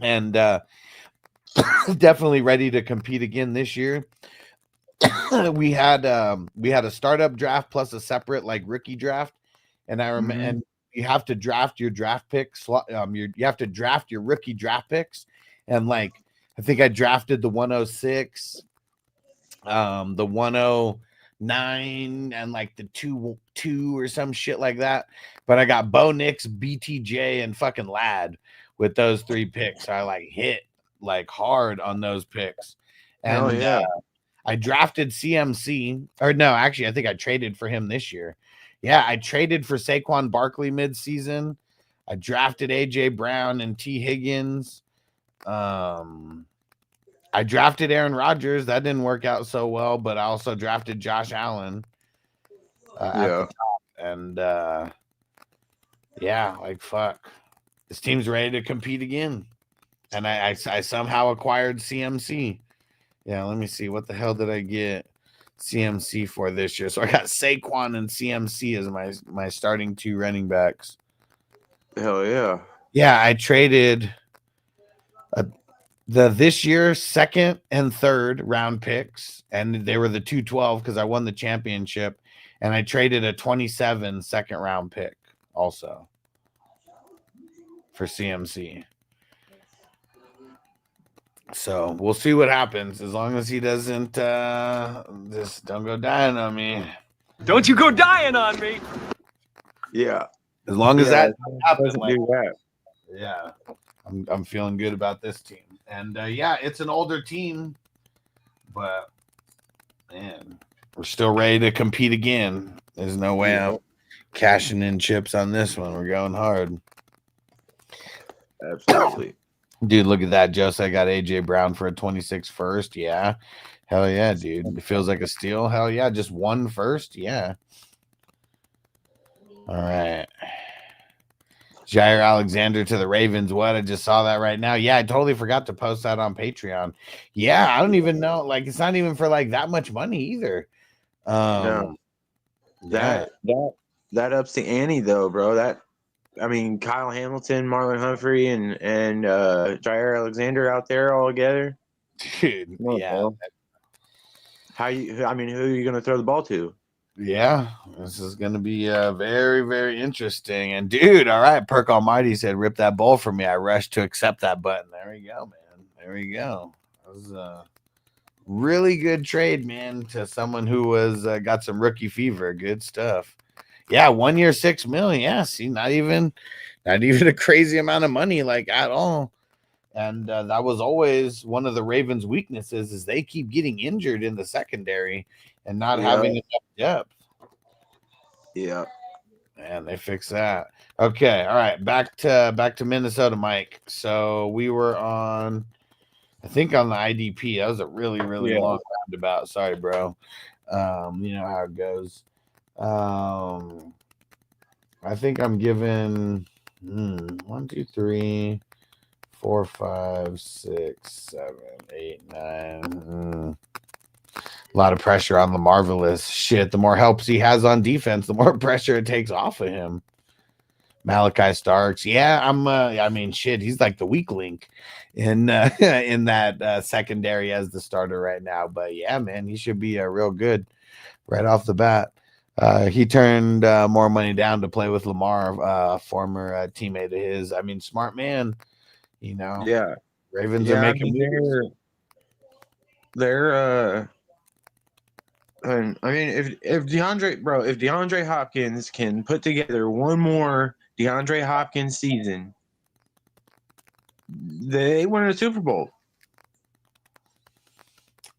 And definitely ready to compete again this year. we had a startup draft plus a separate like rookie draft, and I remember and you have to draft your draft picks. You have to draft your rookie draft picks, and like I think I drafted the 106, the 109, and like the 2 or some shit like that. But I got Bo Nix, BTJ, and fucking Lad with those 3 picks. So I like hit like hard on those picks, and I drafted CMC, or no, actually I think I traded for him this year. Yeah, I traded for Saquon Barkley mid-season. I drafted AJ Brown and T. Higgins. I drafted Aaron Rodgers. That didn't work out so well, but I also drafted Josh Allen at the top. And yeah, like fuck. This team's ready to compete again. And I somehow acquired CMC. Yeah, let me see. What the hell did I get CMC for this year? So I got Saquon and CMC as my starting 2 running backs. Hell yeah. Yeah, I traded the this year 2nd and 3rd round picks, and they were the 212 because I won the championship, and I traded a 27 second round pick also for CMC. So we'll see what happens. As long as he doesn't just don't go dying on me. Don't you go dying on me. Yeah. As long as Yeah, that happens, doesn't do that. yeah, I'm feeling good about this team. And yeah, it's an older team, but man, we're still ready to compete again. There's no way I'm cashing in chips on this one. We're going hard. Absolutely. Dude, look at that, Jose. I got AJ Brown for a 26 first. Yeah. Hell yeah, dude. It feels like a steal. Hell yeah. Just one first. Yeah. All right. Jair Alexander to the Ravens. What? I just saw that right now. Yeah, I totally forgot to post that on Patreon. Yeah, I don't even know. Like, it's not even for like that much money either. No. Yeah. That ups the ante though, bro. I mean, Kyle Hamilton, Marlon Humphrey, and Jair Alexander out there all together. Dude. Yeah. Bro. Who are you gonna throw the ball to? Yeah, this is going to be very, very interesting. And dude, all right, Perk Almighty said, "Rip that ball for me." I rushed to accept that button. There we go, man. There we go. That was a really good trade, man, to someone who was got some rookie fever. Good stuff. Yeah, 1 year, $6 million. Yeah, see, not even a crazy amount of money, like at all. And that was always one of the Ravens' weaknesses is they keep getting injured in the secondary and not having enough depth. Yeah. And they fixed that. Okay, all right. Back to Minnesota, Mike. So we were on, I think on the IDP. That was a really, really long roundabout. Sorry, bro. You know how it goes. I think I'm giving 1, 2, 3, 4, 5, 6, 7, 8, 9. A lot of pressure on the Marvelous. Shit, the more helps he has on defense, the more pressure it takes off of him. Malachi Starks. Yeah, I mean, shit, he's like the weak link in that secondary as the starter right now. But yeah, man, he should be real good right off the bat. He turned more money down to play with Lamar, former teammate of his. I mean, smart man. You know. Yeah. Ravens are making moves. They're I mean, if DeAndre Hopkins can put together one more DeAndre Hopkins season, they win a Super Bowl.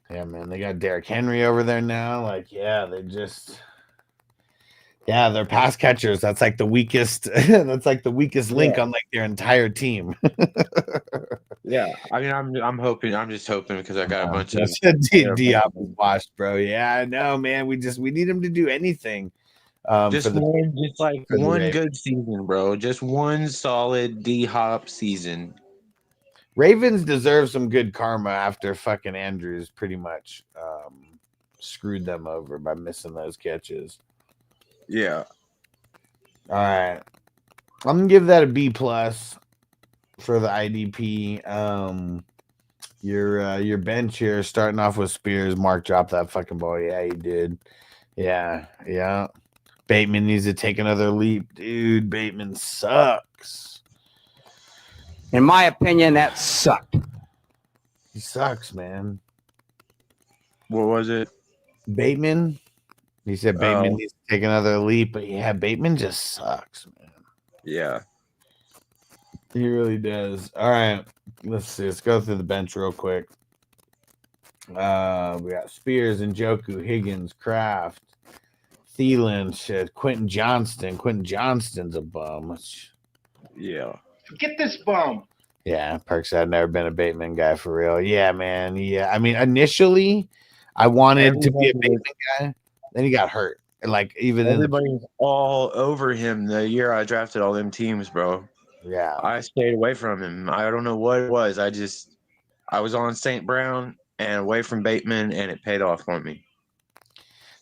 Yeah, man, they got Derrick Henry over there now. Like, yeah, they're pass catchers. That's like the weakest. That's like the weakest link on like their entire team. Yeah, I mean, I'm hoping. I'm just hoping because I got a bunch of Diop was washed, bro. Yeah, I know, man. We need him to do anything. One good season, bro. Just one solid D Hop season. Ravens deserve some good karma after fucking Andrews pretty much screwed them over by missing those catches. Yeah. All right, I'm gonna give that a B+ for the IDP. Your bench here, starting off with Spears. Mark dropped that fucking ball. Yeah, he did. Yeah. Bateman needs to take another leap, dude. Bateman sucks. In my opinion, that sucked. He sucks, man. What was it? Bateman. He said Bateman needs to take another leap, but yeah, Bateman just sucks, man. Yeah. He really does. All right. Let's see. Let's go through the bench real quick. We got Spears, Njoku, Higgins, Kraft, Thielen, shit, Quentin Johnston. Quentin Johnston's a bum. Yeah. Get this bum. Yeah, Perks. I've never been a Bateman guy for real. Yeah, man. Yeah. I mean, initially, I wanted to be a Bateman guy. Then he got hurt. And like, even everybody's all over him the year I drafted all them teams, bro. Yeah. I stayed away from him. I don't know what it was. I was on St. Brown and away from Bateman, and it paid off for me.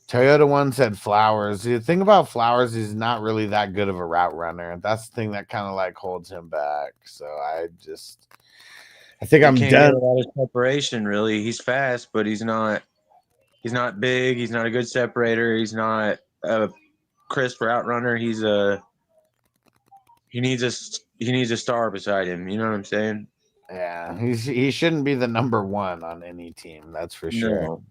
Toyota One said Flowers. The thing about Flowers, he's not really that good of a route runner. That's the thing that kind of like holds him back. So I think I'm done. Get a lot of separation, really. He's fast, but he's not big. He's not a good separator. He's not a crisp route runner. He needs a star beside him. You know what I'm saying? Yeah, he shouldn't be the number one on any team. That's for sure.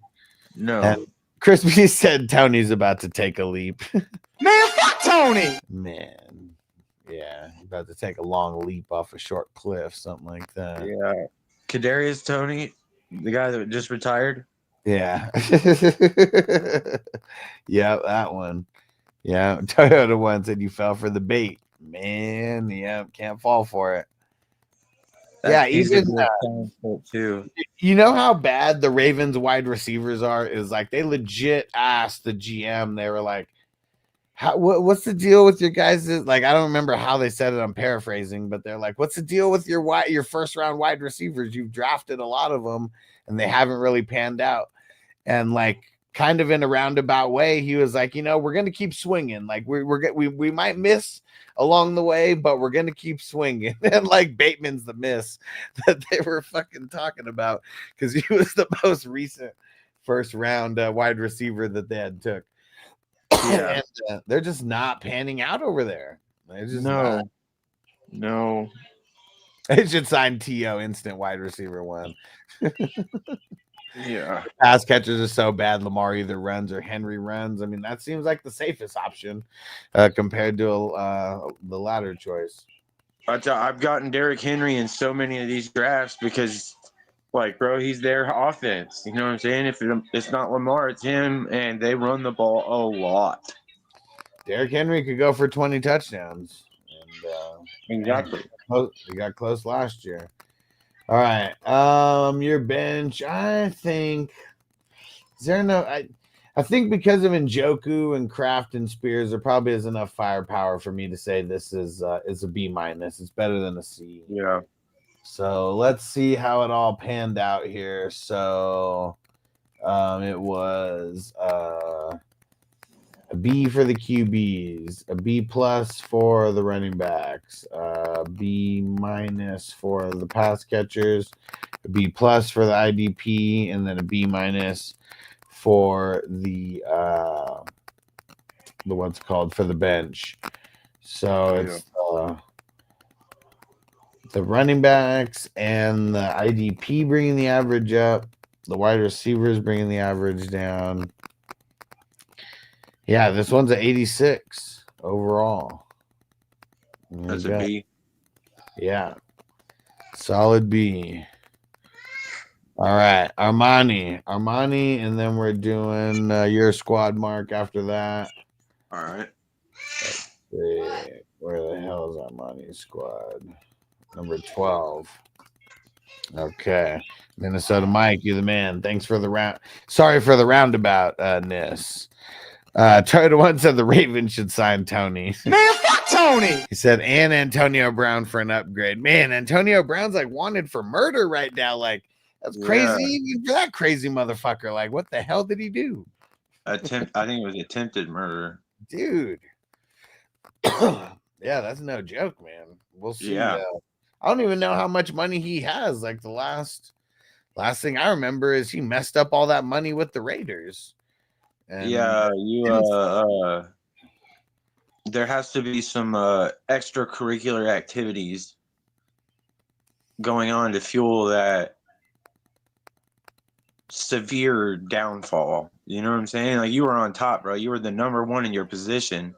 No. And Crispy said Tony's about to take a leap. Man, fuck Tony. Man, yeah, about to take a long leap off a short cliff, something like that. Yeah. Kadarius Tony, the guy that just retired. Yeah. Yeah, that one. Yeah, Toyota one said you fell for the bait. Man, yeah, can't fall for it. Yeah, He's even a good talent too. you know how bad the Ravens wide receivers are is like they legit asked the GM. They were like, what's the deal with your guys? Like, I don't remember how they said it. I'm paraphrasing, but they're like, what's the deal with your first round wide receivers? You've drafted a lot of them and they haven't really panned out. And like, kind of in a roundabout way, he was like, we're going to keep swinging. Like we might miss along the way, but we're going to keep swinging. And like Bateman's the miss that they were fucking talking about because he was the most recent first round wide receiver that they had took. Yeah. And they're just not panning out over there. They're just not. No. They should sign T.O. instant wide receiver one. Yeah. Pass catchers are so bad. Lamar either runs or Henry runs. I mean, that seems like the safest option compared to the latter choice. I've gotten Derrick Henry in so many of these drafts because, like, bro, he's their offense. You know what I'm saying? If it's not Lamar, it's him, and they run the ball a lot. Derrick Henry could go for 20 touchdowns. And, Exactly. He got close last year. All right. Your bench, I think. Is there no? I think because of Njoku and Kraft and Spears, there probably is enough firepower for me to say this is a B-. It's better than a C. Yeah. So let's see how it all panned out here. So it was a B for the QBs, a B+ for the running backs, a B- for the pass catchers, a B+ for the IDP, and then a B- for the what's called for the bench. So it's the running backs and the IDP bringing the average up, the wide receivers bringing the average down. Yeah, this one's an 86 overall. That's a B. Yeah. Solid B. All right. Armani, and then we're doing your squad mark after that. All right. Where the hell is Armani's squad? Number 12. Okay. Minnesota Mike, you're the man. Thanks for the round. Sorry for the roundaboutness. Toyota one said the Ravens should sign Tony. Man, fuck Tony. He said, and Antonio Brown for an upgrade. Man, Antonio Brown's like wanted for murder right now. Like, that's crazy. Even for that crazy motherfucker. Like, what the hell did he do? I think it was attempted murder. Dude. Yeah, that's no joke, man. We'll see. Yeah. I don't even know how much money he has. Like, the last thing I remember is he messed up all that money with the Raiders. And there has to be some extracurricular activities going on to fuel that severe downfall. You know what I'm saying? Like, you were on top, bro. You were the number one in your position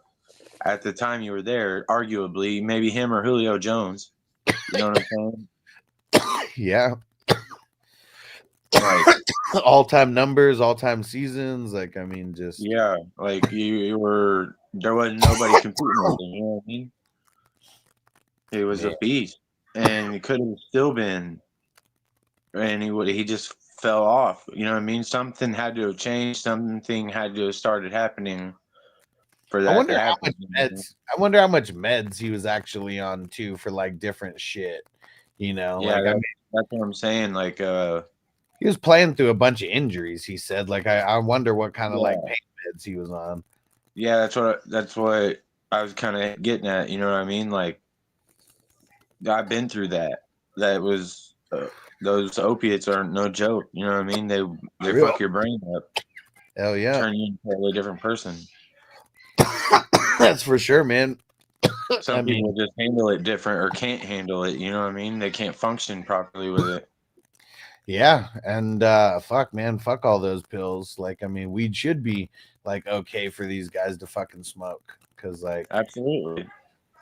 at the time you were there, arguably. Maybe him or Julio Jones. You know what I'm saying? Yeah. Like, all-time numbers, all-time seasons. Like, I mean, just yeah, like you were. There wasn't nobody competing with him. You know what I mean? He was a beast, and he could have still been. And he just fell off. You know what I mean? Something had to have changed. Something had to have started happening for that. I wonder how much meds he was actually on too for like different shit. You know? Yeah, like, that's what I'm saying. Like, he was playing through a bunch of injuries. He said, like, I wonder what kind of like pain meds he was on. Yeah, that's what I was kind of getting at. You know what I mean? Like, I've been through that. That was those opiates aren't no joke. You know what I mean? They fuck your brain up. Hell yeah, turn you into a different person. That's for sure, man. Some I mean, people just handle it different or can't handle it. You know what I mean? They can't function properly with it. yeah, and fuck, man, fuck all those pills. Like, I mean, weed should be like okay for these guys to fucking smoke because, like, Absolutely.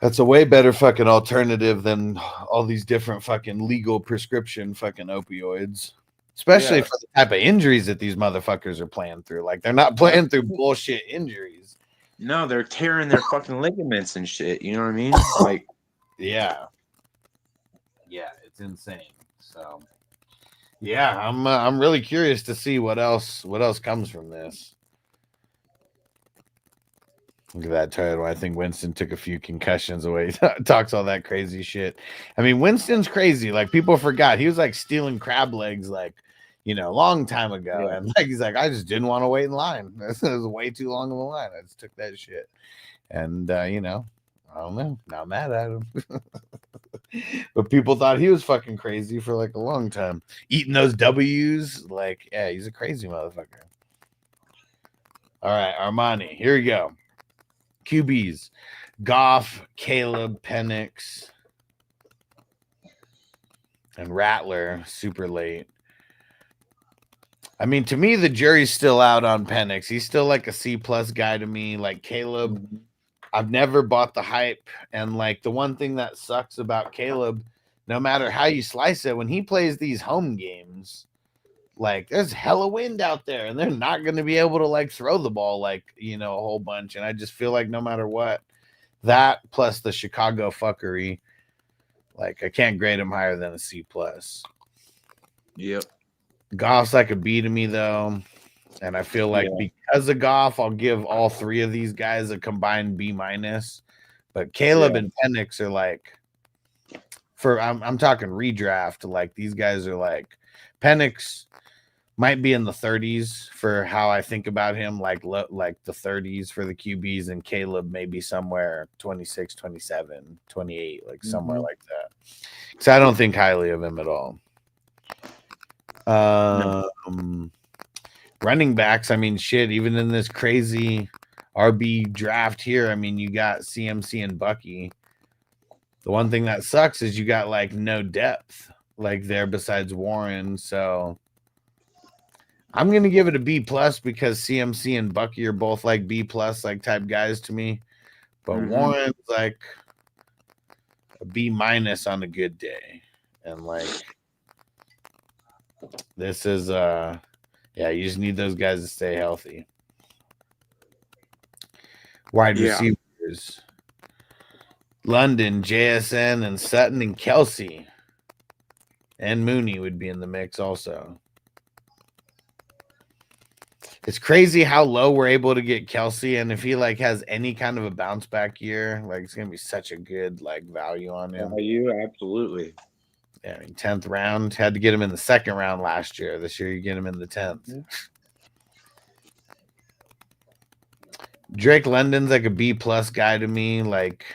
that's a way better fucking alternative than all these different fucking legal prescription fucking opioids. Especially Yeah. for the type of injuries that these motherfuckers are playing through. Like, they're not playing through bullshit injuries. No, they're tearing their fucking ligaments and shit. You know what I mean? Like, Yeah. Yeah, it's insane. So, yeah, I'm really curious to see what else comes from this. Look at that title. I think Winston took a few concussions away. Talks all that crazy shit. I mean, Winston's crazy. Like, people forgot he was like stealing crab legs, like, you know, a long time ago. Yeah. And like, he's like, I just didn't want to wait in line. This was way too long of a line. I just took that shit. And you know, I don't know. Not mad at him. But people thought he was fucking crazy for like a long time. Eating those W's, like, yeah, he's a crazy motherfucker. All right, Armani. Here we go. QBs. Goff, Caleb, Penix, and Rattler, super late. I mean, to me, the jury's still out on Penix. He's still like a C+ guy to me. Like Caleb, I've never bought the hype. And like the one thing that sucks about Caleb, no matter how you slice it, when he plays these home games, like there's hella wind out there and they're not going to be able to like throw the ball like, you know, a whole bunch. And I just feel like no matter what, that plus the Chicago fuckery, like I can't grade him higher than a C+. yep. Goff's like a B to me though. And I feel like because of Goff, I'll give all three of these guys a combined B-. But Caleb and Penix are like, I'm talking redraft. Like these guys are like, Penix might be in the 30s for how I think about him, like the 30s for the QBs, and Caleb maybe somewhere 26, 27, 28, like somewhere like that. So I don't think highly of him at all. Running backs, I mean, shit, even in this crazy RB draft here, I mean, you got CMC and Bucky. The one thing that sucks is you got like no depth like there besides Warren. So I'm gonna give it a B+ because CMC and Bucky are both like B+ like type guys to me. But Warren's like a B- on a good day. And like this is yeah, you just need those guys to stay healthy. Wide receivers. London, JSN, and Sutton and Kelsey. And Mooney would be in the mix also. It's crazy how low we're able to get Kelsey, and if he like has any kind of a bounce back year, like it's gonna be such a good like value on him. Absolutely. Yeah, I mean, 10th round. Had to get him in the 2nd round last year. This year you get him in the 10th. Drake London's like a B+ guy to me. Like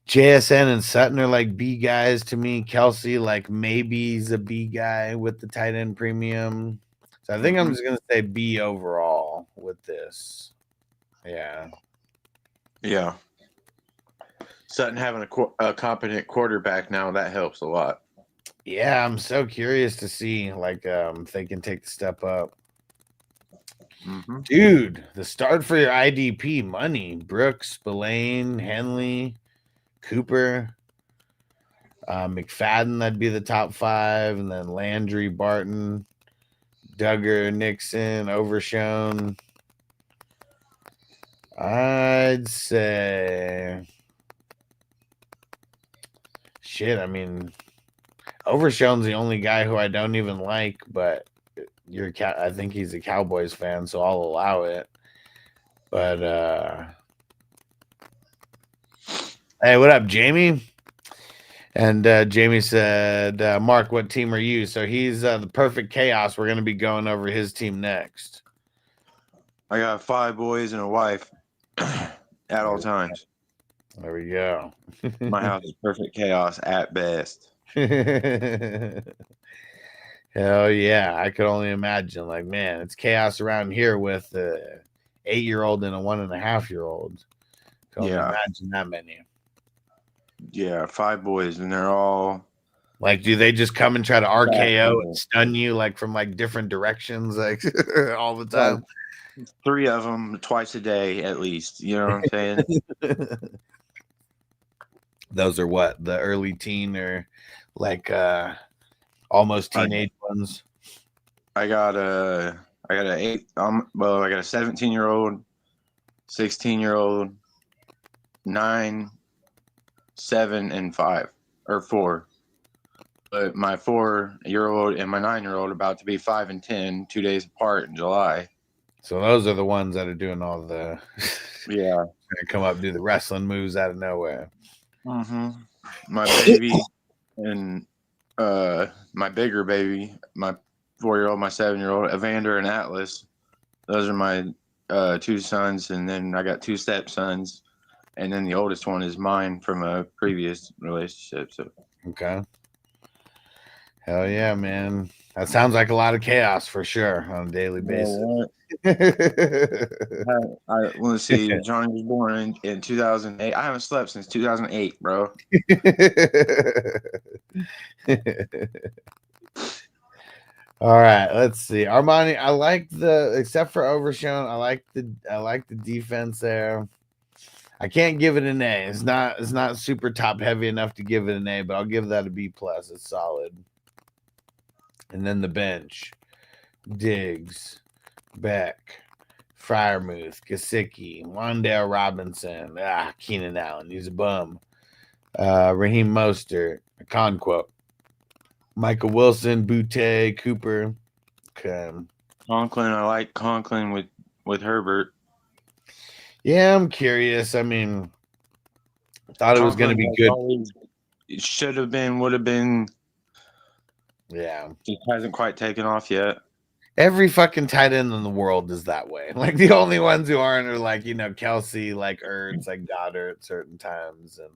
JSN and Sutton are like B guys to me. Kelsey, like maybe he's a B guy with the tight end premium. So I think I'm just gonna say B overall with this. Yeah. Yeah. Sutton having a competent quarterback now, that helps a lot. Yeah, I'm so curious to see like if they can take the step up. Dude, the start for your IDP money. Brooks, Spillane, Henley, Cooper, McFadden, that'd be the top 5, and then Landry, Barton, Duggar, Nixon, Overshown. I'd say shit. I mean, Overshown's the only guy who I don't even like, but I think he's a Cowboys fan, so I'll allow it. But hey, what up, Jamie? And Jamie said, Mark, what team are you? So he's the perfect chaos. We're going to be going over his team next. I got 5 boys and a wife at all times. There we go. My house is perfect chaos at best. Hell yeah. I could only imagine. Like, man, it's chaos around here with a 8-year-old and a 1.5-year-old Can only Yeah. imagine that many. Yeah, 5 boys, and they're all Like, do they just come and try to RKO level. and stun you like from like different directions, like all the like time? 3 of them twice a day at least. You know what I'm saying? Those are what, the early teen or like almost teenage ones. I got a 17-year-old, 16-year-old, 9, 7, and 5 or 4. But my 4-year-old and my 9-year-old about to be 5 and 10, 2 days apart in July. So those are the ones that are doing all the Yeah. gonna come up and do the wrestling moves out of nowhere. Mm-hmm. My baby and my bigger baby, my 4-year-old, my 7-year-old, Evander and Atlas. Those are my 2 sons, and then I got 2 stepsons, and then the oldest one is mine from a previous relationship. So Okay. Hell yeah, man. That sounds like a lot of chaos for sure on a daily basis. Let's see. Johnny was born in 2008. I haven't slept since 2008, bro. All right, let's see. Armani, I like except for Overshown, I like the defense there. I can't give it an A. It's not super top heavy enough to give it an A, but I'll give that a B plus. It's solid. And then the bench. Diggs, Beck, Fryermuth, Gesicki, Wandale Robinson, Keenan Allen, he's a bum. Raheem Mostert, Conquo, Michael Wilson, Butte, Cooper. Okay. Conklin, I like Conklin with Herbert. Yeah, I'm curious. I mean, thought it was going to be good. It should have been, would have been. Yeah. Just hasn't quite taken off yet. Every fucking tight end in the world is that way. Like the only ones who aren't are like, Kelsey, like Ertz, like Goddard at certain times. And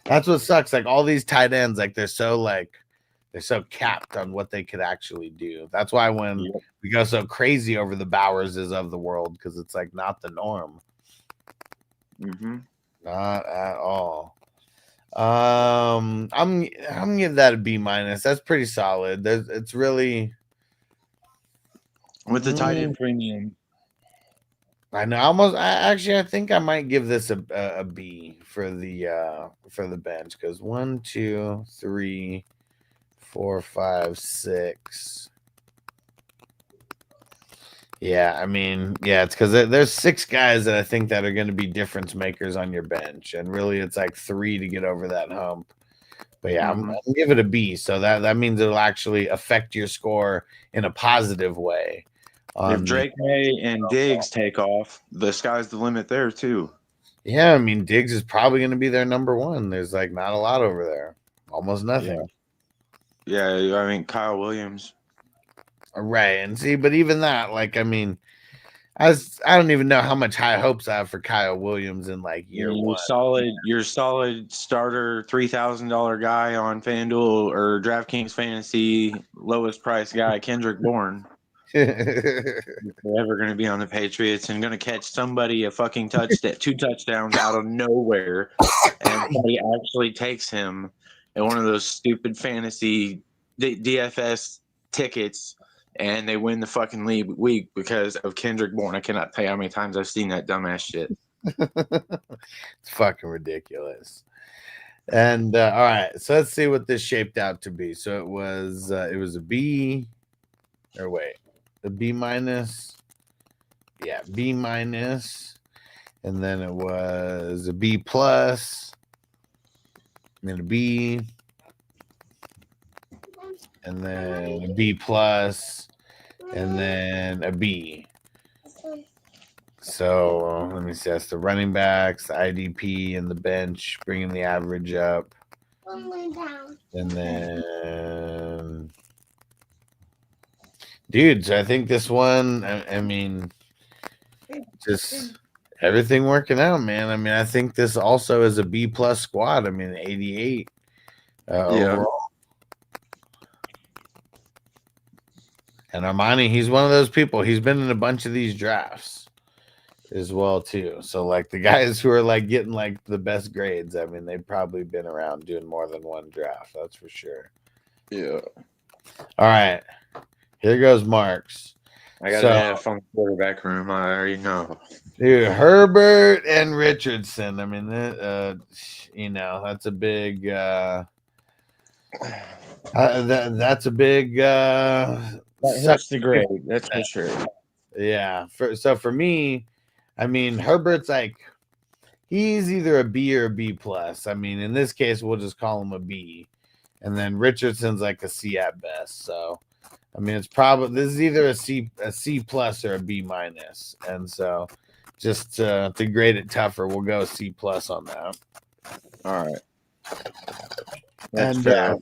that's what sucks. Like all these tight ends, like they're so capped on what they could actually do. That's why when we go so crazy over the Bowerses of the world, because it's like not the norm. Mm-hmm. Not at all. I'm gonna give that a B minus. That's pretty solid. It's really with the tight end premium. I know. I think I might give this a B for the bench because 1, 2, 3, 4, 5, 6. Yeah, I mean, yeah, it's because there's 6 guys that I think that are going to be difference makers on your bench, and really, it's like 3 to get over that hump. But yeah, I'm gonna give it a B. So that means it'll actually affect your score in a positive way. If Drake May and Diggs take off, the sky's the limit there too. Yeah, I mean, Diggs is probably going to be their number 1. There's like not a lot over there, almost nothing. Yeah, I mean Kyle Williams. Right, and see, but even that, like, I mean, I don't even know how much high hopes I have for Kyle Williams in like year 1. Your solid starter $3,000 guy on FanDuel or DraftKings Fantasy, lowest price guy, Kendrick Bourne. Ever going to be on the Patriots and going to catch somebody a fucking 2 touchdowns out of nowhere, and somebody actually takes him in one of those stupid fantasy DFS tickets, and they win the fucking week because of Kendrick Bourne. I cannot tell you how many times I've seen that dumbass shit. It's fucking ridiculous. And all right, so let's see what this shaped out to be. So it was a B, or wait, a B minus. Yeah, B minus, and then it was a B plus, and then a B, and then a B plus, and then a B. So let me see. That's the running backs, the IDP, and the bench, bringing the average up. And then, dude, so I think this one, I mean, just everything working out, man. I mean, I think this also is a B plus squad. I mean, 88 overall. And Armani, he's one of those people. He's been in a bunch of these drafts. as well too. So like the guys who are like getting like the best grades, I mean, they've probably been around doing more than one draft. That's for sure. Yeah. All right, here goes Marks. I got So- an F on the quarterback room. I already know. Dude, Herbert and Richardson. I mean, you know, that's a big. That's a big. That hurts the grade. That's for sure. Yeah. So for me, I mean, Herbert's like he's either a B or a B plus. I mean, in this case, we'll just call him a B, and then Richardson's like a C at best. So, I mean, it's probably this is either a C plus or a B minus, and so just to grade it tougher, we'll go C plus on that. All right. That's And fair.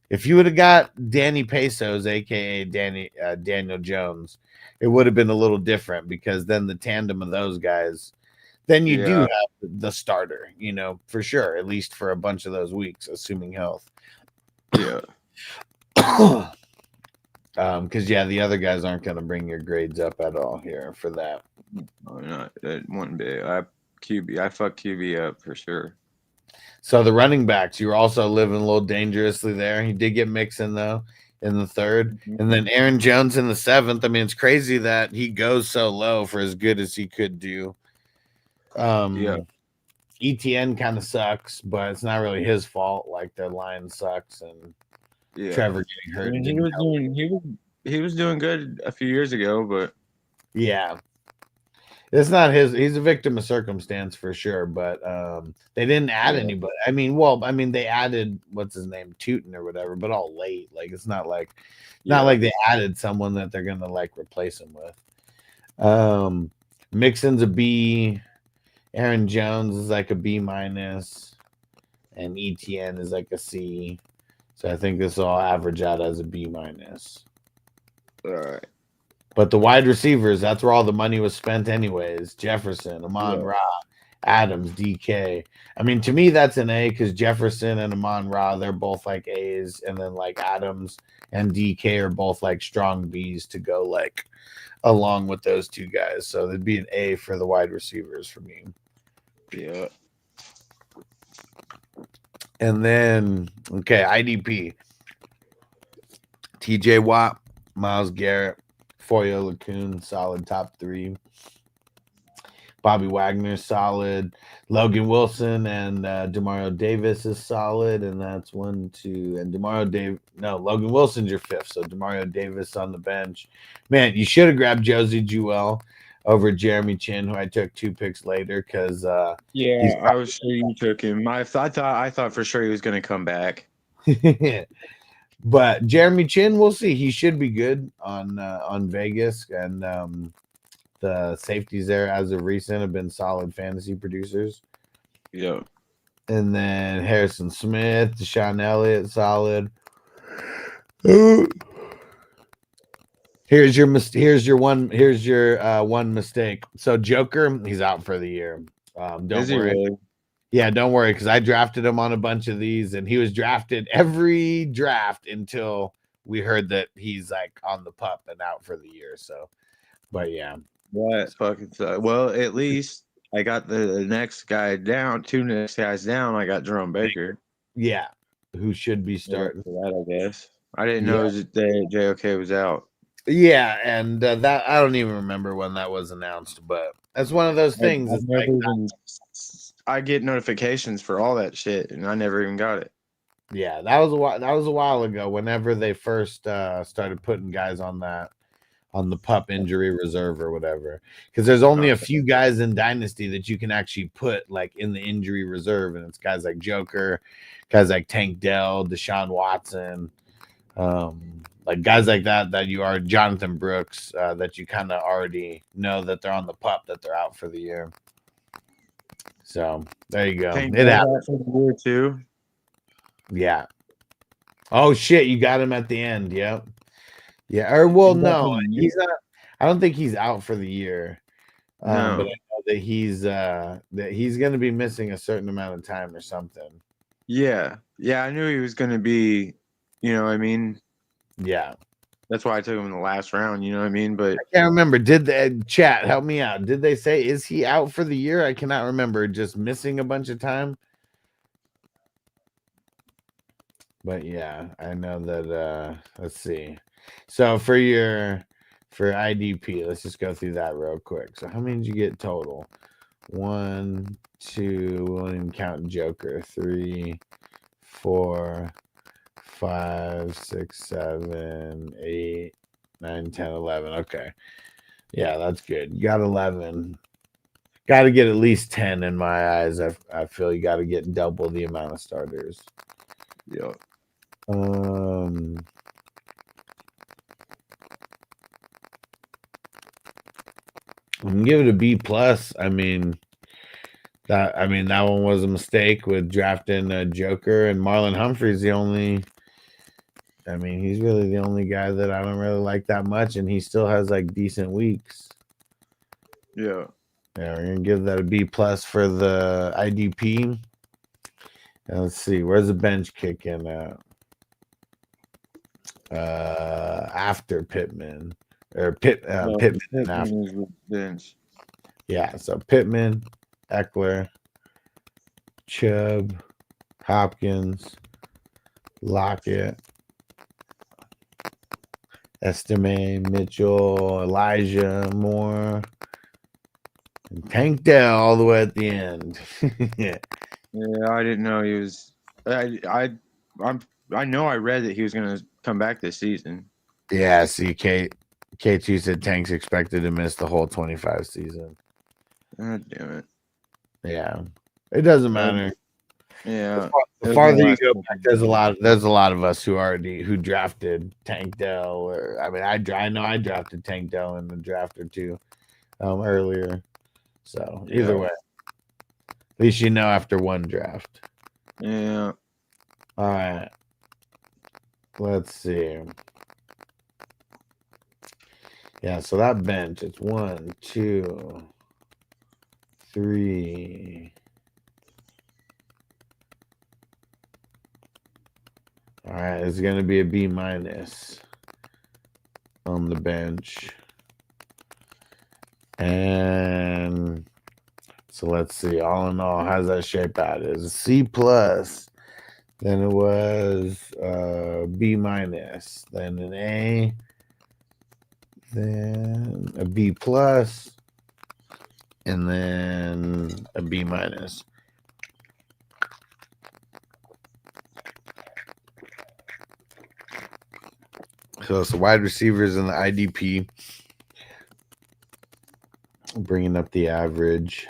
if you would have got Danny Pesos, aka Daniel Jones, it would have been a little different because then the tandem of those guys, then you do Yeah. have the starter, you know, for sure, at least for a bunch of those weeks, assuming health. Yeah. Because the other guys aren't going to bring your grades up at all here for that. No, not that one bit. I fuck QB up for sure. So the running backs, you're also living a little dangerously there. He did get Mixon though in the third, and then Aaron Jones in the seventh. I mean, it's crazy that he goes so low for as good as he could do. ETN kind of sucks, but it's not really his fault. Like their line sucks, and Yeah. Trevor getting hurt. I mean, didn't help. he was doing good a few years ago, but Yeah. It's not his. He's a victim of circumstance for sure, but they didn't add Yeah. anybody. I mean, they added what's his name, Tootin or whatever, but all late. Like it's not like they added someone that they're gonna like replace him with. Mixon's a B, Aaron Jones is like a B minus, and ETN is like a C. So I think this will all average out as a B minus. all right. But the wide receivers, that's where all the money was spent anyways. Jefferson, Amon Ra, Adams, DK. I mean, to me, that's an A because Jefferson and Amon Ra, they're both like A's. And then like Adams and DK are both like strong B's to go like along with those two guys. So there'd be an A for the wide receivers for me. Yeah. And then, okay, IDP. TJ Watt, Myles Garrett, Foyo Lacoon, solid top three. Bobby Wagner, solid. Logan Wilson and Demario Davis is solid. And that's 1, 2. And Logan Wilson's your fifth. So Demario Davis on the bench. Man, you should have grabbed Josie Jewell over Jeremy Chin, who I took 2 picks later because I was sure you took him. I thought for sure he was going to come back. But Jeremy Chin, we'll see. He should be good on Vegas, and the safeties there as of recent have been solid fantasy producers. Yeah. And then Harrison Smith, Deshaun Elliott, solid. Here's your one mistake. So Joker, he's out for the year. Don't Is he worry. really? Yeah, don't worry, because I drafted him on a bunch of these, and he was drafted every draft until we heard that he's like on the pup and out for the year. So, but yeah, What fucking suck. Well, at least I got the next guy down. 2 next guys down. I got Jerome Baker. yeah, who should be starting? For that, I guess. I didn't know that JOK was out. Yeah, and that I don't even remember when that was announced, but that's one of those things. I've never even, I get notifications for all that shit, and I never even got it. Yeah, that was a while ago. Whenever they first started putting guys on the pup injury reserve or whatever, because there's only a few guys in Dynasty that you can actually put like in the injury reserve, and it's guys like Joker, guys like Tank Dell, Deshaun Watson, like guys like that you are Jonathan Brooks, that you kind of already know that they're on the pup, that they're out for the year. So there you go. Tank It Dell happened. out for the year too. Yeah. Oh shit, you got him at the end. Yep. Yeah. Or well, no, he's not. I don't think he's out for the year. But I know that he's going to be missing a certain amount of time or something. Yeah. I knew he was going to be. You know what I mean? Yeah. That's why I took him in the last round. You know what I mean? But I can't remember. Did the chat help me out? Did they say is he out for the year? I cannot remember. Just missing a bunch of time. But yeah, I know that. Let's see. So for IDP, let's just go through that real quick. So how many did you get total? 1, 2. We won't even count Joker. 3, 4, 5, 6, 7, 8, 9, 10, 11. Okay. Yeah, that's good. You got 11. Got to get at least 10 in my eyes. I feel you got to get double the amount of starters. yeah, I'm gonna give it a B plus. I mean that one was a mistake with drafting Joker, and Marlon Humphrey's the only. I mean, he's really the only guy that I don't really like that much, and he still has like decent weeks. yeah. Yeah, we're gonna give that a B plus for the IDP. And let's see, where's the bench kick in at? After Pittman or Pittman after. was the bench. Yeah, so Pittman, Eckler, Chubb, Hopkins, Lockett, Estime, Mitchell, Elijah, Moore, and Tank Dell all the way at the end. Yeah, I didn't know he was. I know I read that he was going to come back this season. Yeah, see, K2 said Tank's expected to miss the whole 25 season. God damn it. Yeah, it doesn't matter. Yeah. The farther you go back, there's a lot of us who drafted Tank Dell. Or I mean, I know I drafted Tank Dell in the draft or two earlier. So either way, at least you know after one draft. Yeah. All right. Let's see. Yeah, so that bench, it's 1, 2, 3. All right, it's going to be a B minus on the bench. And so let's see. All in all, how's that shape out? It's a C plus. Then it was B minus. Then an A. Then a B plus. And then a B minus. So it's the wide receivers and the IDP. Bringing up the average.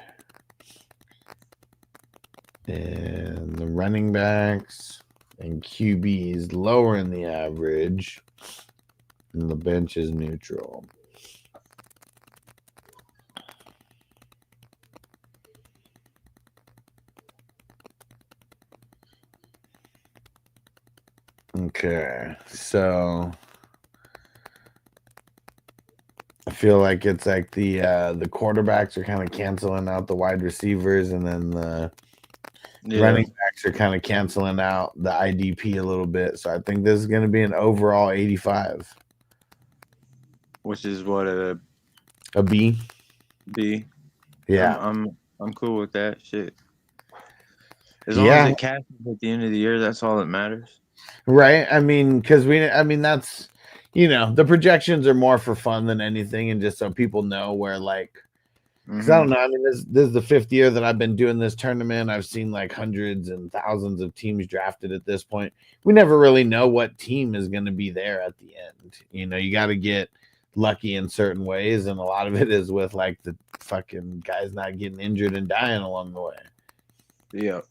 And the running backs and QBs lowering the average. And the bench is neutral. Okay, so I feel like it's like the quarterbacks are kind of canceling out the wide receivers, and then the running backs are kind of canceling out the IDP a little bit. So I think this is going to be an overall 85. Which is what a B. B. Yeah, I'm cool with that shit. As long as it cashes at the end of the year, that's all that matters. right. I mean, because that's, the projections are more for fun than anything, and just so people know where, like, because I don't know. I mean, this is the 5th year that I've been doing this tournament. I've seen like hundreds and thousands of teams drafted at this point. We never really know what team is going to be there at the end. You got to get lucky in certain ways, and a lot of it is with like the fucking guys not getting injured and dying along the way. Yeah.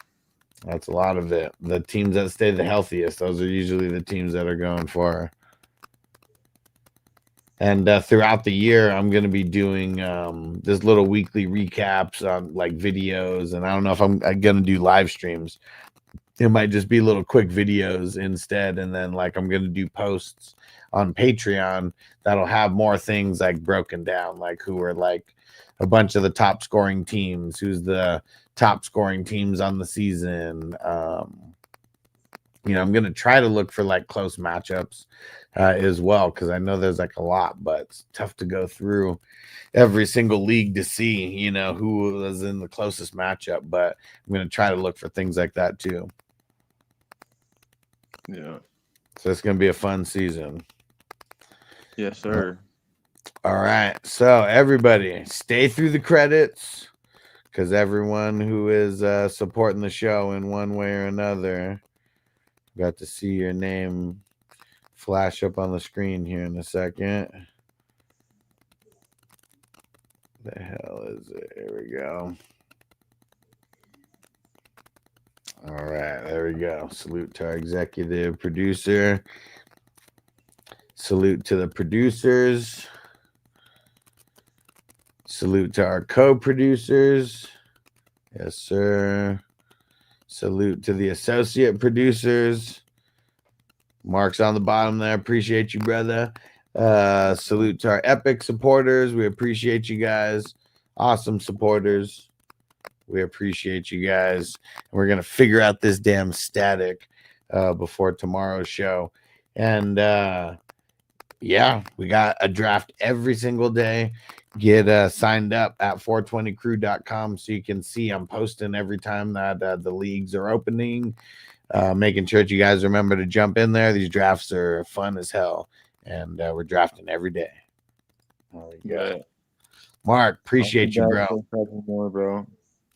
That's a lot of it. The teams that stay the healthiest, those are usually the teams that are going for. And throughout the year, I'm going to be doing this little weekly recaps on like videos. And I don't know if I'm going to do live streams. It might just be little quick videos instead. And then like I'm going to do posts on Patreon that'll have more things like broken down, like who are like a bunch of the top scoring teams, who's the top scoring teams on the season. I'm going to try to look for like close matchups. as well, because I know there's like a lot, but it's tough to go through every single league to see, you know, who was in the closest matchup. But I'm going to try to look for things like that too. Yeah. So it's going to be a fun season. Yes, sir. All right. So everybody stay through the credits, because everyone who is supporting the show in one way or another got to see your name flash up on the screen here in a second. The hell is it? Here we go. All right, there we go. Salute to our executive producer. Salute to the producers. Salute to our co-producers. Yes, sir. Salute to the associate producers. Mark's on the bottom there. Appreciate you, brother. Salute to our epic supporters. We appreciate you guys. Awesome supporters. We appreciate you guys. And we're going to figure out this damn static before tomorrow's show. And yeah, we got a draft every single day. Get signed up at 420crew.com so you can see I'm posting every time that the leagues are opening. Making sure that you guys remember to jump in there. These drafts are fun as hell. And we're drafting every day. There we go. Yeah. Mark, appreciate you, bro. More, bro.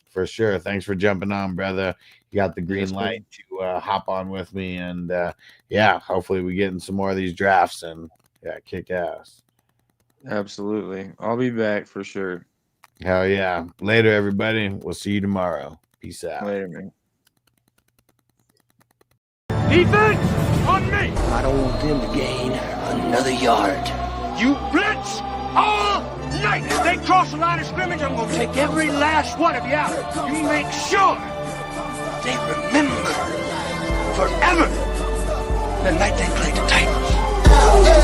For sure. Thanks for jumping on, brother. You got the green Yes, light to hop on with me. And yeah, hopefully we get in some more of these drafts and yeah, kick ass. Absolutely. I'll be back for sure. Hell yeah. Later, everybody. We'll see you tomorrow. Peace out. Later, man. Defense on me. I don't want them to gain another yard. You blitz all night. If they cross the line of scrimmage, I'm going to take every last one of you out. You make sure they remember forever the night they played the Titans.